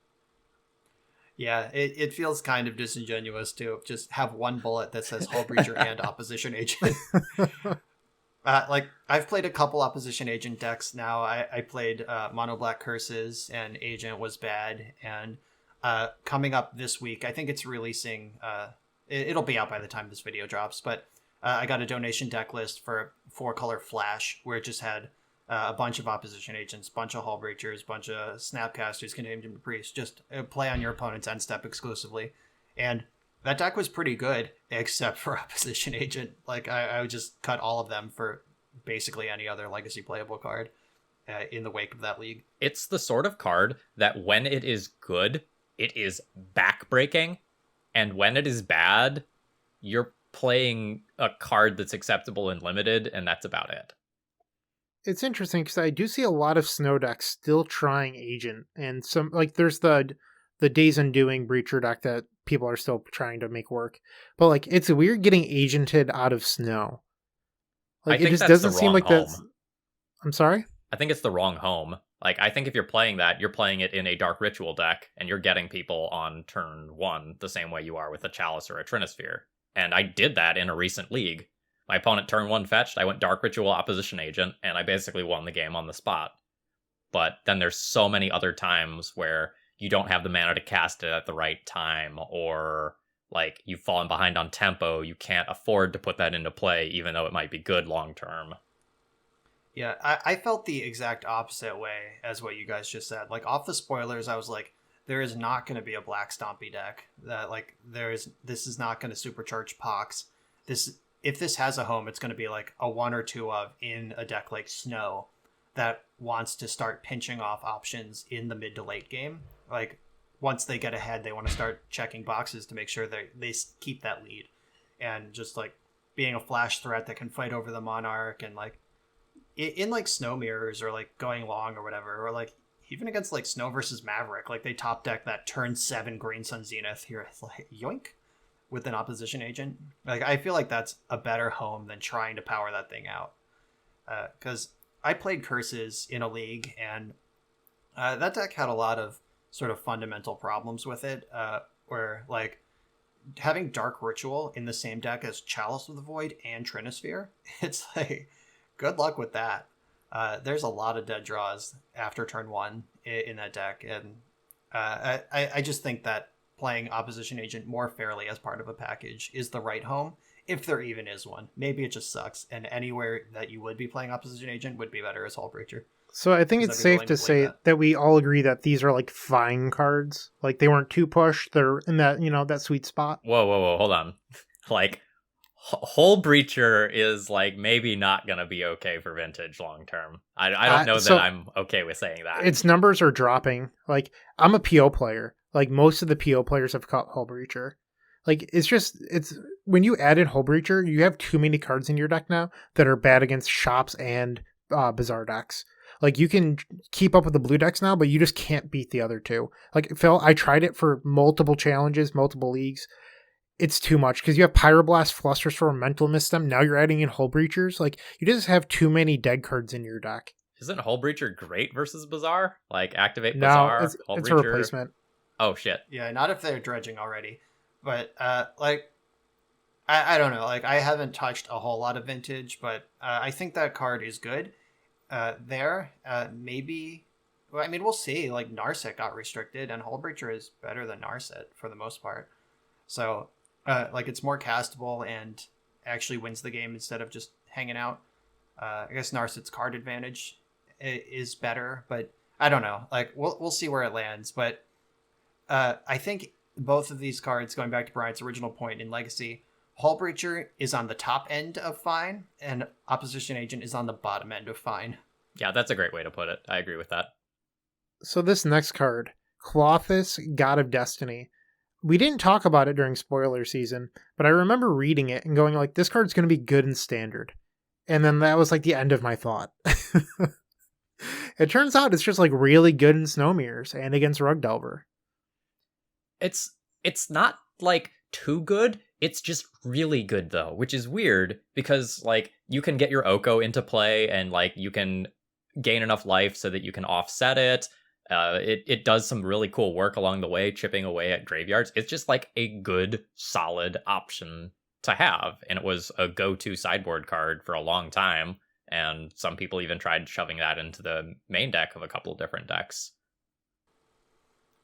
Yeah, it feels kind of disingenuous to just have one bullet that says Hull Breacher and Opposition Agent. Like, I've played a couple Opposition Agent decks now. I played Mono Black Curses, and Agent was bad. And coming up this week, I think it's releasing... it'll be out by the time this video drops, but I got a donation deck list for 4-color Flash, where it just had a bunch of Opposition Agents, bunch of Hull Breachers, bunch of Snapcasters, Contagion Priest, just play on your opponent's end step exclusively. And that deck was pretty good, except for Opposition Agent. Like, I would just cut all of them for basically any other Legacy playable card in the wake of that league. It's the sort of card that when it is good, it is backbreaking. And when it is bad, you're playing a card that's acceptable and limited, and that's about it. It's interesting because I do see a lot of snow decks still trying Agent, and some like there's the Days Undoing Breacher deck that people are still trying to make work. But like it's weird getting agented out of snow. Like it just doesn't seem like that's. I'm sorry? I think it's the wrong home. Like, I think if you're playing that, you're playing it in a Dark Ritual deck, and you're getting people on turn 1 the same way you are with a Chalice or a Trinisphere. And I did that in a recent league. My opponent turn 1 fetched, I went Dark Ritual Opposition Agent, and I basically won the game on the spot. But then there's so many other times where you don't have the mana to cast it at the right time, or like you've fallen behind on tempo, you can't afford to put that into play, even though it might be good long term. Yeah, I felt the exact opposite way as what you guys just said. Like, off the spoilers, I was like, there is not going to be a Black Stompy deck. That like this is not going to supercharge Pox. If this has a home, it's going to be like a 1 or 2 of in a deck like Snow that wants to start pinching off options in the mid to late game. Like, once they get ahead, they want to start checking boxes to make sure they keep that lead. And just like being a flash threat that can fight over the Monarch, and like in like Snow Mirrors or like going long or whatever, or like even against like Snow versus Maverick, like they top deck that turn 7 Green Sun Zenith here, like yoink, with an Opposition Agent. Like, I feel like that's a better home than trying to power that thing out. Because I played Curses in a league, and that deck had a lot of sort of fundamental problems with it, where like having Dark Ritual in the same deck as Chalice of the Void and Trinisphere, it's like, good luck with that. There's a lot of dead draws after turn 1 in that deck, and I just think that playing Opposition Agent more fairly as part of a package is the right home, if there even is one. Maybe it just sucks, and anywhere that you would be playing Opposition Agent would be better as Hull Breacher. So I think it's safe to say that we all agree that these are like fine cards. Like, they weren't too pushed. They're in that, that sweet spot. Whoa, hold on. Like, Hull Breacher is like maybe not going to be okay for Vintage long term. I don't know that I'm okay with saying that. Its numbers are dropping. Like, I'm a PO player. Like, most of the PO players have caught Hull Breacher. Like, it's when you add in Hull Breacher, you have too many cards in your deck now that are bad against shops and Bazaar decks. Like, you can keep up with the blue decks now, but you just can't beat the other two. Like, Phil, I tried it for multiple challenges, multiple leagues. It's too much because you have Pyroblast, Flusterstorm, Mental Misstep. Now you're adding in Hull Breachers. Like, you just have too many dead cards in your deck. Isn't Hull Breacher great versus Bazaar? Like, activate Bazaar, no, it's a replacement. Oh, shit. Yeah, not if they're dredging already. But, like, I don't know. Like, I haven't touched a whole lot of Vintage, but I think that card is good. Maybe... Well, I mean, we'll see. Like, Narset got restricted, and Hull Breacher is better than Narset for the most part. So... like, it's more castable and actually wins the game instead of just hanging out. I guess Narset's card advantage is better, but I don't know. Like, we'll see where it lands. But I think both of these cards, going back to Brian's original point in Legacy, Hull Breacher is on the top end of fine, and Opposition Agent is on the bottom end of fine. Yeah, that's a great way to put it. I agree with that. So this next card, Clothis, God of Destiny. We didn't talk about it during spoiler season, but I remember reading it and going like, this card's going to be good in Standard. And then that was like the end of my thought. It turns out it's just like really good in Snow Mirrors and against Rug Delver. It's not like too good. It's just really good though, which is weird because like you can get your Oko into play and like you can gain enough life so that you can offset it. It does some really cool work along the way, chipping away at graveyards. It's just like a good, solid option to have, and it was a go-to sideboard card for a long time. And some people even tried shoving that into the main deck of a couple of different decks.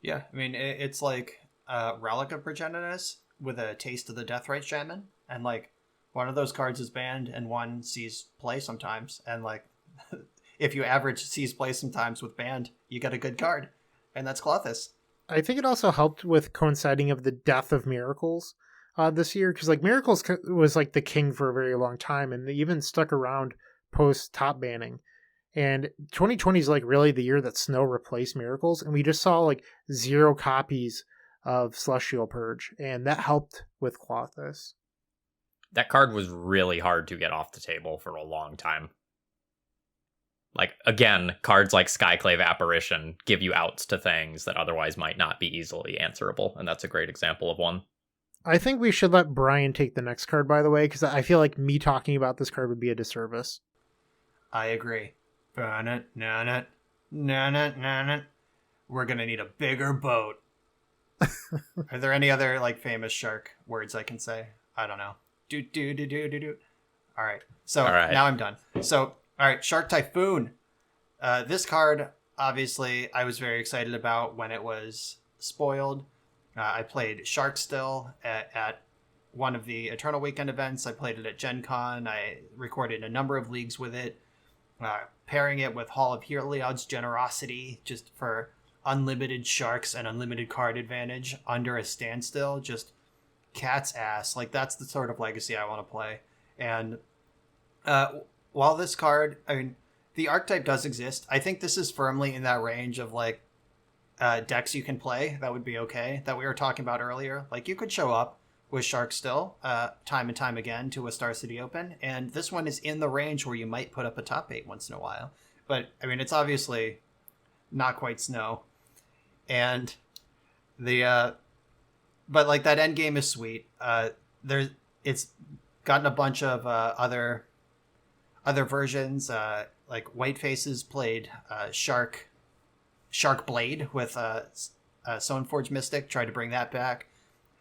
Yeah, I mean, it's like Relic of Progenitus with a taste of the Deathrite Shaman. And, like, one of those cards is banned and one sees play sometimes. And, like, if you average sees play sometimes with banned, you get a good card. And that's Clothis. I think it also helped with coinciding of the death of Miracles this year. Because, like, Miracles was, like, the king for a very long time. And they even stuck around post top banning, and 2020 is like really the year that Snow replaced Miracles, and we just saw like 0 copies of Celestial Purge, and that helped with Clothis. That card was really hard to get off the table for a long time. Like, again, cards like Skyclave Apparition give you outs to things that otherwise might not be easily answerable, and that's a great example of one. I think we should let Brian take the next card, by the way, because I feel like me talking about this card would be a disservice. I agree. We're gonna need a bigger boat. Are there any other like famous shark words I can say? I don't know. Do. All right. So now I'm done. So all right, Shark Typhoon. This card, obviously, I was very excited about when it was spoiled. I played Shark still at one of the Eternal Weekend events. I played it at Gen Con. I recorded a number of leagues with it. Pairing it with Hall of Heliod's Generosity, just for unlimited sharks and unlimited card advantage under a standstill, just cat's ass. Like, that's the sort of Legacy I want to play. And while this card, I mean, the archetype does exist, I think this is firmly in that range of, like, decks you can play that would be okay, that we were talking about earlier. Like, you could show up with Shark still, time and time again, to a Star City Open, and this one is in the range where you might put up a top 8 once in a while. But, I mean, it's obviously not quite Snow. And the, but, like, that end game is sweet. It's gotten a bunch of other versions, like White Faces played Shark Blade with Stoneforge Mystic, tried to bring that back.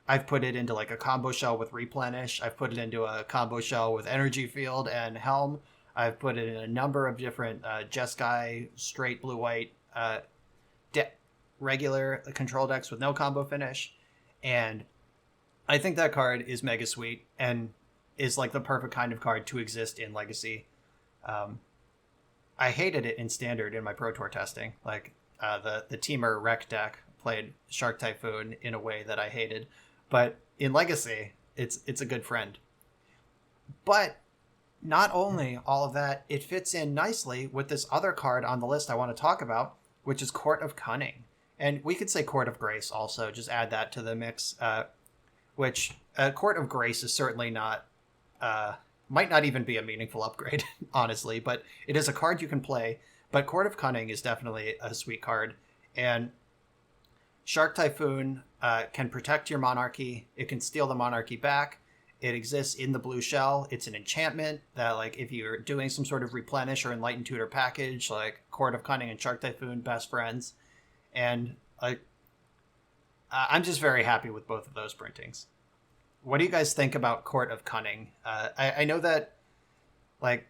I've put it into like a combo shell with Replenish. I've put it into a combo shell with Energy Field and Helm. I've put it in a number of different Jeskai, straight blue-white, regular control decks with no combo finish. And I think that card is mega sweet and is like the perfect kind of card to exist in Legacy. I hated it in Standard in my Pro Tour testing. Like, the Teamer Rec deck played Shark Typhoon in a way that I hated. But in Legacy, it's a good friend. But not only all of that, it fits in nicely with this other card on the list I want to talk about, which is Court of Cunning. And we could say Court of Grace also, just add that to the mix, which Court of Grace is certainly not, might not even be a meaningful upgrade, honestly, but it is a card you can play. But Court of Cunning is definitely a sweet card. And Shark Typhoon can protect your monarchy. It can steal the monarchy back. It exists in the blue shell. It's an enchantment that, like, if you're doing some sort of Replenish or Enlightened Tutor package, like Court of Cunning and Shark Typhoon, best friends. And, like, I'm just very happy with both of those printings. What do you guys think about Court of Cunning? I know that, like,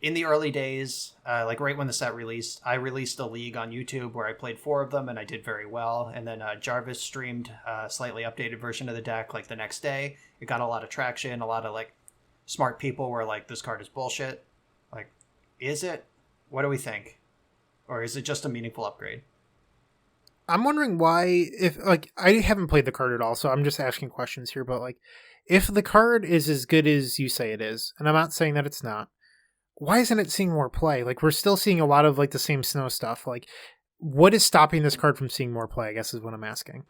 in the early days, like right when the set released, I released a league on YouTube where I played 4 of them and I did very well. And then Jarvis streamed a slightly updated version of the deck like the next day. It got a lot of traction. A lot of like smart people were like, this card is bullshit. Like, is it? What do we think? Or is it just a meaningful upgrade? I'm wondering why, if, like, I haven't played the card at all, so I'm just asking questions here, but, like, if the card is as good as you say it is, and I'm not saying that it's not, why isn't it seeing more play? Like, we're still seeing a lot of, like, the same snow stuff. Like, what is stopping this card from seeing more play, I guess is what I'm asking.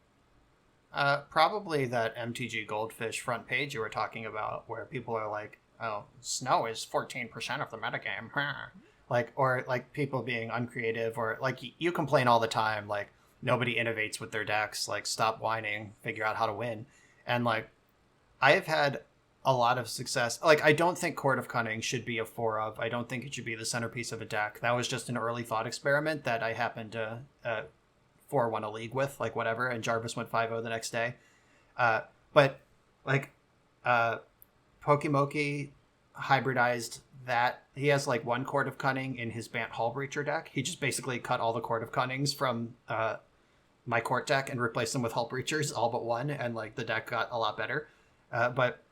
Probably that MTG Goldfish front page you were talking about, where people are like, "Oh, snow is 14% of the metagame," like, or like people being uncreative, or like you complain all the time, like nobody innovates with their decks. Like, stop whining, figure out how to win. And like, I have had a lot of success. Like, I don't think Court of Cunning should be a 4 of. I don't think it should be the centerpiece of a deck. That was just an early thought experiment that I happened to 4-1 a league with, like, whatever, and Jarvis went 5-0 the next day. But like, Pokimoki hybridized that. He has like one Court of Cunning in his Bant Hullbreacher deck. He just basically cut all the Court of Cunnings from my court deck and replaced them with Hullbreachers, all but one, and like the deck got a lot better. But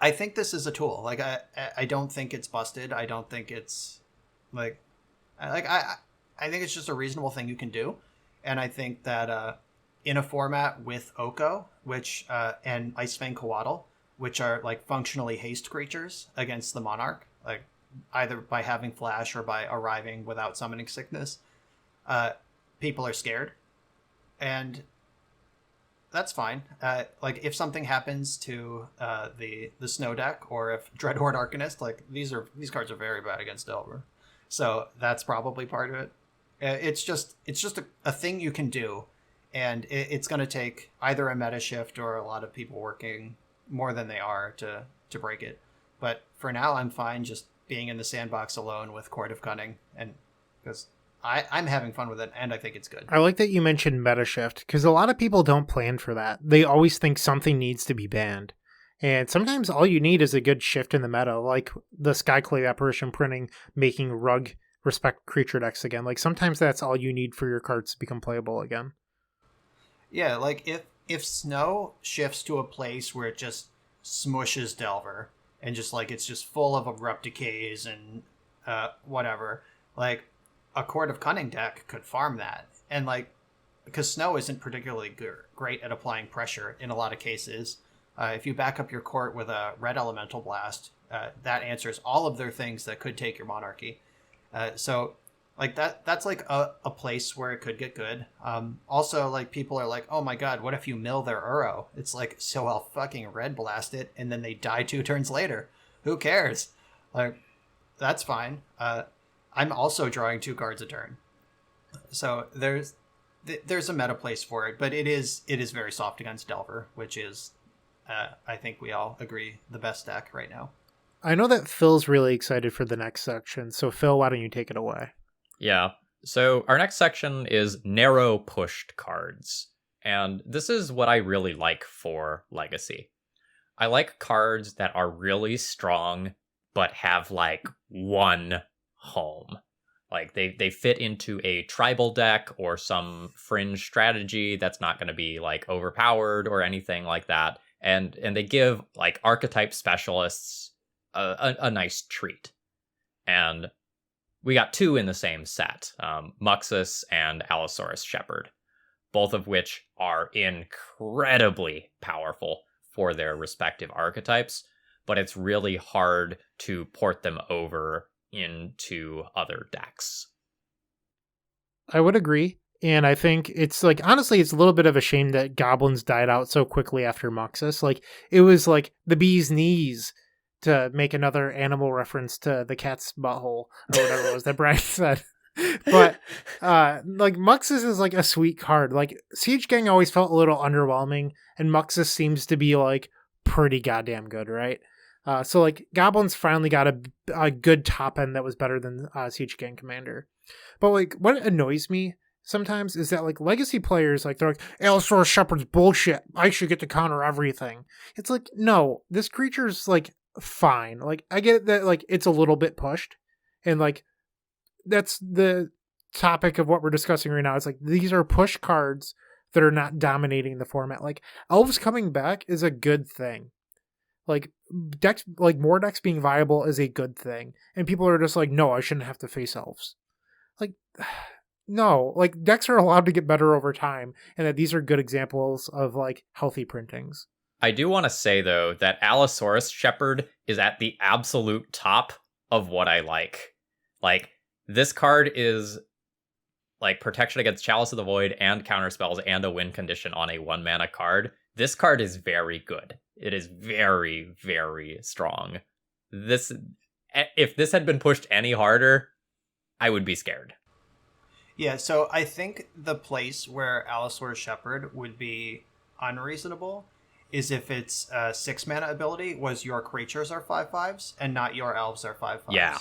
I think this is a tool. Like, I don't think it's busted. I don't think it's I think it's just a reasonable thing you can do. And I think that in a format with Oko, which and Icefang Coatl, which are like functionally haste creatures against the Monarch, like either by having flash or by arriving without summoning sickness, people are scared, and that's fine. Like, if something happens to the Snow deck, or if Dreadhorde Arcanist, like these cards are very bad against Delver, so that's probably part of it. It's just a thing you can do, and it's going to take either a meta shift or a lot of people working more than they are to break it. But for now, I'm fine just being in the sandbox alone with Court of Cunning, and because I'm having fun with it, and I think it's good. I like that you mentioned meta shift, because a lot of people don't plan for that. They always think something needs to be banned. And sometimes all you need is a good shift in the meta, like the Skyclave Apparition printing, making Rug respect creature decks again. Like, sometimes that's all you need for your cards to become playable again. Yeah, like if Snow shifts to a place where it just smushes Delver, and just like it's just full of Abrupt Decays and whatever, like a Court of Cunning deck could farm that. And like, because Snow isn't particularly great at applying pressure in a lot of cases, if you back up your court with a Red Elemental Blast, that answers all of their things that could take your Monarchy. So like that's like a place where it could get good. Also, like, people are like, oh my god, what if you mill their Uro? It's like, so I'll fucking Red Blast it and then they die 2 turns later. Who cares? Like, that's fine. I'm also drawing 2 cards a turn. So there's a meta place for it, but it is very soft against Delver, which is I think we all agree the best deck right now. I know that Phil's really excited for the next section, so Phil, why don't you take it away? Yeah. So our next section is narrow pushed cards. And this is what I really like for Legacy. I like cards that are really strong, but have like one home. Like they fit into a tribal deck or some fringe strategy that's not going to be like overpowered or anything like that. And they give like archetype specialists a nice treat. And we got 2 in the same set, Muxus and Allosaurus Shepherd, both of which are incredibly powerful for their respective archetypes, but it's really hard to port them over into other decks. I would agree. And I think it's like, honestly, it's a little bit of a shame that Goblins died out so quickly after Muxus. Like, it was like the bee's knees, to make another animal reference to the cat's butthole, or whatever it was that Brian said. But like, Muxus is like a sweet card. Like, Siege Gang always felt a little underwhelming, and Muxus seems to be like pretty goddamn good, right? So like, Goblins finally got a good top end that was better than Siege Gang Commander. But like, what annoys me sometimes is that like Legacy players, like, they're like, Allosaurus Shepherd's bullshit, I should get to counter everything. It's like, no, this creature's like fine. Like, I get that like it's a little bit pushed, and like that's the topic of what we're discussing right now. It's like, these are push cards that are not dominating the format. Like, Elves coming back is a good thing. Like, decks, like more decks being viable is a good thing, and people are just like, no, I shouldn't have to face Elves. Like, No, like decks are allowed to get better over time, and that these are good examples of like healthy printings. I do want to say, though, that Allosaurus Shepherd is at the absolute top of what I like. Like, this card is like protection against Chalice of the Void and counter spells and a win condition on a 1-mana card. This card is very good. It is very, very strong. If this had been pushed any harder, I would be scared. Yeah, so I think the place where Allosaurus Shepherd would be unreasonable is if its 6-mana ability was your creatures are 5/5s and not your elves are 5/5s. Yeah.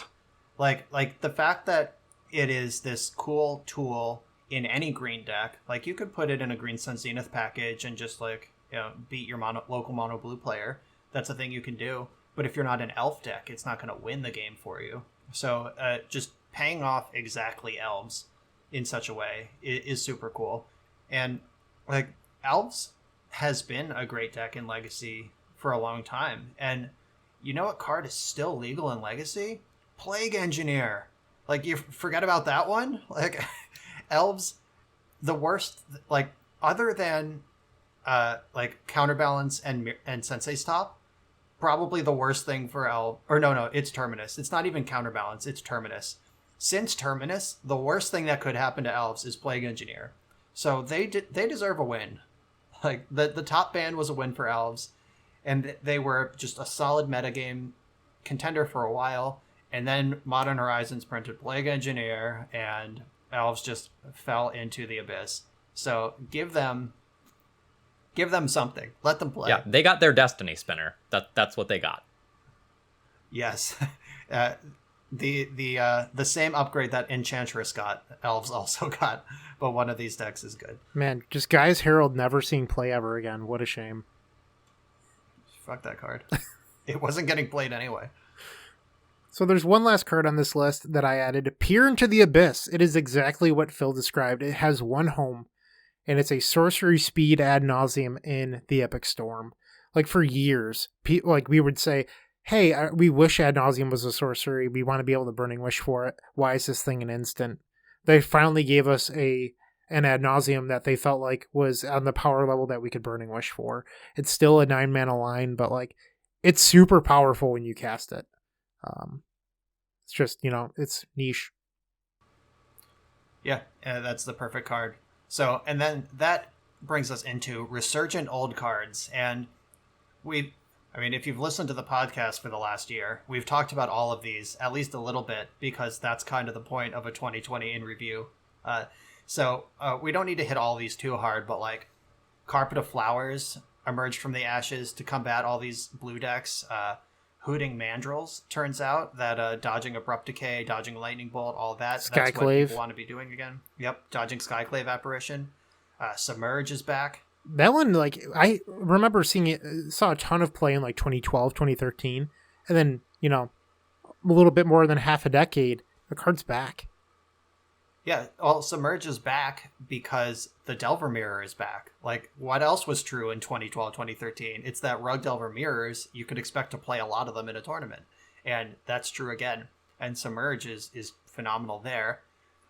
Like the fact that it is this cool tool in any green deck, like you could put it in a Green Sun Zenith package and just like, you know, beat your local mono blue player. That's a thing you can do. But if you're not an elf deck, it's not going to win the game for you. So just paying off exactly elves in such a way is super cool. And like elves has been a great deck in Legacy for a long time. And you know what card is still legal in Legacy? Plague Engineer. Like, you forget about that one? Like, elves, the worst, like, other than, like, Counterbalance and Sensei's Top, probably the worst thing for elf, or no, it's Terminus. It's not even Counterbalance, it's Terminus. Since Terminus, the worst thing that could happen to elves is Plague Engineer. So they deserve a win. Like, the top band was a win for elves, and they were just a solid metagame contender for a while, and then Modern Horizons printed Plague Engineer, and elves just fell into the abyss. So give them something. Let them play. Yeah, they got their Destiny Spinner. That's what they got. Yes. The same upgrade that Enchantress got, elves also got, but one of these decks is good. Man, just Guy's Herald never seen play ever again. What a shame. Fuck that card. It wasn't getting played anyway. So there's one last card on this list that I added. Peer into the Abyss. It is exactly what Phil described. It has one home, and it's a sorcery speed ad nauseum in the Epic Storm. Like, for years, like we would say, hey, we wish ad nauseum was a sorcery. We want to be able to Burning Wish for it. Why is this thing an instant? They finally gave us an ad nauseum that they felt like was on the power level that we could Burning Wish for. It's still a 9-mana line, but like, it's super powerful when you cast it. It's just, it's niche. Yeah, that's the perfect card. So, and then that brings us into resurgent old cards. And if you've listened to the podcast for the last year, we've talked about all of these at least a little bit, because that's kind of the point of a 2020 in review. So we don't need to hit all these too hard, but like Carpet of Flowers emerged from the ashes to combat all these blue decks. Hooting Mandrills, turns out that dodging Abrupt Decay, dodging Lightning Bolt, all that, that's what people want to be doing again. Yep, dodging Skyclave Apparition. Submerge is back. That one, like, I remember saw a ton of play in like 2012, 2013, and then, a little bit more than half a decade, the card's back. Yeah, well, Submerge is back because the Delver Mirror is back. Like, what else was true in 2012, 2013? It's that Rug Delver Mirrors, you could expect to play a lot of them in a tournament. And that's true again. And Submerge is phenomenal there.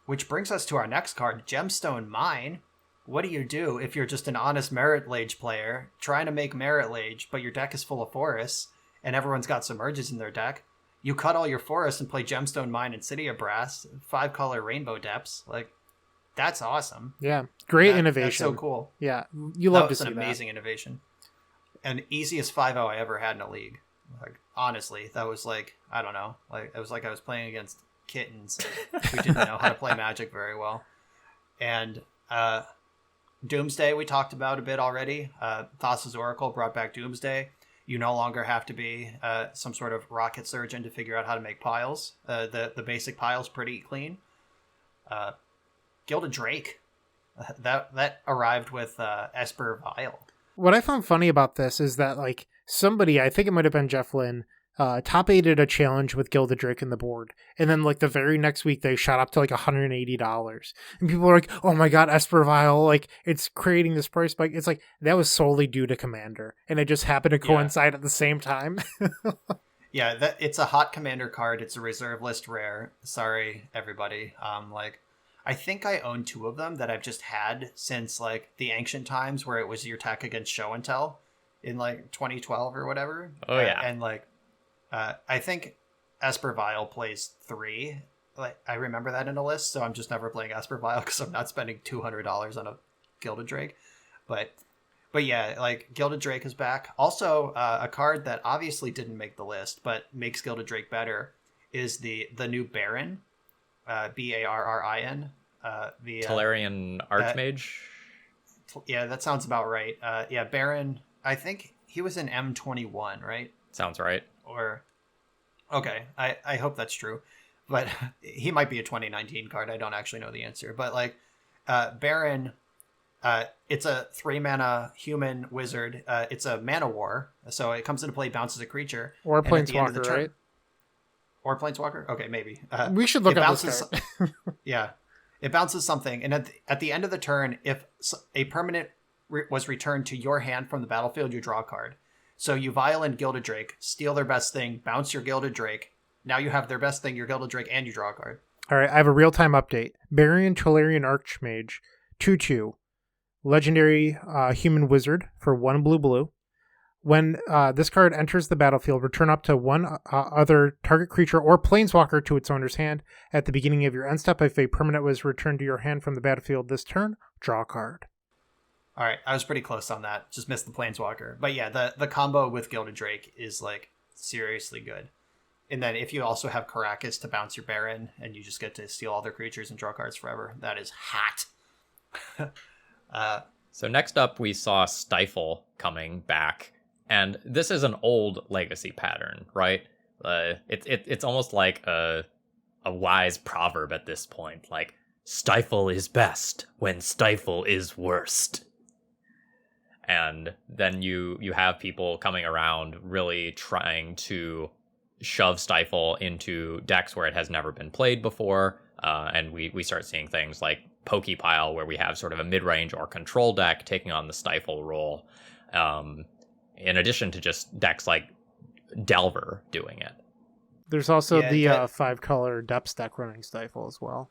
Which brings us to our next card, Gemstone Mine. What do you do if you're just an honest Merit Lage player trying to make Merit Lage, but your deck is full of forests, and everyone's got Submerges in their deck? You cut all your forests and play Gemstone Mine and City of Brass, 5-color Rainbow Depths. Like, that's awesome. Yeah, great innovation. That's so cool. Yeah, you love to see that. That was an amazing innovation. And easiest 5-0 I ever had in a league. Like, honestly, that was like, I don't know. Like, it was like I was playing against kittens who didn't know how to play Magic very well. And Doomsday we talked about a bit already. Thassa's Oracle brought back Doomsday. You no longer have to be some sort of rocket surgeon to figure out how to make piles. The basic pile's pretty clean. Gilded Drake. That arrived with Esper Vial. What I found funny about this is that, like, somebody, I think it might have been Jeff Lynn, top-8'd a challenge with Gilded Drake in the board. And then, like, the very next week, they shot up to, like, $180. And people are like, oh my god, Esper Vial, like, it's creating this price spike. It's like, that was solely due to Commander. And it just happened to coincide at the same time. Yeah, it's a hot Commander card. It's a reserve list rare. Sorry, everybody. I think I own 2 of them that I've just had since like the ancient times where it was your tech against show and tell in like 2012 or whatever. Oh yeah. And like I think Espervile plays 3. Like I remember that in a list, so I'm just never playing Espervile because I'm not spending $200 on a Gilded Drake. But yeah, like Gilded Drake is back. Also, a card that obviously didn't make the list but makes Gilded Drake better is the new Baron, Barrin. Talarian Archmage. Yeah, that sounds about right. Yeah, Baron. I think he was in M21, right? Sounds right. Or okay, I hope that's true, but he might be a 2019 card. I don't actually know the answer, but like Baron. It's a 3-mana human wizard. It's a mana war, so it comes into play, bounces a creature. Or a Planeswalker, right? Or Planeswalker? Okay, maybe. We should look at this card. Yeah. It bounces something, and at the end of the turn, if a permanent was returned to your hand from the battlefield, you draw a card. So you Violent Gilded Drake, steal their best thing, bounce your Gilded Drake. Now you have their best thing, your Gilded Drake, and you draw a card. All right, I have a real-time update. Barian Tolarian Archmage, 2/2. Legendary human wizard for 1 blue. When this card enters the battlefield, return up to 1 other target creature or planeswalker to its owner's hand. At the beginning of your end step, if a permanent was returned to your hand from the battlefield this turn, draw a card. All right, I was pretty close on that. Just missed the planeswalker. But yeah, the combo with Gilded Drake is like seriously good. And then if you also have Caracas to bounce your Baron, and you just get to steal all their creatures and draw cards forever, that is hot. So next up, we saw Stifle coming back, and this is an old legacy pattern, right? It's almost like a wise proverb at this point, like stifle is best when stifle is worst. And then you have people coming around really trying to shove Stifle into decks where it has never been played before, and we start seeing things like Pokepile, where we have sort of a mid-range or control deck taking on the Stifle role, in addition to just decks like Delver doing it. There's also the 5-color Depths deck running Stifle as well.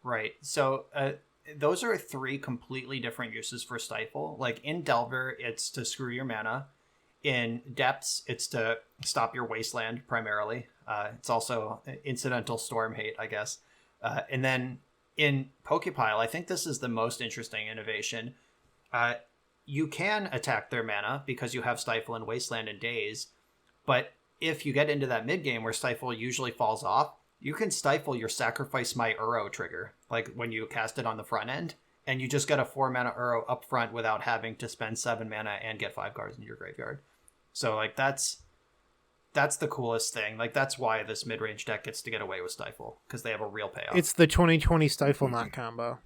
Right. So those are 3 completely different uses for Stifle. Like in Delver, it's to screw your mana. In Depths, it's to stop your Wasteland primarily. It's also incidental Storm Hate, I guess. And then in Pokepile, I think this is the most interesting innovation. You can attack their mana because you have Stifle and Wasteland and Daze, but if you get into that mid game where Stifle usually falls off, you can Stifle your Sacrifice My Uro trigger, like when you cast it on the front end, and you just get a 4-mana Uro up front without having to spend 7 mana and get 5 cards into your graveyard. So like that's the coolest thing. Like that's why this mid-range deck gets to get away with Stifle, because they have a real payoff. It's the 2020 Stifle Knot combo.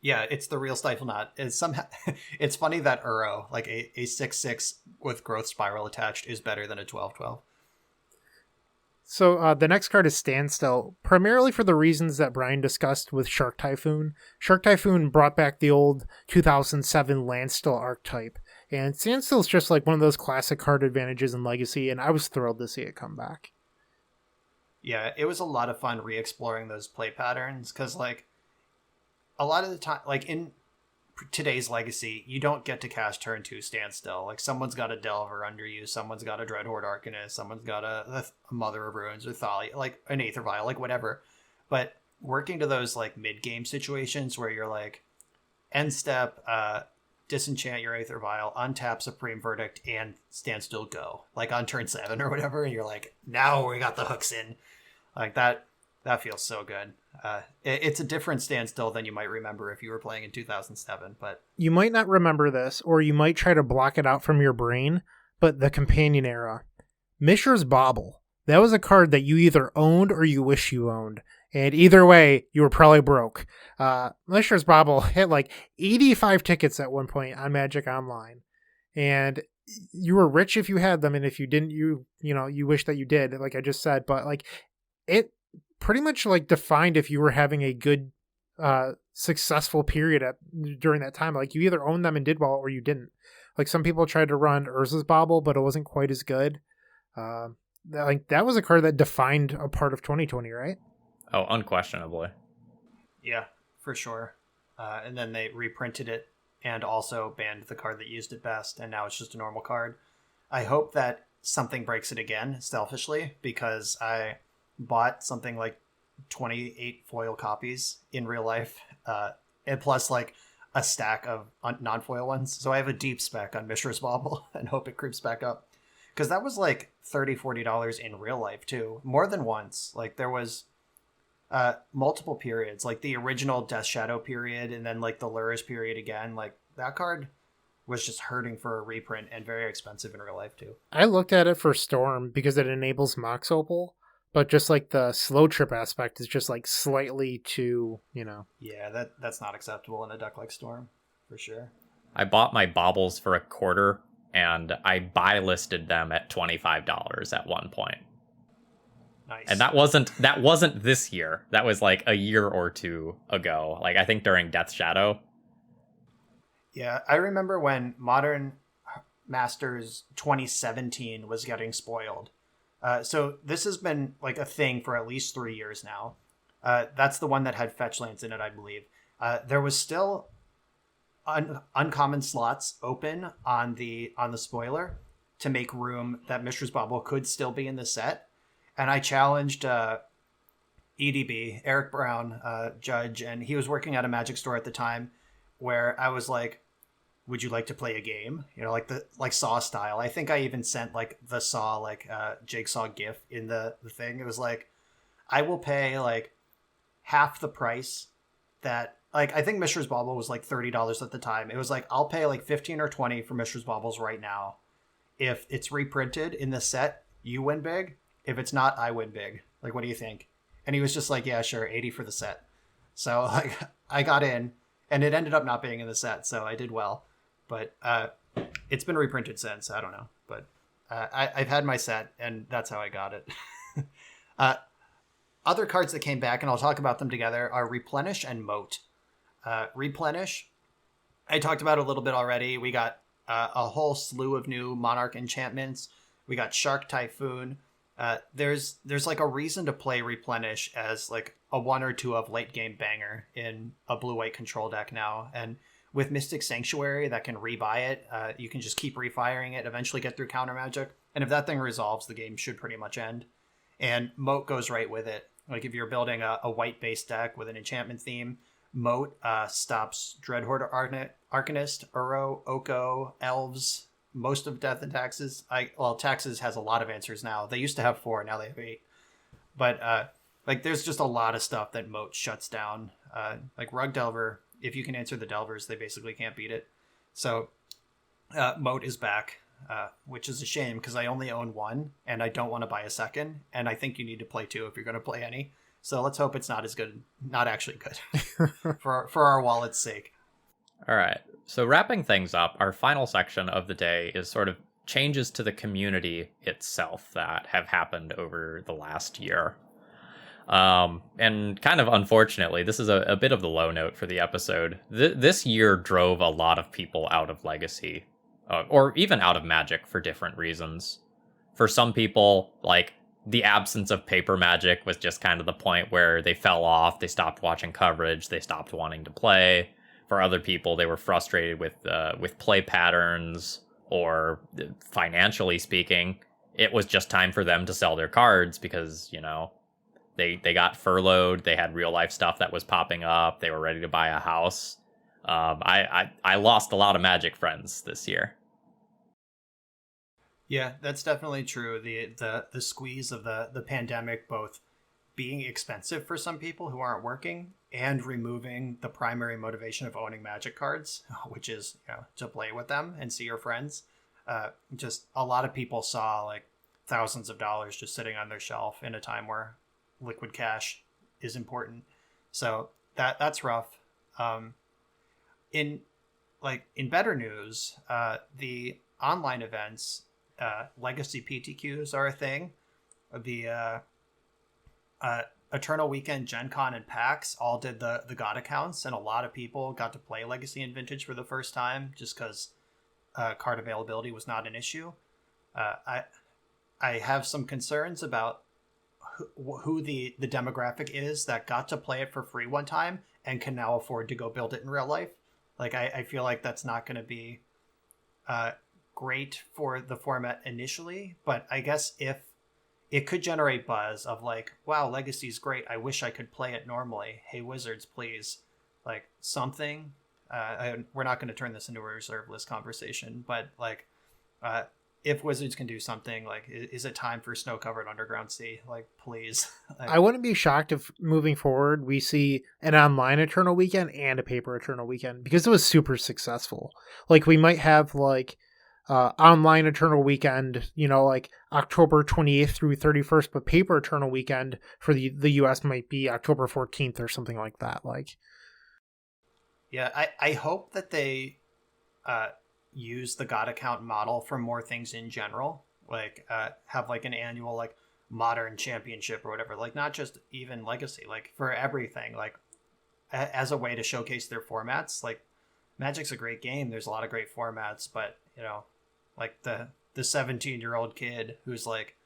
Yeah, it's the real Stifle Knot. It's funny that Uro, like a 6/6 with Growth Spiral attached, is better than a 12/12. So the next card is Standstill, primarily for the reasons that Brian discussed with Shark Typhoon. Shark Typhoon brought back the old 2007 Landstill archetype, and Standstill is just like one of those classic card advantages in Legacy, and I was thrilled to see it come back. Yeah, it was a lot of fun re-exploring those play patterns, because like a lot of the time, like in today's Legacy, you don't get to cast turn 2 Standstill. Like someone's got a Delver under you, someone's got a Dreadhorde Arcanist, someone's got a Mother of Ruins or Thalia, like an Aether Vial, like whatever. But working to those like mid-game situations where you're like end step, disenchant your Aether Vial, untap Supreme Verdict, and Standstill go. Like on turn 7 or whatever, and you're like, now we got the hooks in. Like that feels so good. It's a different Standstill than you might remember if you were playing in 2007, but you might not remember this, or you might try to block it out from your brain, but the Companion Era. Mishra's Bauble. That was a card that you either owned or you wish you owned. And either way, you were probably broke. Mishra's Bauble hit like 85 tickets at one point on Magic Online. And you were rich if you had them, and if you didn't, you wish that you did, like I just said. But like it pretty much like defined if you were having a good successful period during that time. Like you either owned them and did well, or you didn't. Like some people tried to run Urza's Bauble, but it wasn't quite as good. Like that was a card that defined a part of 2020, right? Oh, unquestionably. Yeah, for sure. And then they reprinted it and also banned the card that used it best, and now it's just a normal card. I hope that something breaks it again, selfishly, because I bought something like 28 foil copies in real life, and plus like a stack of non-foil ones. So I have a deep spec on Mishra's Bauble and hope it creeps back up. Because that was like $30-$40 in real life too, more than once. Like there was multiple periods, like the original Death Shadow period, and then like the Lurrus period again. Like that card was just hurting for a reprint and very expensive in real life too. I looked at it for Storm because it enables Mox Opal, but just like the slow trip aspect is just like slightly too, Yeah, that's not acceptable in a deck like Storm, for sure. I bought my baubles for $0.25, and I buy listed them at $25 at one point. Nice. And that wasn't this year. That was like a year or two ago. Like I think during Death Shadow. Yeah, I remember when Modern Masters 2017 was getting spoiled. So this has been like a thing for at least 3 years now. That's the one that had fetch lands in it, I believe. There was still uncommon slots open on the spoiler to make room that Mishra's Bauble could still be in the set. And I challenged EDB, Eric Brown, judge, and he was working at a Magic store at the time, where I was like, would you like to play a game? Like Saw style. I think I even sent like the Saw Jigsaw GIF in the thing. It was like, I will pay like half the price that, like, I think Mishra's Bauble was like $30 at the time. It was like, I'll pay like 15 or 20 for Mishra's Baubles right now. If it's reprinted in the set, you win big. If it's not, I win big. Like, what do you think? And he was just like, yeah, sure, 80 for the set. So like I got in, and it ended up not being in the set, so I did well. But it's been reprinted since. I don't know. But I've had my set, and that's how I got it. Other cards that came back, and I'll talk about them together, are Replenish and Moat. Replenish, I talked about a little bit already. We got a whole slew of new Monarch enchantments. We got Shark Typhoon. There's like a reason to play Replenish as like a 1 or 2 of late game banger in a blue-white control deck now. And with Mystic Sanctuary that can rebuy it, you can just keep refiring it, eventually get through counter magic. And if that thing resolves, the game should pretty much end. And Moat goes right with it. Like if you're building a white-based deck with an enchantment theme, Moat stops Dreadhorde Arcanist, Uro, Oko, Elves, most of Death and Taxes. Taxes has a lot of answers now. They used to have 4, now they have 8. But like there's just a lot of stuff that Moat shuts down. Like Rug Delver, if you can answer the Delvers, they basically can't beat it. So Moat is back, which is a shame because I only own 1 and I don't want to buy a second. And I think you need to play 2 if you're going to play any. So let's hope it's not as good, not actually good for our wallet's sake. All right. So wrapping things up, our final section of the day is sort of changes to the community itself that have happened over the last year. And kind of unfortunately, this is a bit of the low note for the episode. This year drove a lot of people out of Legacy, or even out of Magic for different reasons. For some people, like, the absence of paper Magic was just kind of the point where they fell off, they stopped watching coverage, they stopped wanting to play. For other people, they were frustrated with play patterns, or financially speaking, it was just time for them to sell their cards because, they got furloughed, they had real life stuff that was popping up, they were ready to buy a house. I lost a lot of Magic friends this year. Yeah, that's definitely true. The squeeze of the pandemic, both being expensive for some people who aren't working and removing the primary motivation of owning Magic cards, which is to play with them and see your friends. Just a lot of people saw like thousands of dollars just sitting on their shelf in a time where liquid cash is important. So that's rough. In better news, the online events, Legacy PTQs are a thing. The Eternal Weekend, Gen Con, and PAX all did the God accounts, and a lot of people got to play Legacy and Vintage for the first time just because card availability was not an issue. I have some concerns about who the demographic is that got to play it for free one time and can now afford to go build it in real life. Like, I feel like that's not going to be great for the format initially, but I guess if it could generate buzz of like, wow, Legacy's great, I wish I could play it normally. Hey, Wizards, please, like something. We're not going to turn this into a reserve list conversation, but like, if Wizards can do something, like, is it time for Snow-Covered Underground Sea? Like, please. Like, I wouldn't be shocked if moving forward we see an online Eternal Weekend and a paper Eternal Weekend, because it was super successful. Like, we might have like online Eternal Weekend, you know, like October 28th through 31st, but paper Eternal Weekend for the US might be October 14th or something like that. Like, yeah, I hope that they use the God account model for more things in general, like have like an annual like modern championship or whatever, like not just even Legacy, like for everything, like as a way to showcase their formats. Like, Magic's a great game, there's a lot of great formats, but you know, like the 17-year-old kid who's like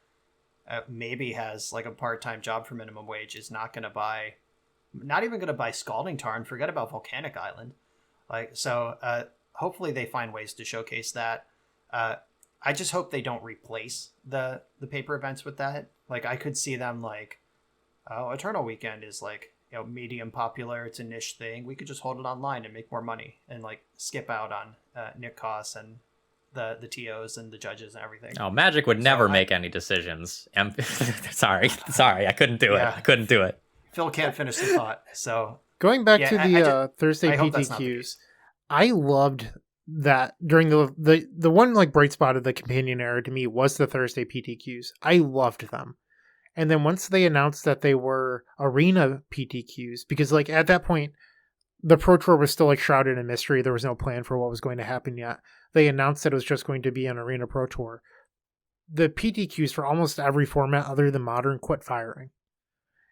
maybe has like a part-time job for minimum wage is not even going to buy Scalding Tarn, forget about Volcanic Island. Like, so hopefully they find ways to showcase that. I just hope they don't replace the paper events with that. Like, I could see them like, oh, Eternal Weekend is like, you know, medium popular, it's a niche thing, we could just hold it online and make more money and like skip out on Nick costs and the TOs and the judges and everything. Oh, Magic would never make any decisions. Sorry, I couldn't do it. Phil can't finish the thought. So going back to the Thursday PTQs, I loved that during the one like bright spot of the companion era to me was the Thursday PTQs. I loved them. And then once they announced that they were arena PTQs, because like at that point, the Pro Tour was still like shrouded in mystery. There was no plan for what was going to happen yet. They announced that it was just going to be an arena Pro Tour. The PTQs for almost every format other than Modern quit firing.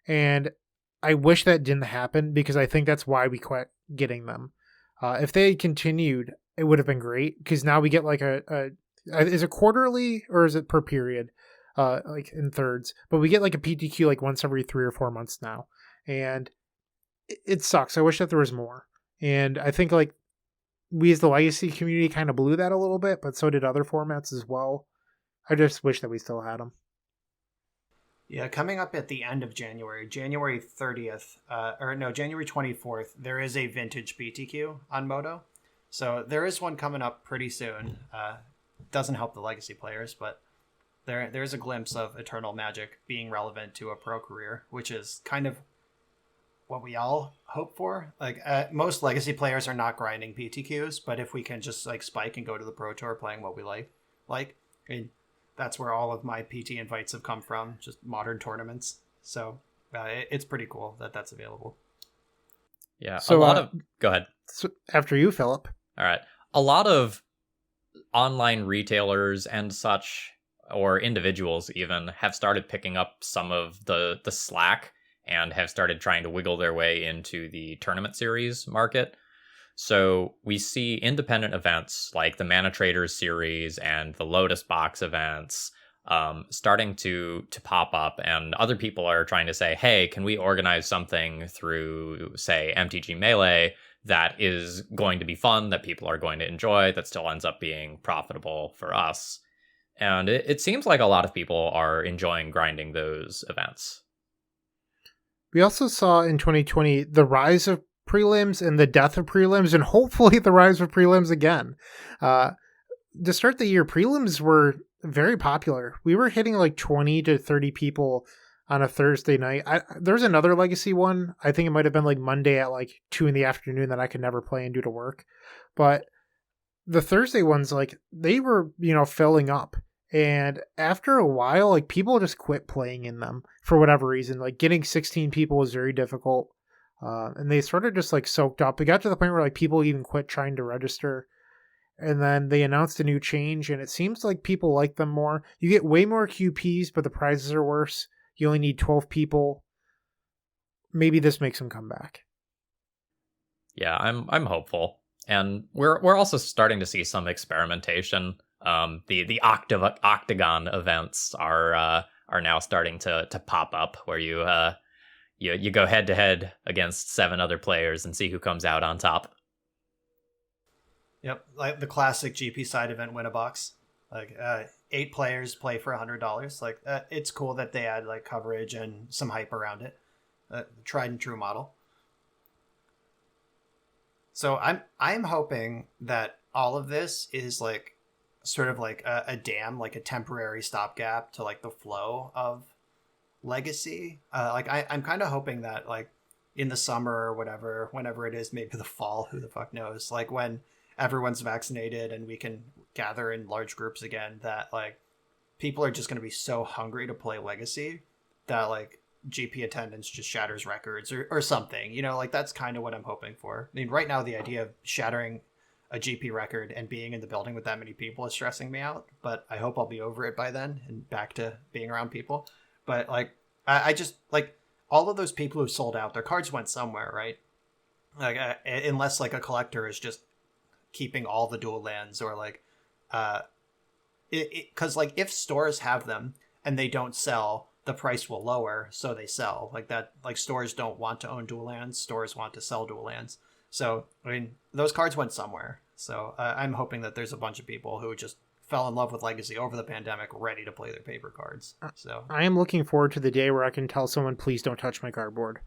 And I wish that didn't happen, because I think that's why we quit getting them. If they had continued, it would have been great, because now we get like is it quarterly or is it per period? Like in thirds, but we get like a PTQ like once every 3 or 4 months now, and it sucks. I wish that there was more, and I think like we as the Legacy community kind of blew that a little bit, but so did other formats as well. I just wish that we still had them. Yeah, coming up at the end of January 30th, January 24th, there is a vintage PTQ on Moto. So there is one coming up pretty soon. Doesn't help the Legacy players, but there's a glimpse of Eternal Magic being relevant to a pro career, which is kind of what we all hope for. Like, most Legacy players are not grinding PTQs, but if we can just like spike and go to the Pro Tour playing what we like, I mean, that's where all of my PT invites have come from, just modern tournaments. So it's pretty cool that that's available. Yeah, so go ahead. So after you, Philip. All right. A lot of online retailers and such, or individuals even, have started picking up some of the slack and have started trying to wiggle their way into the tournament series market. So we see independent events like the Mana Traders series and the Lotus Box events starting to pop up, and other people are trying to say, hey, can we organize something through, say, MTG Melee that is going to be fun, that people are going to enjoy, that still ends up being profitable for us? And it seems like a lot of people are enjoying grinding those events. We also saw in 2020 the rise of prelims and the death of prelims, and hopefully the rise of prelims again. To start the year, prelims were very popular. We were hitting like 20 to 30 people on a Thursday night. There's another Legacy one. I think it might have been like Monday at like 2 in the afternoon that I could never play and due to work. But the Thursday ones, like, they were, filling up. And after a while, like, people just quit playing in them for whatever reason. Like, getting 16 people was very difficult. And they sort of just like soaked up. It got to the point where like people even quit trying to register. And then they announced a new change, and it seems like people like them more. You get way more QPs, but the prizes are worse. You only need 12 people. Maybe this makes them come back. Yeah, I'm hopeful. And we're also starting to see some experimentation. The octagon events are are now starting to pop up, where you go head to head against 7 other players and see who comes out on top. Yep, like the classic GP side event win a box. Like 8 players play for $100. Like it's cool that they add like coverage and some hype around it. Tried and true model. So I'm hoping that all of this is like sort of like a dam, like a temporary stopgap to like the flow of Legacy. I'm kind of hoping that like in the summer or whatever, whenever it is, maybe the fall, who the fuck knows, like when everyone's vaccinated and we can gather in large groups again, that like people are just going to be so hungry to play Legacy that like GP attendance just shatters records or something, you know, like that's kind of what I'm hoping for. I mean, right now the idea of shattering a GP record and being in the building with that many people is stressing me out, but I hope I'll be over it by then and back to being around people. But like I just like all of those people who sold out, their cards went somewhere, right? Like unless like a collector is just keeping all the dual lands, or like because like if stores have them and they don't sell, the price will lower, so they sell. Like that, like stores don't want to own dual lands, stores want to sell dual lands. So I mean those cards went somewhere. So I'm hoping that there's a bunch of people who just fell in love with Legacy over the pandemic, ready to play their paper cards. So I am looking forward to the day where I can tell someone, please don't touch my cardboard.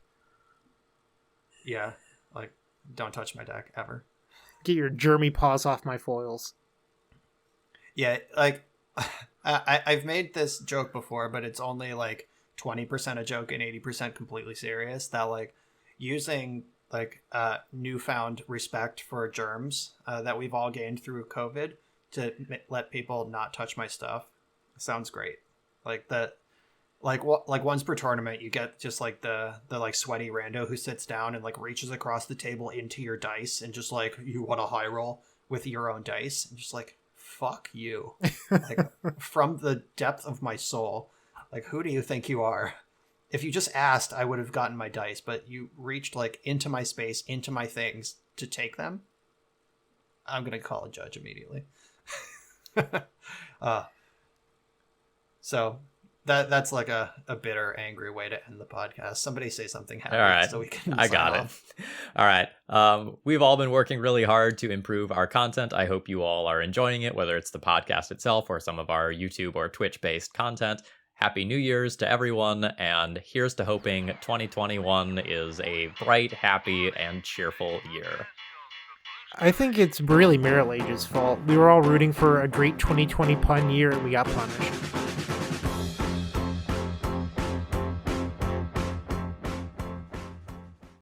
yeah, like don't touch my deck ever. Get your germy paws off my foils. Yeah, like I've made this joke before, but it's only like 20% a joke and 80% completely serious. That like using like newfound respect for germs that we've all gained through COVID to let people not touch my stuff sounds great. Like that, like what, like once per tournament you get just like the like sweaty rando who sits down and like reaches across the table into your dice and just like, you want a high roll with your own dice, and just like, fuck you. Like from the depth of my soul, like who do you think you are? If you just asked, I would have gotten my dice, but you reached like into my space, into my things to take them. I'm gonna call a judge immediately. So that's like a bitter, angry way to end the podcast. Somebody say something happy. All right, so we can I got it. All right. We've all been working really hard to improve our content. I hope you all are enjoying it, whether it's the podcast itself or some of our YouTube or Twitch-based content. Happy New Year's to everyone, and here's to hoping 2021 is a bright, happy, and cheerful year. I think it's really Mirror Age's fault. We were all rooting for a great 2020 pun year and we got punished.